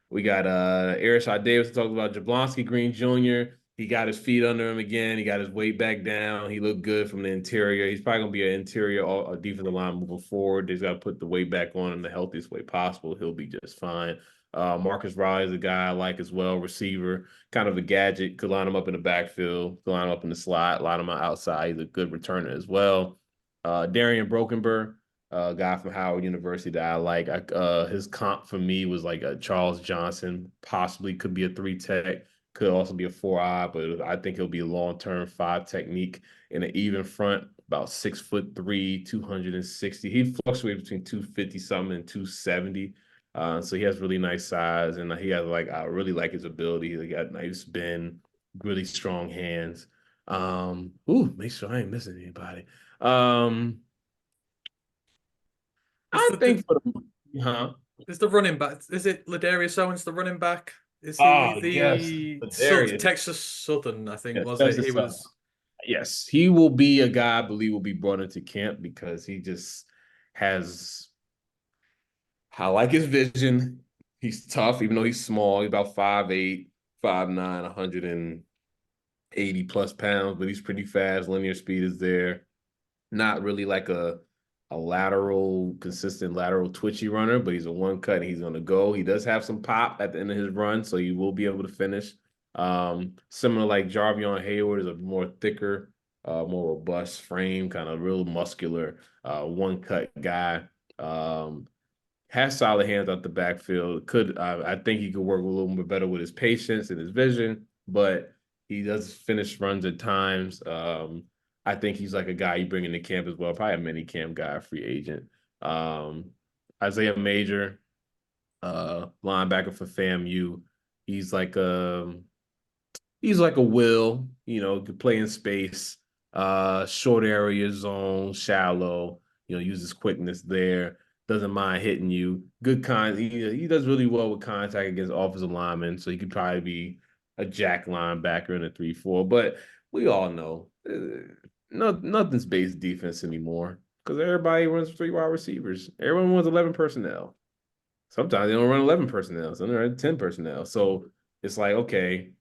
we got Erishad Davis talked about Jablonski Green Jr. He got his feet under him again. He got his weight back down. He looked good from the interior. He's probably gonna be an interior defensive line moving forward. He's got to put the weight back on in the healthiest way possible. He'll be just fine. Marcus Riley is a guy I like as well, receiver, kind of a gadget. Could line him up in the backfield, could line him up in the slot, line him outside. He's a good returner as well. Darian Brokenberg, a guy from Howard University that I like. His comp for me was like a Charles Johnson, possibly could be a 3-tech, could also be a 4-eye, but I think he'll be a long-term 5 technique in an even front, about 6'3", 260. He fluctuates between 250 something and 270. So he has really nice size, and he has I really like his ability. He got nice bend, really strong hands. Make sure I ain't missing anybody. I think for the Is the running back? Is it Ladarius Owens, the running back? Is he yes, the Ladarius. Texas Southern? I think Yes, was it? Texas He was. Yes, he will be a guy I believe will be brought into camp because he just has. I like his vision. He's tough, even though he's small. He's about 5'8", 5'9", 180 plus pounds, but he's pretty fast. Linear speed is there. Not really like a consistent lateral twitchy runner, but he's a one cut and he's gonna go. He does have some pop at the end of his run, so he will be able to finish. Similar like Jarvion Hayward is a more thicker, more robust frame, kind of real muscular, one cut guy. Has solid hands out the backfield. I think he could work a little bit better with his patience and his vision, but he does finish runs at times. I think he's like a guy you bring into camp as well, probably a mini camp guy, free agent. Isaiah Major, linebacker for FAMU. He's like a will, could play in space, short area zone, shallow, uses quickness there. Doesn't mind hitting you. He does really well with contact against offensive linemen, so he could probably be a jack linebacker in a 3-4. But we all know nothing's base defense anymore because everybody runs 3 wide receivers. Everyone runs 11 personnel. Sometimes they don't run 11 personnel. Some run 10 personnel. So it's like, okay,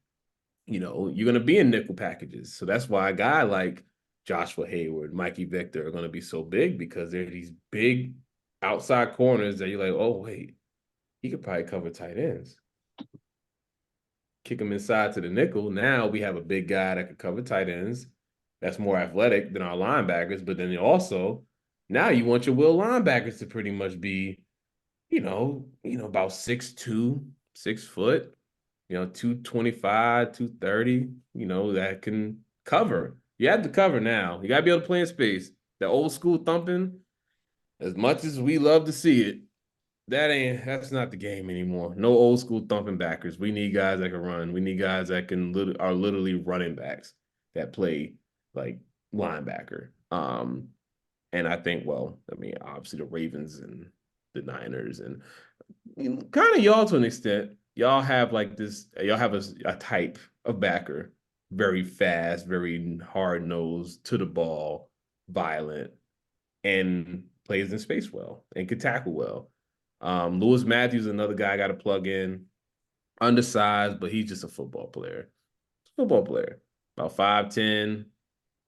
you're going to be in nickel packages. So that's why a guy like Joshua Hayward, Mikey Victor are going to be so big because they're these big outside corners that you're like, oh, wait, he could probably cover tight ends. Kick him inside to the nickel. Now we have a big guy that could cover tight ends. That's more athletic than our linebackers. But then also, now you want your will linebackers to pretty much be, about 6'2", 6 foot, 225, 230, that can cover. You have to cover now. You got to be able to play in space. The old school thumping, as much as we love to see it, that's not the game anymore. No old school thumping backers. We need guys that can run. We need guys that are literally running backs that play like linebacker. And I think, obviously the Ravens and the Niners and kind of y'all to an extent, y'all have like this, y'all have a type of backer, very fast, very hard nosed, to the ball, violent, and plays in space well and can tackle well. Lewis Matthews, another guy I got to plug in, undersized, but he's just a football player. Football player, about 5'10",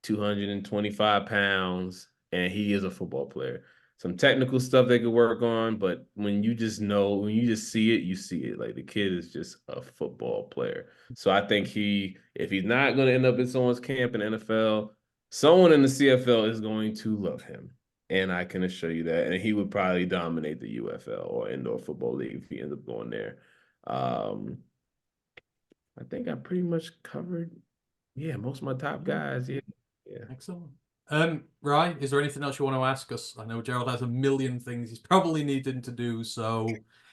225 pounds, and he is a football player. Some technical stuff they could work on, but when you just see it, you see it. Like the kid is just a football player. So I think if he's not going to end up in someone's camp in the NFL, someone in the CFL is going to love him. And I can assure you that. And he would probably dominate the UFL or Indoor Football League if he ends up going there. I think I pretty much covered, most of my top guys. Yeah. Excellent. Ryan, is there anything else you want to ask us? I know Gerald has a million things he's probably needing to do. So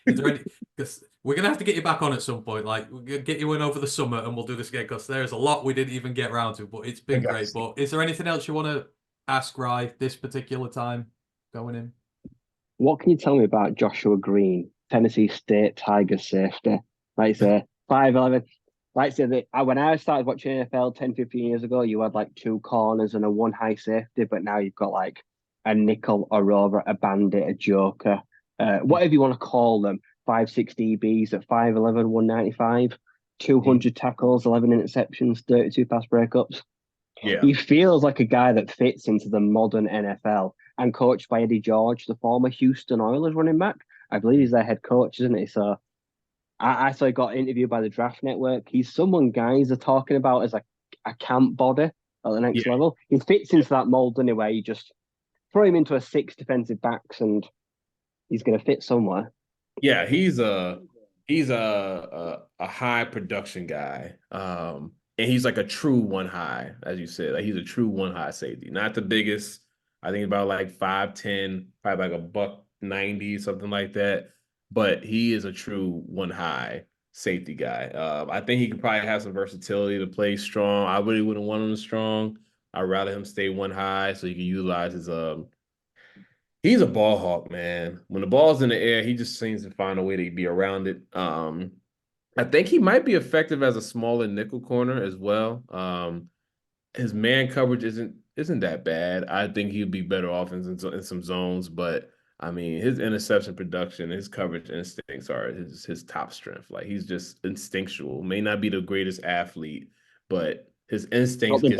is there any, because we're going to have to get you back on at some point. Like we're going to get you in over the summer and we'll do this again because there's a lot we didn't even get around to, but it's been great. But is there anything else you want to ask Ryan this particular time going in? What can you tell me about Joshua Green, Tennessee State Tigers safety? Like I say, 5'11". Like I say, when I started watching NFL 10, 15 years ago, you had like 2 corners and a 1 high safety, but now you've got like a nickel, a rover, a bandit, a joker, whatever you want to call them. 5'6" DBs at 5'11", 195, 200 tackles, 11 interceptions, 32 pass breakups. Yeah. He feels like a guy that fits into the modern NFL and coached by Eddie George, the former Houston Oilers running back. I believe he's their head coach, isn't he? So I saw he got interviewed by the Draft Network. He's someone guys are talking about as a camp body at the next level. He fits into that mold anyway. You just throw him into a 6 defensive backs and he's going to fit somewhere. Yeah, he's a high production guy. And he's like a true 1 high, as you said. Like he's a true 1 high safety. Not the biggest. I think about like 5'10", probably like a $190, something like that. But he is a true 1 high safety guy. I think he could probably have some versatility to play strong. I really wouldn't want him to strong. I'd rather him stay 1 high so he can utilize his he's a ball hawk, man. When the ball's in the air, he just seems to find a way to be around it. I think he might be effective as a smaller nickel corner as well. His man coverage isn't that bad. I think he'd be better off in some zones, but I mean, his interception production, his coverage instincts are his top strength. Like he's just instinctual. May not be the greatest athlete, but his instincts Got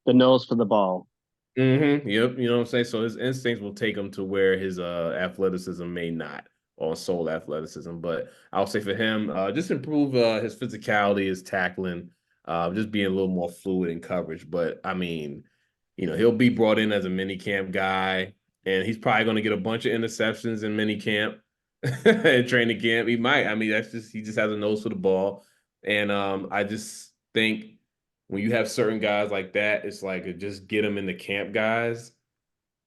the nose for the ball. Yep. You know what I'm saying? So his instincts will take him to where his athleticism may not, on sole athleticism. But I'll say for him, just improve his physicality, his tackling, just being a little more fluid in coverage. But I mean, he'll be brought in as a mini camp guy, and he's probably going to get a bunch of interceptions in mini camp and training camp. He might. I mean, he just has a nose for the ball. And I just think when you have certain guys like that, it's like just get them in the camp guys.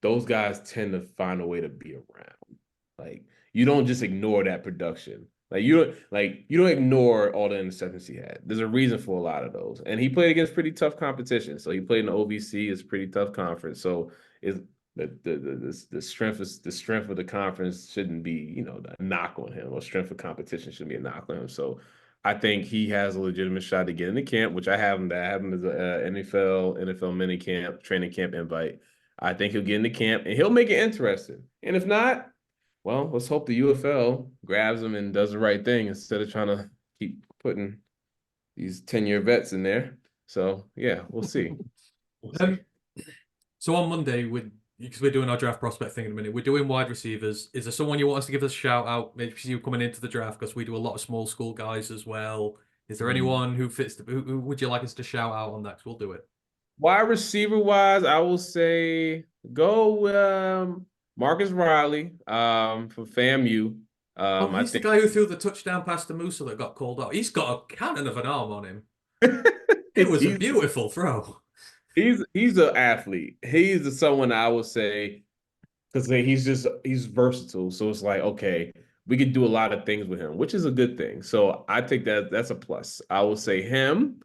Those guys tend to find a way to be around. Like you don't just ignore that production. Like you don't ignore all the interceptions he had. There's a reason for a lot of those. And he played against pretty tough competition. So he played in the OVC, it's a pretty tough conference. So it's the strength of the conference shouldn't be, a knock on him, or strength of competition shouldn't be a knock on him. So I think he has a legitimate shot to get into camp, which I have him. That I have him as a NFL mini camp, training camp invite. I think he'll get into camp and he'll make it interesting. And if not, well, let's hope the UFL grabs him and does the right thing instead of trying to keep putting these 10-year vets in there. So yeah, we'll see. So on Monday, because we're doing our draft prospect thing in a minute, we're doing wide receivers. Is there someone you want us to give us a shout out? Maybe you coming into the draft, because we do a lot of small school guys as well. Is there anyone who fits? Who would you like us to shout out on that? 'Cause we'll do it. Wide receiver wise, I will say go Marcus Riley for FAMU. He's the guy who threw the touchdown pass to Musa that got called out. He's got a cannon of an arm on him. It was a beautiful throw. He's an athlete. He's someone I would say because he's versatile. So it's like, okay, we could do a lot of things with him, which is a good thing. So I think that's a plus. I will say him.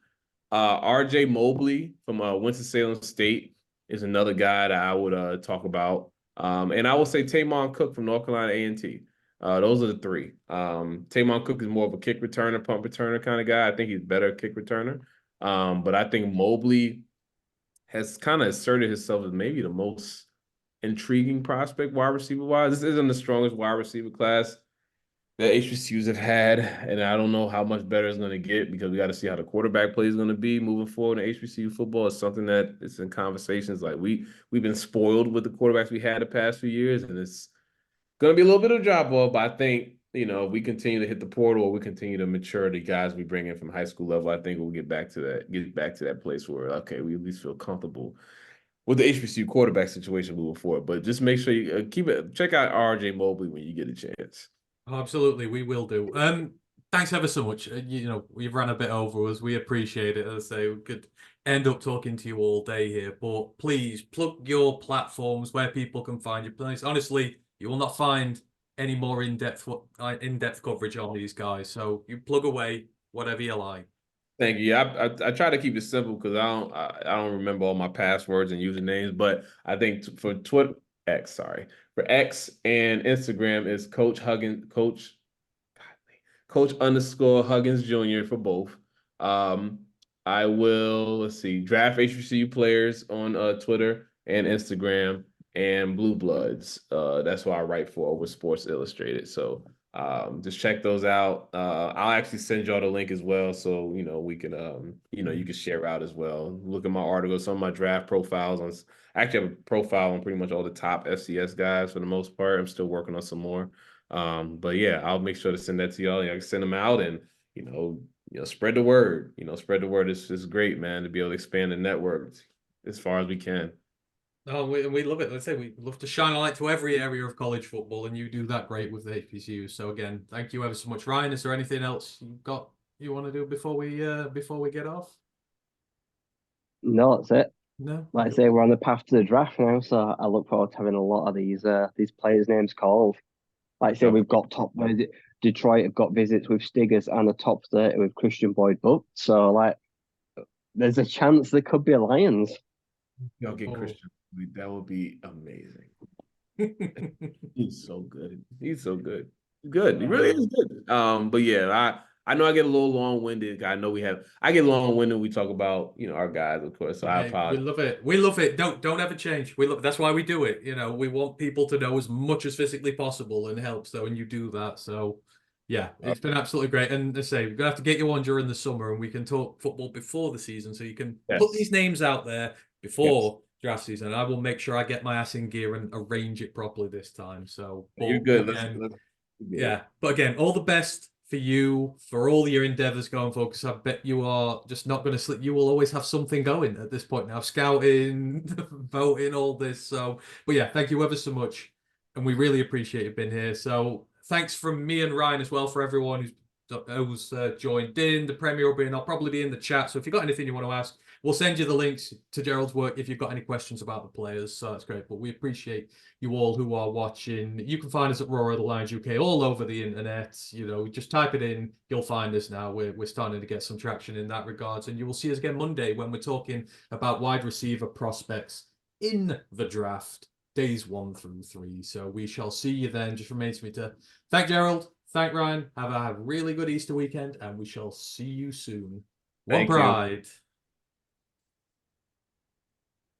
RJ Mobley from Winston-Salem State is another guy that I would talk about. And I will say Tamon Cook from North Carolina A&T. Those are the three. Tamon Cook is more of a kick returner, punt returner kind of guy. I think he's better kick returner. But I think Mobley has kind of asserted himself as maybe the most intriguing prospect wide receiver wise. This isn't the strongest wide receiver class that HBCUs have had, and I don't know how much better it's going to get because we got to see how the quarterback play is going to be moving forward in HBCU football. It's something that it's in conversations. Like we've been spoiled with the quarterbacks we had the past few years, and it's going to be a little bit of a drop off. But I think if we continue to hit the portal or we continue to mature the guys we bring in from high school level, I think we'll get back to that place where okay, we at least feel comfortable with the HBCU quarterback situation moving forward. But just make sure you check out RJ Mobley when you get a chance. Absolutely, we will do. Thanks ever so much. We've ran a bit over us. We appreciate it. As I say, we could end up talking to you all day here, but please plug your platforms where people can find you. Please, honestly, you will not find any more in-depth coverage on these guys. So you plug away whatever you like. Thank you. I try to keep it simple because I don't remember all my passwords and usernames, but I think for X and Instagram is Coach Huggins, Coach _ Huggins Jr. for both. I will draft HBCU players on Twitter and Instagram and Blue Bloods. That's what I write for with Sports Illustrated. So just check those out. I'll actually send y'all the link as well, so we can you can share out as well. Look at my articles, some of my draft profiles. I actually have a profile on pretty much all the top FCS guys for the most part. I'm still working on some more, but yeah, I'll make sure to send that to y'all. I can send them out and spread the word. Spread the word. It's great, man, to be able to expand the network as far as we can. Oh, we love it. Let's say we love to shine a light to every area of college football, and you do that great with the HBCU. So again, thank you ever so much, Ryan. Is there anything else you want to do before we get off? No, that's it. No. Like I say, we're on the path to the draft now, so I look forward to having a lot of these players' names called. Like I say, we've got Detroit have got visits with Stiggers and the top 30 with Christian Boyd booked. So there's a chance there could be a Lions. Y'all get Christian. That would be amazing. He's so good. He's so good. Good. He really is good. But yeah, I know I get a little long-winded. I get long-winded when we talk about, our guys, of course. So I apologize. We love it. We love it. Don't ever change. That's why we do it. We want people to know as much as physically possible, and it helps though, and you do that. So yeah, it's been absolutely great. And I say, we're gonna have to get you on during the summer, and we can talk football before the season, so you can put these names out there before draft season. I will make sure I get my ass in gear and arrange it properly this time. So you're good. But again, all the best for you, for all your endeavors going forward, because I bet you are just not going to slip. You will always have something going at this point now, scouting, voting, all this. So, but yeah, thank you ever so much. And we really appreciate you being here. So thanks from me and Ryan as well for everyone who's joined in. The Premier I'll probably be in the chat. So if you've got anything you want to ask, we'll send you the links to Gerald's work if you've got any questions about the players. So that's great. But we appreciate you all who are watching. You can find us at Roar Lions UK all over the internet. Just type it in. You'll find us now. We're starting to get some traction in that regards. And you will see us again Monday when we're talking about wide receiver prospects in the draft, days 1 through 3. So we shall see you then. Just remains for me to thank Gerald. Thank Ryan. Have a really good Easter weekend, and we shall see you soon. One Thank you. Pride.